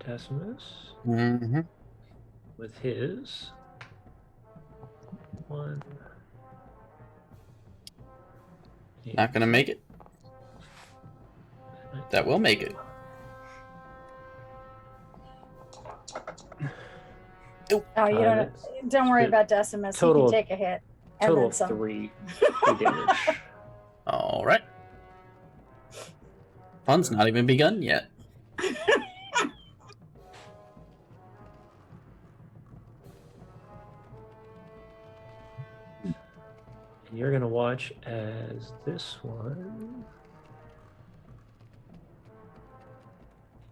Decimus, Mm-hmm. with his 1. Not gonna make it. That will make it. Oh, you don't worry about Decimus. Total- He can take a hit. And Total then of some. 3 damage. All right. Fun's not even begun yet. And you're gonna watch as this one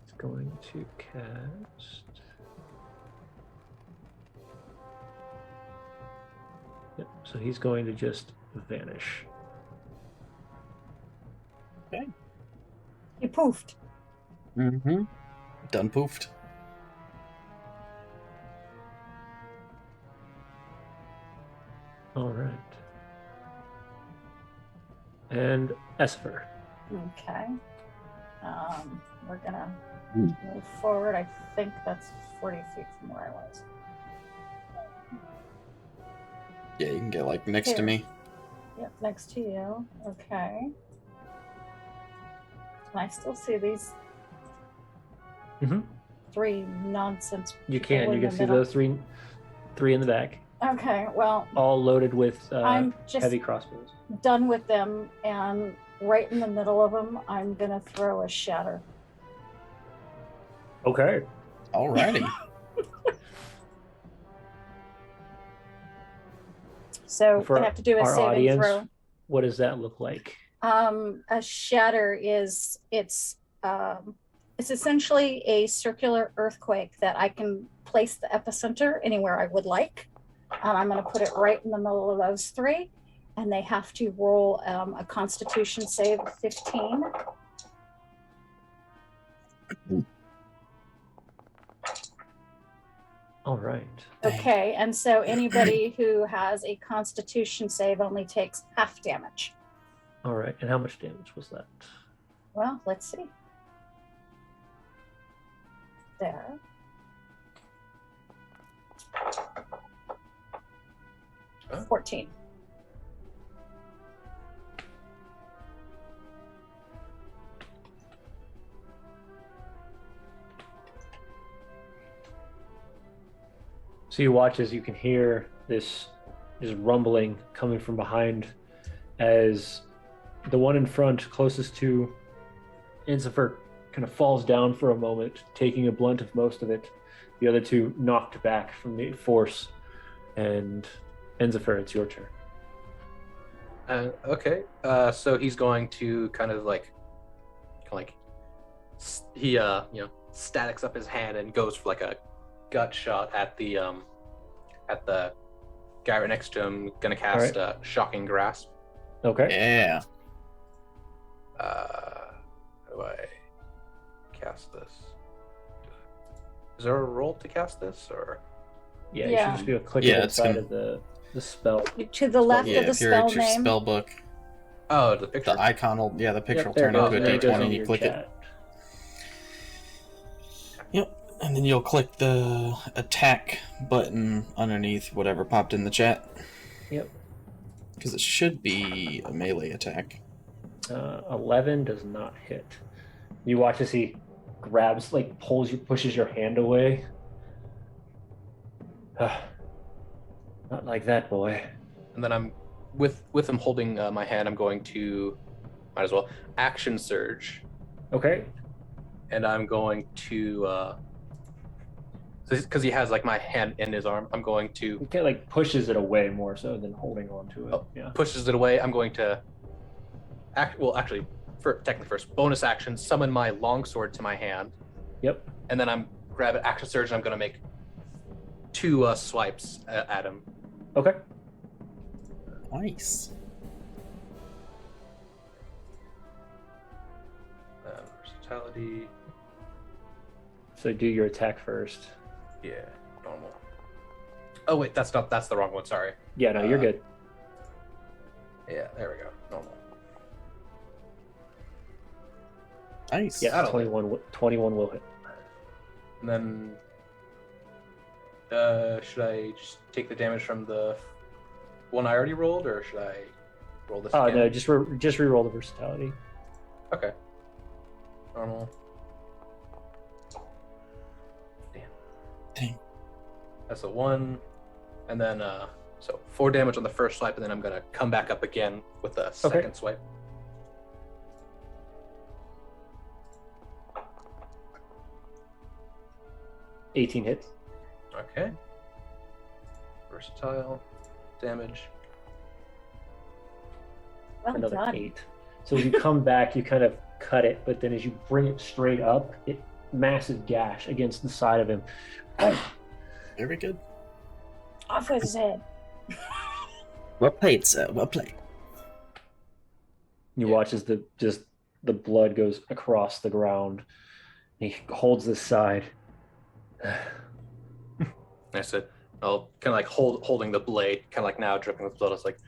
is going to cast. Yep. So he's going to just vanish. Okay. He poofed. Mm-hmm. Done poofed. All right. And Esper. Okay. We're gonna move forward. I think that's 40 feet from where I was. Yeah, you can get like next to Here. me. Yep, next to you. Okay. Can I still see these Mhm. 3 nonsense? You people can. in You the can see middle? those three in the back, Okay, well, all loaded with I'm just heavy crossbows. done with them, and right in the middle of them, I'm gonna throw a shatter. Okay. Alrighty. So For I have to do a our saving audience, throw. what does that look like? A shatter is it's essentially a circular earthquake that I can place the epicenter anywhere I would like. I'm going to put it right in the middle of those 3, and they have to roll a Constitution save of 15. All right. Okay, and so anybody who has a Constitution save only takes half damage. All right. And how much damage was that? Well, let's see. There. Huh? 14. So you watch as you can hear this rumbling coming from behind as the one in front closest to Enzifer kind of falls down for a moment, taking a blunt of most of it. The other 2 knocked back from the force. And Enzifer, it's your turn. Okay. So he's going to he statics up his hand and goes for like a gut shot at the guy right next to him. Gonna cast Shocking Grasp. Okay. Yeah. How do I cast this? Is there a roll to cast this, or? Yeah, you Yeah. should just be a clickable Yeah, it's side gonna- of the spell. To the left Yeah, of the if you're spell at your name. spell book, Oh, the picture. the icon will, the picture Yep, will there turn it goes. into a And then it goes D20 on and you your click it. chat. Yep. And then you'll click the attack button underneath whatever popped in the chat. Yep. Because it should be a melee attack. 11 does not hit. You watch as he grabs, like pushes your hand away. Not like that, boy. And then I'm with him holding my hand. I'm going to might as well action surge, Okay. and I'm going to because he has like my hand in his arm. I'm going to He kind of like pushes it away more so than holding on to it. Yeah. pushes it away. I'm going to actually, technically first bonus action, summon my longsword to my hand. Yep. And then I'm grab it, action surge, and I'm going to make 2 swipes at him. Okay. Nice. Versatility. So do your attack first. Yeah, normal. Oh wait, that's the wrong one. Sorry. Yeah, no, you're good. Yeah, there we go. Normal. Nice. Yeah, that'll 21 will hit. And then, should I just take the damage from the one I already rolled, or should I roll this? Oh again? no, just re-roll the versatility. Okay. Normal. Dang. That's a 1, and then so 4 damage on the first swipe, and then I'm gonna come back up again with the second swipe. $18 hits. Okay. Versatile damage. Well Another done. 8. So as you come back, you kind of cut it, but then as you bring it straight up, massive gash against the side of him. Very good. Off with his head. Well played, sir. Well played. You watch as the blood goes across the ground. He holds this side. I said, I'll kind of like holding the blade, kind of like now dripping with blood. It's like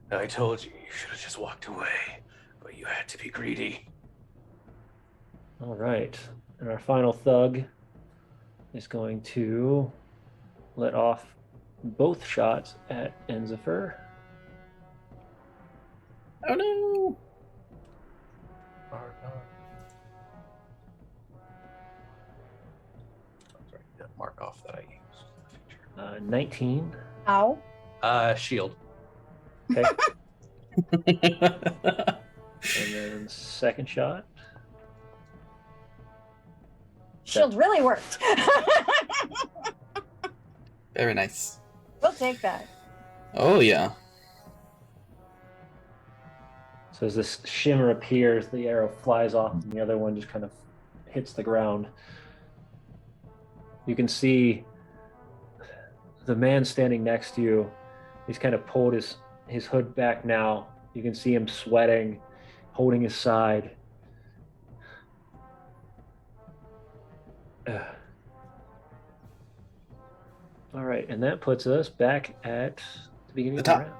I told you, you should have just walked away, but you had to be greedy. All right. And our final thug is going to let off both shots at Enzifer. Oh no! Sorry, mark off that I used. 19. Ow. Shield. Okay. And then second shot. Shield really worked. Very nice. We'll take that. Oh yeah. So as this shimmer appears, the arrow flies off, and the other one just kind of hits the ground. You can see the man standing next to you. He's kind of pulled his hood back now. You can see him sweating, holding his side. All right, and that puts us back at the beginning of the round.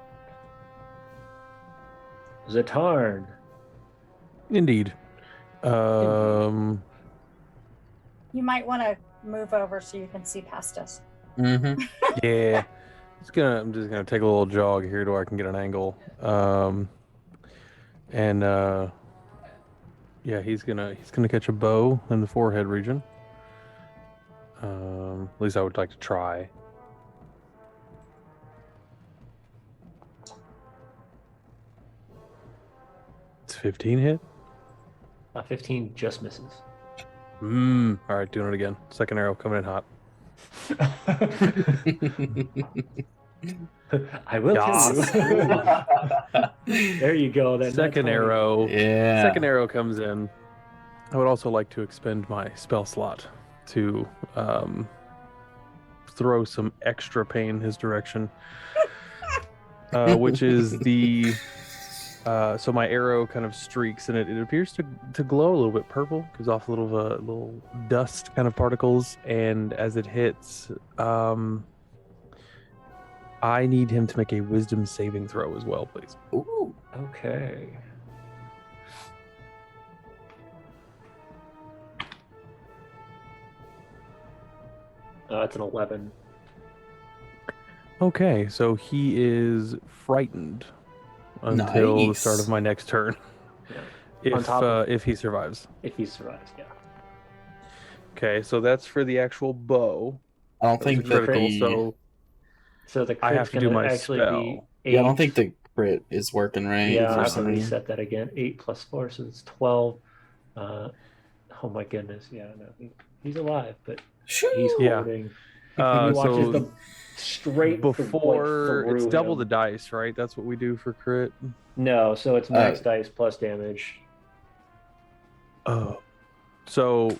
Xa'atarn. Indeed. You might want to move over so you can see past us. Mm-hmm. Yeah. I'm just gonna take a little jog here to where I can get an angle. Yeah, he's gonna catch a bow in the forehead region. At least I would like to try. It's 15 hit. 15 just misses. All right, doing it again. Second arrow coming in hot. I will tell you. There you go. That Second arrow. Yeah. Second arrow comes in. I would also like to expend my spell slot to throw some extra pain his direction, which is the so my arrow kind of streaks and it appears to glow a little bit purple, gives off a little dust kind of particles, and as it hits, I need him to make a wisdom saving throw as well, please. Ooh. Okay. It's an 11. Okay, so he is frightened until the start of my next turn. Yeah. On top of- if he survives. If he survives, yeah. Okay, so that's for the actual bow. I don't That was think a that critical, the So the I have crit's to do gonna my actually be spell. 8. yeah, I don't think the crit is working right. Yeah, I'll for have to some reason. reset that again. 8 plus 4, so it's 12. Oh my goodness, yeah, no, he's alive, but he's Yeah. holding. He watches so them straight before it's through double him. the dice, right? That's what we do for crit. No, so it's max dice plus damage. Oh, so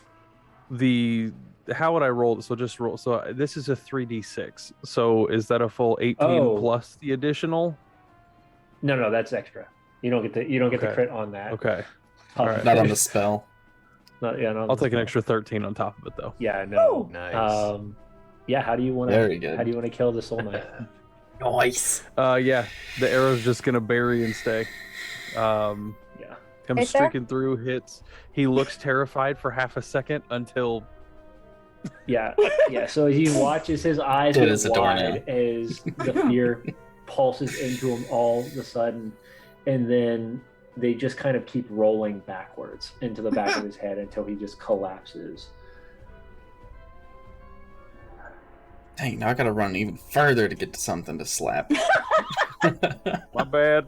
how would I roll this? So just roll. So this is a 3d6. So is that a full 18 plus the additional? No, that's extra. You don't get the Okay. crit on that. Okay. All right. Not on the spell. I'll take an extra 13 on top of it though. Yeah, no. Nice. Yeah, how do you want Very good. to? How do you want to kill the soul knight? Nice. Yeah, the arrow's just gonna bury and stay. Yeah. Comes Right there? streaking through, hits. He looks terrified for half a second until Yeah. So he watches his eyes Dead get as a doornail. wide as the fear pulses into him all of a sudden, and then they just kind of keep rolling backwards into the back of his head until he just collapses. Dang, now I gotta run even further to get to something to slap. my bad.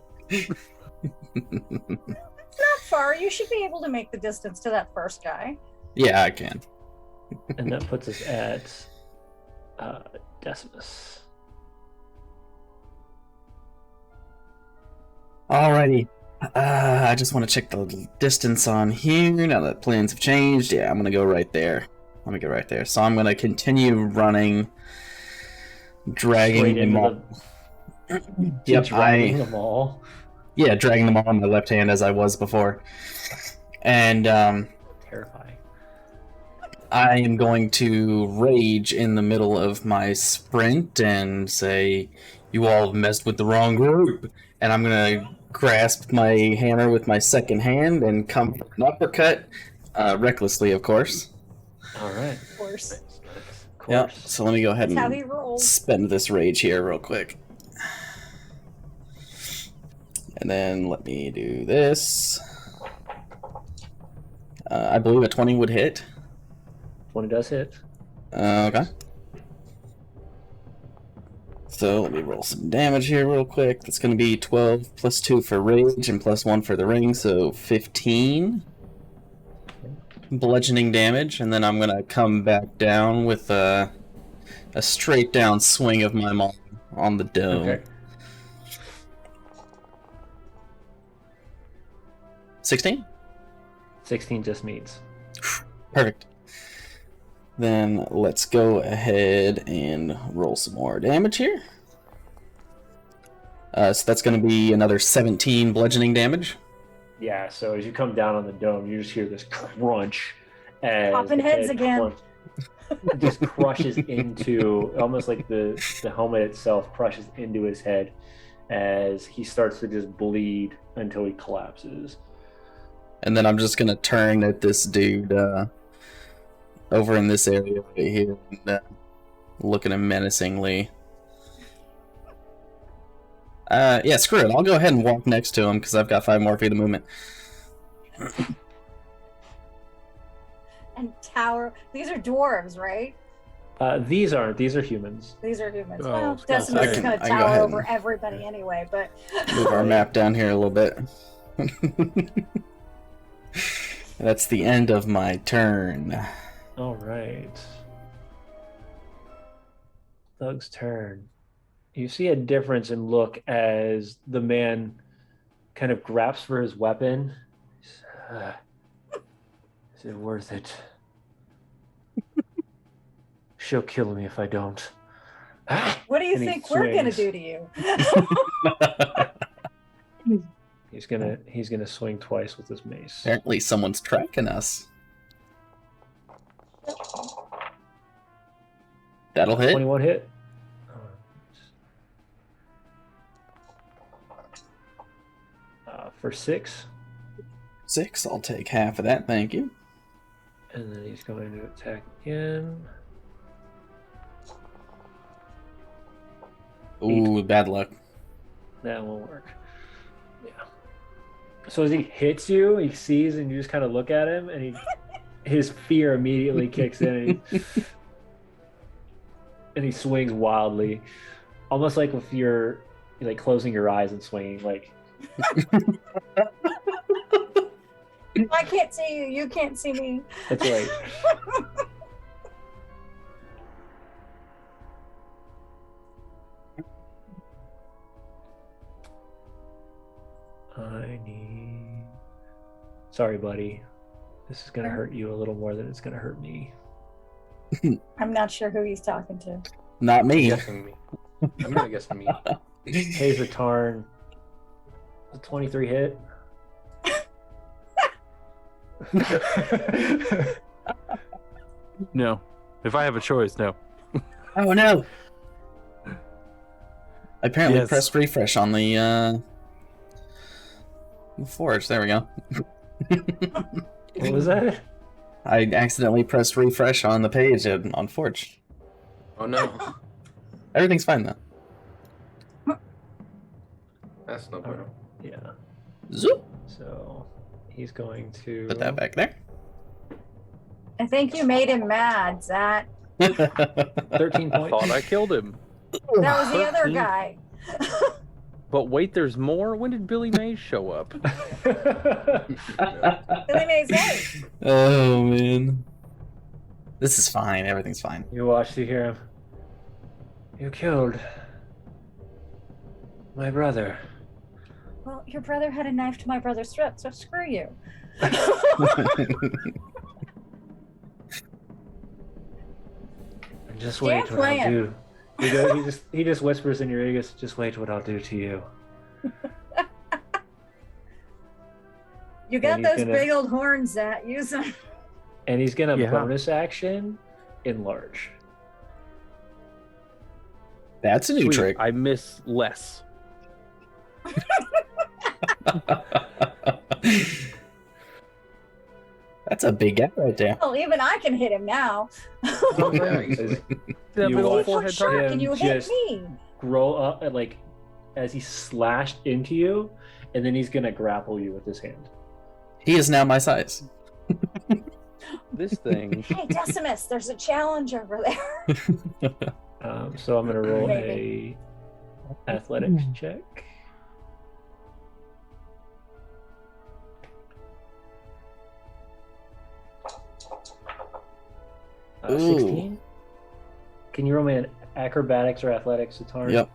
Not far. You should be able to make the distance to that first guy. Yeah, I can. And that puts us at Decimus. Alrighty. I just want to check the distance on here. Now that plans have changed, yeah, I'm gonna go right there. Let me go right there. So I'm gonna continue running, dragging Straight them into all. Yep, dragging them all. Yeah, dragging them all on my left hand as I was before. And Terrifying. I am going to rage in the middle of my sprint and say, "You all have messed with the wrong group." And I'm gonna grasp my hammer with my second hand and come for an uppercut, recklessly, of course. All right. Of course. Of course. Yep. So let me go ahead That's how he and rolls. spend this rage here real quick. And then let me do this. I believe a 20 would hit. 20 does hit. Okay. So let me roll some damage here real quick. That's going to be 12 plus 2 for rage and plus 1 for the ring, so 15 bludgeoning damage. And then I'm going to come back down with a straight down swing of my maul on the dome. Okay. 16? 16 just meets. Perfect. Then let's go ahead and roll some more damage here. So that's going to be another 17 bludgeoning damage. Yeah, so as you come down on the dome, you just hear this crunch as Popping the heads head again. just crushes into, almost like the helmet itself crushes into his head as he starts to just bleed until he collapses. And then I'm just going to turn at this dude over in this area right here and look at him menacingly. Yeah, screw it. I'll go ahead and walk next to him because I've got 5 more feet of movement. And tower. These are dwarves, right? These aren't. These are humans. These are humans. Oh, Well, it's got Decimus is I going can to go tower ahead over and- everybody anyway, but Move our map down here a little bit. That's the end of my turn. All right. Thug's turn. You see a difference in look as the man kind of grasps for his weapon. Is it worth it? She'll kill me if I don't. what do you And he think we're going to swings. do to you? He's gonna swing twice with his mace. Apparently someone's tracking us. That'll hit. 21 hit. For 6. 6, I'll take half of that, thank you. And then he's going to attack again. Ooh, bad luck. That won't work. Yeah. So as he hits you, he sees, and you just kind of look at him, and his fear immediately kicks in, and he swings wildly, almost like if you're like closing your eyes and swinging. Like I can't see you. You can't see me. that's right. Sorry, buddy. This is gonna hurt you a little more than it's gonna hurt me. I'm not sure who he's talking to. Not I'm me. guessing me. I'm gonna guess me. Hey, Xa'atarn. The 23 hit. No. If I have a choice, no. Oh no! I apparently Yes. pressed refresh on the forge. There we go. What was that? I accidentally pressed refresh on the page on Forge. Oh no. Everything's fine though. That's no bueno. Yeah. Zoop. So he's going to Put that back there. I think you made him mad, Zach. 13 points. Thought I killed him. That was the other guy. But wait, there's more? When did Billy Mays show up? Billy Mays Hay. Oh man. This is fine. Everything's fine. You watch, you hear him. You killed my brother. Well, your brother had a knife to my brother's throat, so screw you. Just wait Damn what I'll plan. do. He just whispers in your ear, just wait what I'll do to you. You got And he's those gonna- big old horns, Zach. Use them. And he's gonna Yeah. bonus action enlarge. That's a new Sweet, trick. I miss less. That's a big gap right there. Well, even I can hit him now. Oh, yeah, you As That you big old watch forehead Sure, target. can you him hit just me? grow up at like as he slashed into you, and then he's gonna grapple you with his hand. He is now my size. This thing. Hey, Decimus, there's a challenge over there. So I'm gonna roll Maybe. a athletics check. Ooh. 16. Can you roll me an acrobatics or athletics, Xa'atarn? Yep.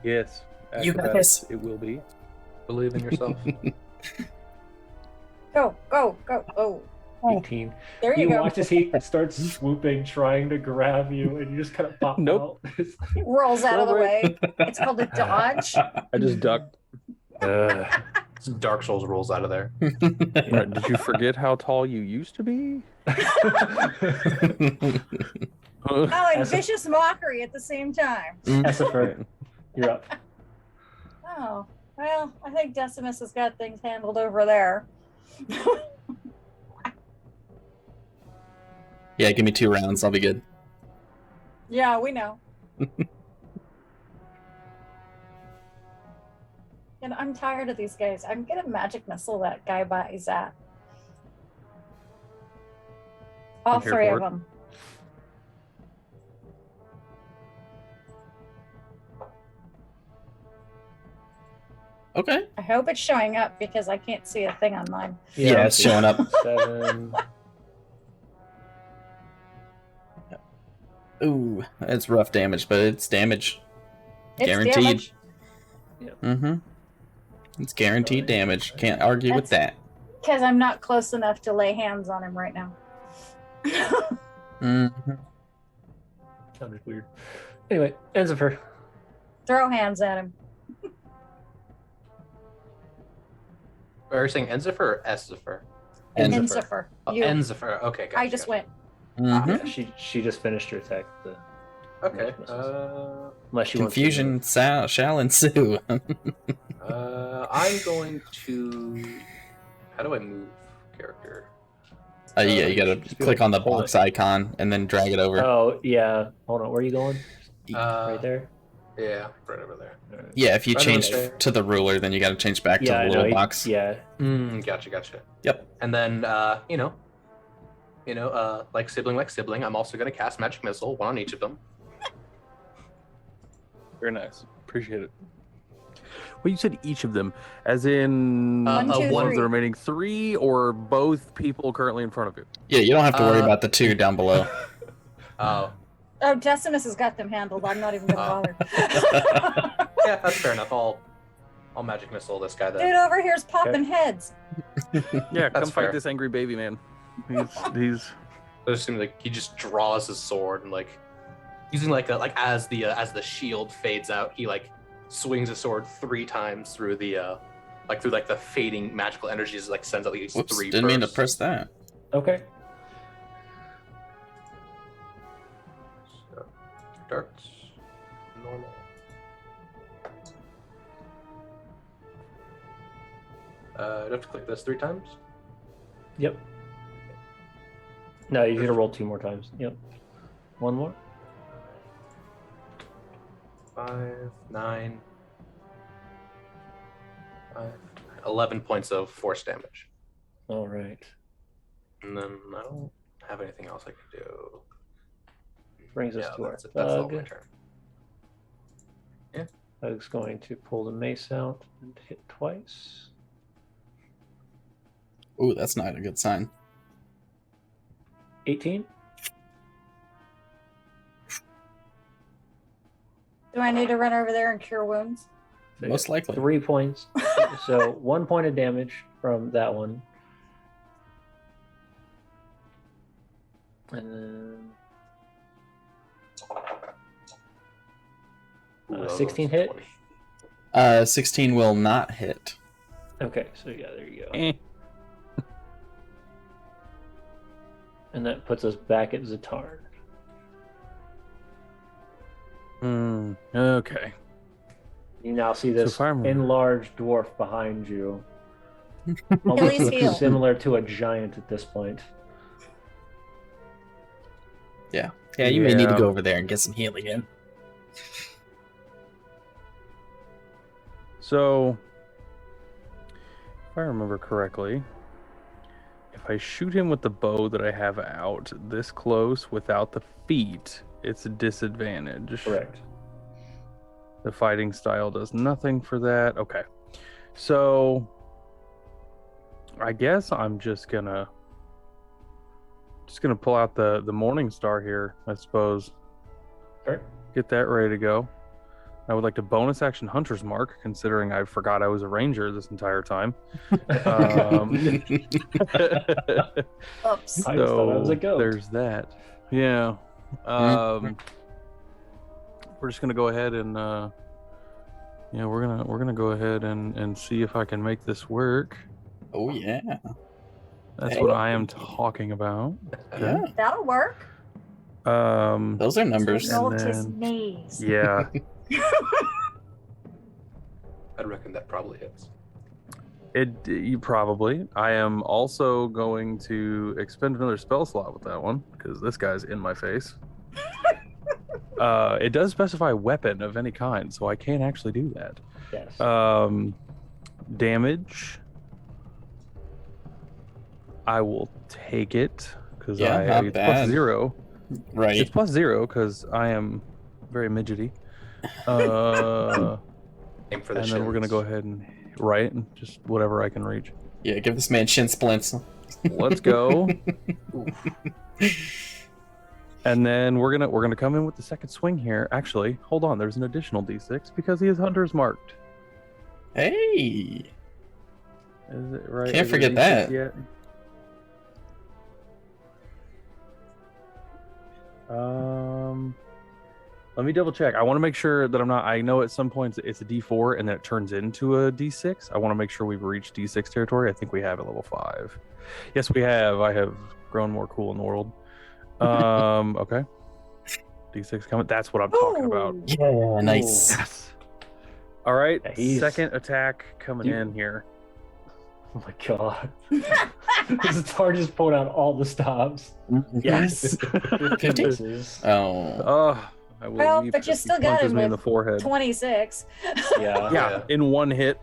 Yes. You got acrobatics, this. It will be. Believe in yourself. Go, go, go. Oh, 18. there you You go. watch as he starts swooping, trying to grab you, and you just kind of pop Nope. out. Rolls out of the Roll way. It's called a dodge. I just ducked. Dark Souls rolls out of there. Right, did you forget how tall you used to be? Oh, and vicious mockery at the same time. Xa'atarn, you're up. Oh, well, I think Decimus has got things handled over there. Yeah, give me 2 rounds. I'll be good. Yeah, we know. And I'm tired of these guys. I'm gonna magic missile that guy by Zach. All I'm here 3 for of it. them. Okay. I hope it's showing up because I can't see a thing on mine. Yeah, it's showing up. 7. Ooh, it's rough damage, but it's damage. It's Guaranteed. damage. Mm-hmm. It's guaranteed damage. Can't argue with that. Because I'm not close enough to lay hands on him right now. Mm-hmm. Sounded weird. Anyway, Enzifer. Throw hands at him. Are you saying Enzifer or Eszifer? Enzifer. Oh, You. Enzifer. Okay, gotcha. I just went. Mm-hmm. Yeah, she just finished her attack. Okay. Unless she Confusion shall ensue. I'm going to. How do I move character? Yeah, you gotta Just be click like, on the hold box it. icon and then drag it over. Oh yeah. Hold on. Where are you going? Uh, Right there. Yeah, right over there. Yeah, if you Right change over there. to the ruler, then you got to change back to Yeah, the I little know. box. Yeah. Gotcha. Yep. And then, like sibling, I'm also going to cast Magic Missile, one on each of them. Very nice. Appreciate it. Well, you said each of them, as in One, two, one of three. the remaining three, or both people currently in front of you? Yeah, you don't have to worry about the two down below. Oh, Oh, Decimus has got them handled. I'm not even gonna bother. yeah, that's fair enough. I'll Magic Missile this guy Dude then. over here's popping heads. Yeah, come That's fight fair. this angry baby man. He's It just seems like he just draws his sword and like using as the shield fades out, he like swings his sword 3 times through the the fading magical energies, like sends at least Whoops, 3 didn't mean to bursts. press that. Okay. So, darts, normal. I have to click this 3 times. Yep. No, you're gonna roll 2 more times. Yep. 1 more. 5, 9, 11 points of force damage. All right. And then I don't have anything else I can do. Brings us Yeah, to our that's all my thug. turn. Thug's going to pull the mace out and hit twice. Ooh, that's not a good sign. 18. Do I need to run over there and cure wounds? So Most likely. 3 points. So 1 point of damage from that one. And then Ooh, 16 that was hit. 20. 16 will not hit. Okay, so yeah, there you go. eh. And that puts us back at Xa'atarn. Okay. You now see So this if I remember- enlarged dwarf behind you. Achilles Almost heel. similar to a giant at this point. Yeah, you may need to Yeah. go over there and get some healing in. So, if I remember correctly, if I shoot him with the bow that I have out this close without the feet, it's a disadvantage. Correct. The fighting style does nothing for that. Okay. So, I guess I'm just gonna pull out the Morning Star here, I suppose. Sure. Get that ready to go. I would like to bonus action Hunter's Mark, considering I forgot I was a ranger this entire time. Oops. I just thought I was a So goat. there's that. Yeah. We're just gonna go ahead and we're gonna go ahead and see if I can make this work. Oh, yeah. That's Hey. what I am talking about. Okay. Yeah. That'll work. Those are numbers. And Roll his then- knees. Yeah. I'd reckon that probably hits. You probably. I am also going to expend another spell slot with that one because this guy's in my face. It does specify weapon of any kind, so I can't actually do that. Yes. Damage. I will take it because Yeah, not it's bad. +0. Right. It's +0 because I am very midgety. Aim for the And then we're gonna shins. go ahead and just whatever I can reach. Yeah, give this man shin splints. Let's go. And then we're gonna come in with the second swing here. Actually, hold on. There's an additional D6 because he is Hunter's marked. Hey. Is it right? Can't Is it forget D6 that. Yet? Let me double check. I want to make sure that I'm not. I know at some points it's a D4 and then it turns into a D6. I want to make sure we've reached D6 territory. I think we have at level 5. Yes, we have. I have grown more cool in the world. Okay. D6 coming. That's what I'm talking about. Ooh. Yeah, nice. Yes. All right. Yeah, he's- Second attack coming You- in here. Oh my god. Xa'atarn just pulled out all the stops. Yes. 50? Misses. Oh. Oh, I will Well, leave but you if he still got punches him me in the with forehead. 26. Yeah. Yeah, in one hit.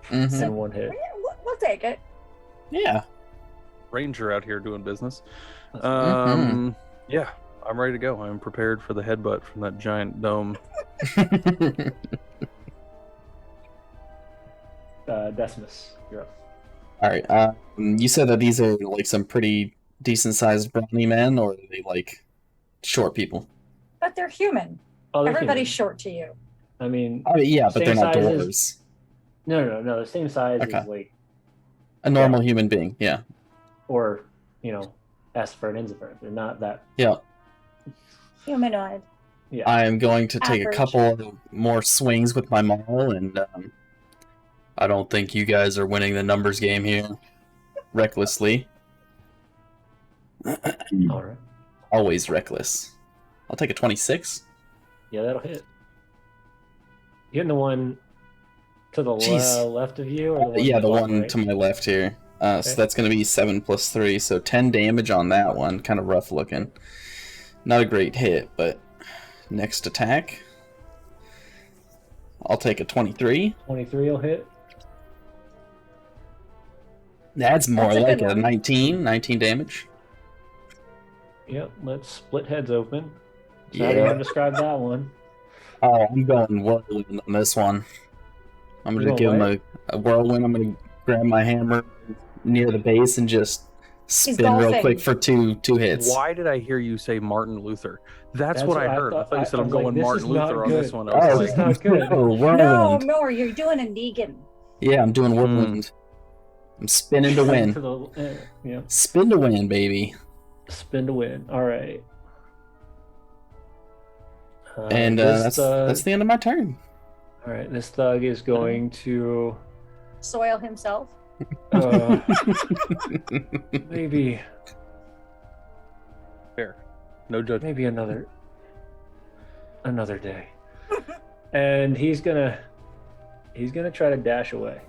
Mhm. In one hit. We'll take it. Yeah. Ranger out here doing business. Mhm. Yeah, I'm ready to go. I'm prepared for the headbutt from that giant dome. Decimus, you're up. All right. You said that these are like some pretty decent sized brawny men, or are they like short people? But they're human. Oh, they're Everybody's human. short to you. I mean, Oh yeah, but they're same not size dwarves. as- no. The same size Okay. as like, A normal human being. Yeah. or Asper and Inzifer. They're not that. Yeah. Humanoid. Yeah. I am going to take Average. a couple of more swings with my maul, and I don't think you guys are winning the numbers game here recklessly. All right. Always reckless. I'll take a 26. Yeah, that'll hit. You hitting the one to the Jeez. left of you, or the one Yeah, to the bottom one right? to my left here. So Okay. that's going to be 7 plus 3, so 10 damage on that one. Kind of rough looking. Not a great hit, but next attack. I'll take a 23. 23 will hit. That's more That's a like good a one. 19 damage. Yep. Let's split heads open. So how do you Yeah. want to describe that one? Oh, I'm going whirlwind on this one. I'm You're going to give going him a whirlwind. I'm going to grab my hammer near the base and just spin real golfing. quick for two hits. Why did I hear you say Martin Luther? That's what I heard. I thought you said I I'm was like, going this Martin is not Luther on good. this one. I Oh, was This is like, not good. no, No, whirlwind. no, you're doing a Negan. Yeah, I'm doing whirlwind. I'm spinning to To win. the, yeah. Spin to win, baby. Spin to win. All right. And this that's the end of my turn. All right. This thug is going to Soil himself. maybe fair. No judgment. maybe another day. And he's gonna try to dash away.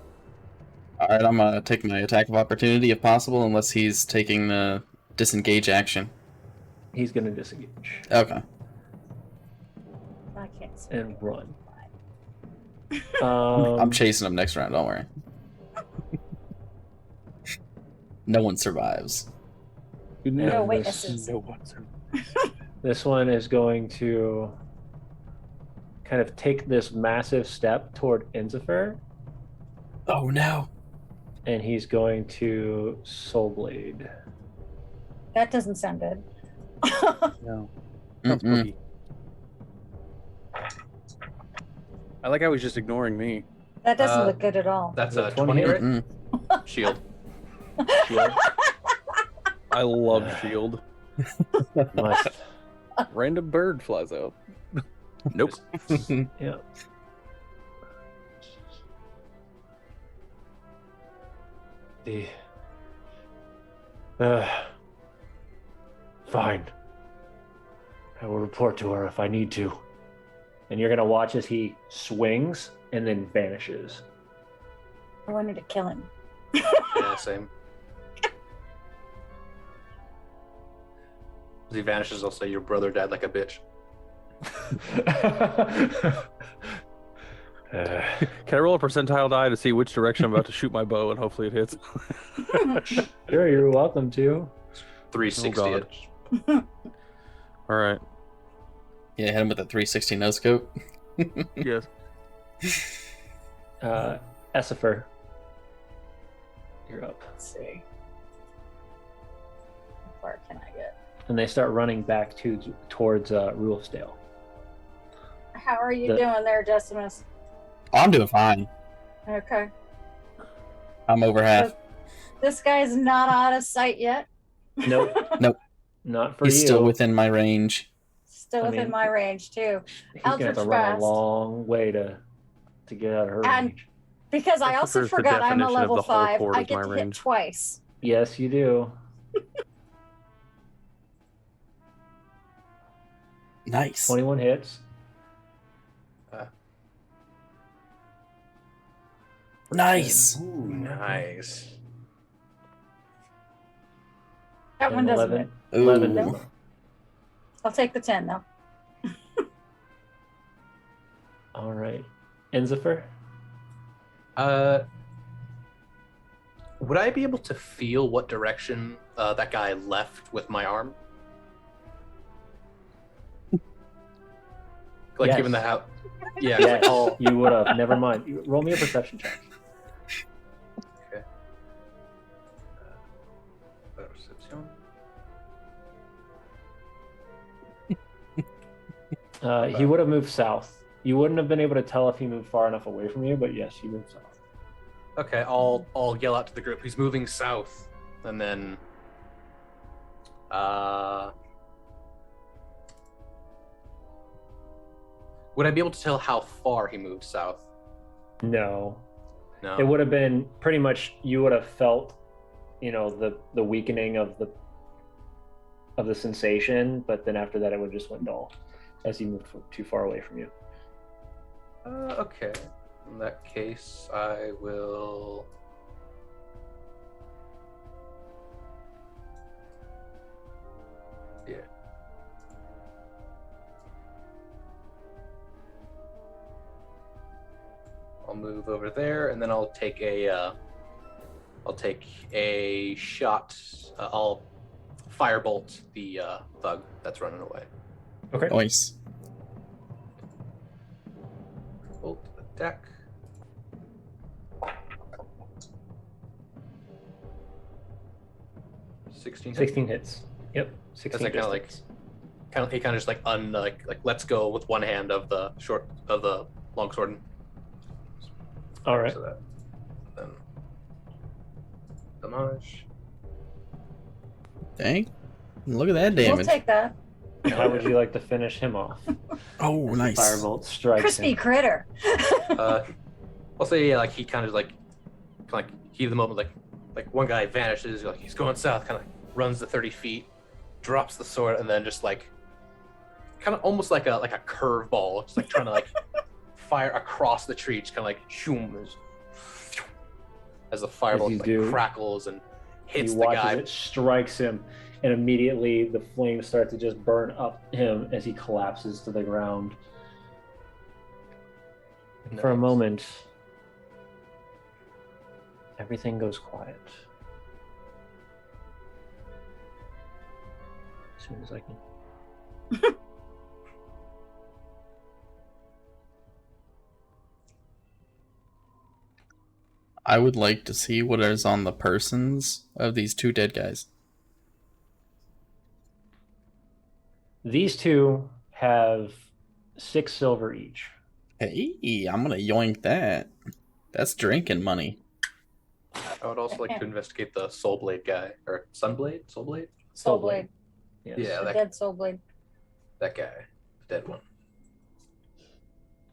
All right, I'm gonna take my attack of opportunity if possible, unless he's taking the disengage action. He's gonna disengage Okay. I can't see. and run. I'm chasing him next round. Don't worry. No one survives. No and witnesses. This one is going to kind of take this massive step toward Inzifer, Oh no. and he's going to Soul Blade. That doesn't sound good. No. Sounds Mm-mm. cookie. I like how he's just ignoring me. That doesn't Uh, look good at all. That's Is a it 20, 20? right? Mm-mm. Shield. Shield. I love Shield. Must. Random bird flies out. Nope. Yeah. The. Fine. I will report to her if I need to. And you're gonna watch as he swings and then vanishes. I wanted to kill him. Yeah, same. As he vanishes, I'll say your brother died like a bitch. Can I roll a percentile die to see which direction I'm about to shoot my bow and hopefully it hits? Sure, you're welcome to. 360 Oh, God. it. All right. Yeah, hit him with a 360 no scope. Yes. Essifer, you're up. Let's see. How far can I get? And they start running back towards Rulesdale. How are you The- doing there, Decimus? I'm doing fine. Okay. I'm over half. This guy's not out of sight yet. Nope. Nope. Not for He's you. still within my range. Still I within mean, my range too. He's gonna have to Eldritch run a Blast. long way to get out of her And- range. Because I That also prefers the forgot I'm a definition of level the whole 5. court I as get my to range. hit twice. Yes, you do. Nice. 21 hits. Nice. Ooh, nice. That one and doesn't 11. hit. 11 Ooh. does. I'll take the 10 though. All right. Enzifer? Would I be able to feel what direction that guy left with my arm? Like, Yes. given the how. Yeah. Yes, Like, all... you would have. Never mind. Roll me a perception check. Okay. Perception. He would have moved south. You wouldn't have been able to tell if he moved far enough away from you, but yes, he moved south. Okay, I'll yell out to the group. He's moving south, and then would I be able to tell how far he moved south? No. No. It would have been pretty much, you would have felt, the weakening of the sensation, but then after that it would just went dull as he moved too far away from you. Okay. In that case, I will. Yeah. I'll move over there, and then I'll take a shot. I'll firebolt the thug that's running away. Okay. Nice. Bolt attack. 16 hits. Yep. 16 That's like kind of like distance. he kind of just like lets go with one hand of the long sword. And All right. so that then damage. Dang. Look at that We'll damage. take that. How would you like to finish him off? Oh, nice. Firebolt strikes Crispy him. critter. I'll say yeah, like he kind of like heat of the moment, like one guy vanishes, like he's going south, kind of runs the 30 feet, drops the sword, and then just like kind of almost like a curveball, just like trying to like fire across the tree, just kind of like shoom, as the fireball you like do, crackles and hits He the watches guy. it, strikes him, and immediately the flames start to just burn up him as he collapses to the ground. And for a Nice. moment, everything goes quiet. As soon as I can. I would like to see what is on the persons of these two dead guys. These two have 6 silver each. Hey, I'm gonna yoink that. That's drinking money. I would also like to investigate the Soul Blade guy, or Sunblade, Soul Blade. Soul Blade. Yes. Yeah, The that dead Soul Blade. guy, the dead one.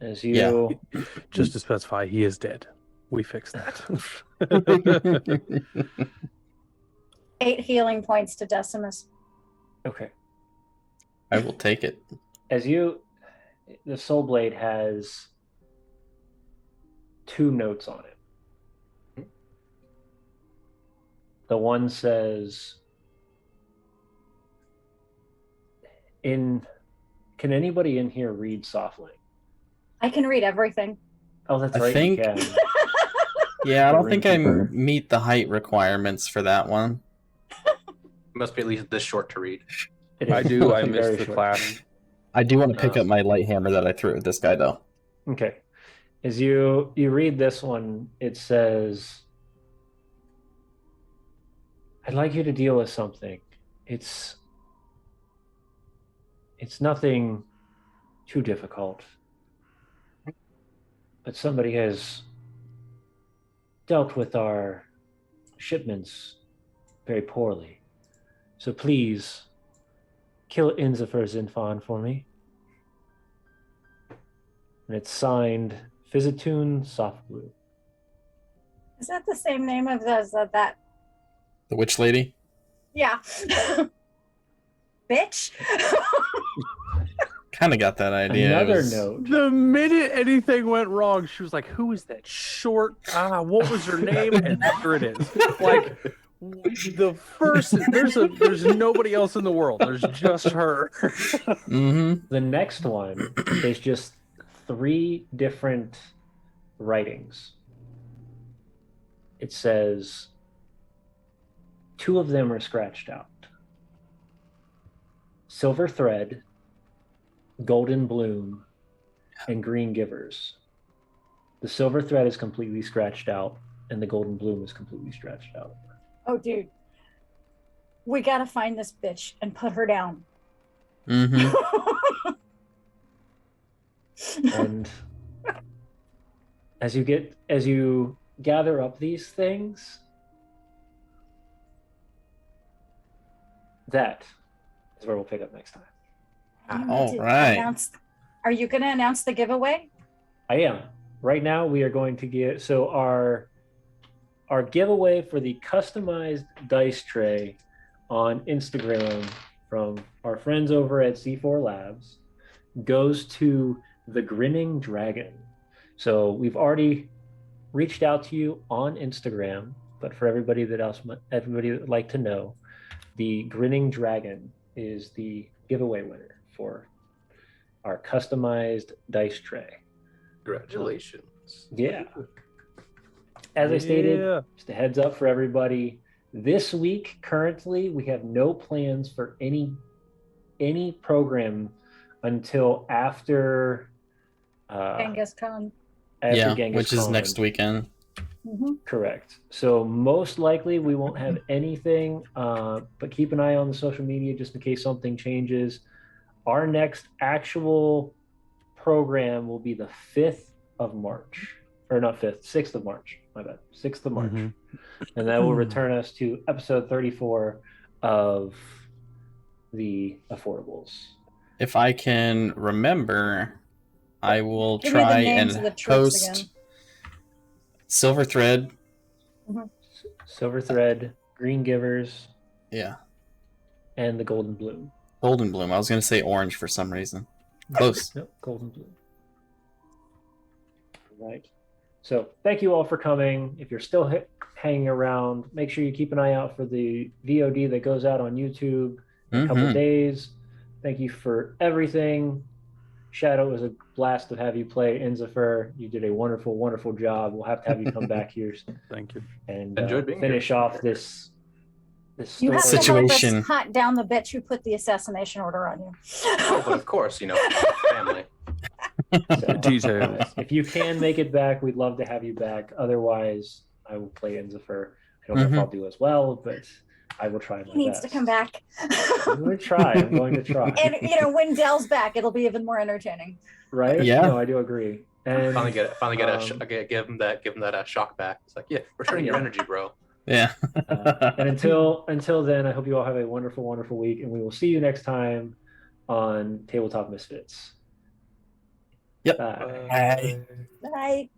As you Just to specify, he is dead. We fixed that. 8 healing points to Decimus. okay. I will take it. As the Soul Blade has 2 notes on it. The one says, can anybody in here read softly? I can read everything. Oh, that's I right. think- You can. Yeah, I don't think I Keeper. meet the height requirements for that one. Must be at least this short to read. It I is do. I very missed the short. class. I do want to pick up my light hammer that I threw at this guy, though. Okay. As you read this one, it says, I'd like you to deal with something. It's nothing too difficult. But somebody has dealt with our shipments very poorly. So please kill Inzifer Zinfan for me. And it's signed Fizitoon Soft Blue. Is that the same name of that? The witch lady? Yeah. Bitch. Kind of got that idea. It Another was- note. The minute anything went wrong, she was like, "Who is that short? What was her name?" And there it is. Like the first. There's nobody else in the world. There's just her. Mhm. The next one is just 3 different writings. It says 2 of them are scratched out. Silver thread, golden bloom, and green givers. The silver thread is completely scratched out, and the golden bloom is completely scratched out. Oh, dude. We gotta find this bitch and put her down. Mm-hmm. And as you gather up these things, that is where we'll pick up next time. You need All to right. Are you gonna announce the giveaway? I am. Right now we are going to give our giveaway for the customized dice tray on Instagram from our friends over at C4 Labs goes to the Grinning Dragon. So we've already reached out to you on Instagram, but for everybody that would like to know, the Grinning Dragon is the giveaway winner for our customized dice tray. Congratulations. Yeah. As I stated, just a heads up for everybody. This week, currently, we have no plans for any program until after Genghis Khan. Genghis which is Khan. next weekend. Mm-hmm. Correct. So most likely we won't have anything, but keep an eye on the social media just in case something changes. Our next actual program will be the 5th of March. Or not 5th, 6th of March. My bad. 6th of March. And that will return us to episode 34 of the Affordables. If I can remember, I will Give me the try names and of the troops host again. Silver Thread. Silver Thread, Green Givers, Yeah. and the Golden Bloom. Golden Bloom. I was going to say orange for some reason. Close. Nope, Golden Bloom. Right. So thank you all for coming. If you're still hanging around, make sure you keep an eye out for the VOD that goes out on YouTube in a couple of days. Thank you for everything. Shadow, it was a blast to have you play Enzifer. You did a wonderful, wonderful job. We'll have to have you come back here. Thank you. And Enjoyed being finish here. off this You have story. to help Situation. us hunt down the bitch who put the assassination order on you. Oh, but of course, family. So, Details. if you can make it back, we'd love to have you back. Otherwise, I will play Enzifer. I don't know if I'll do as well, but I will try my best. He needs to come back. I'm going to try. I'm going to try. And when Dell's back, it'll be even more entertaining. Right? Yeah. No, I do agree. And Give him that shock back. It's like, yeah, returning your energy, bro. Yeah. and until then, I hope you all have a wonderful, wonderful week, and we will see you next time on Tabletop Misfits. Yep. Bye. Bye. Bye.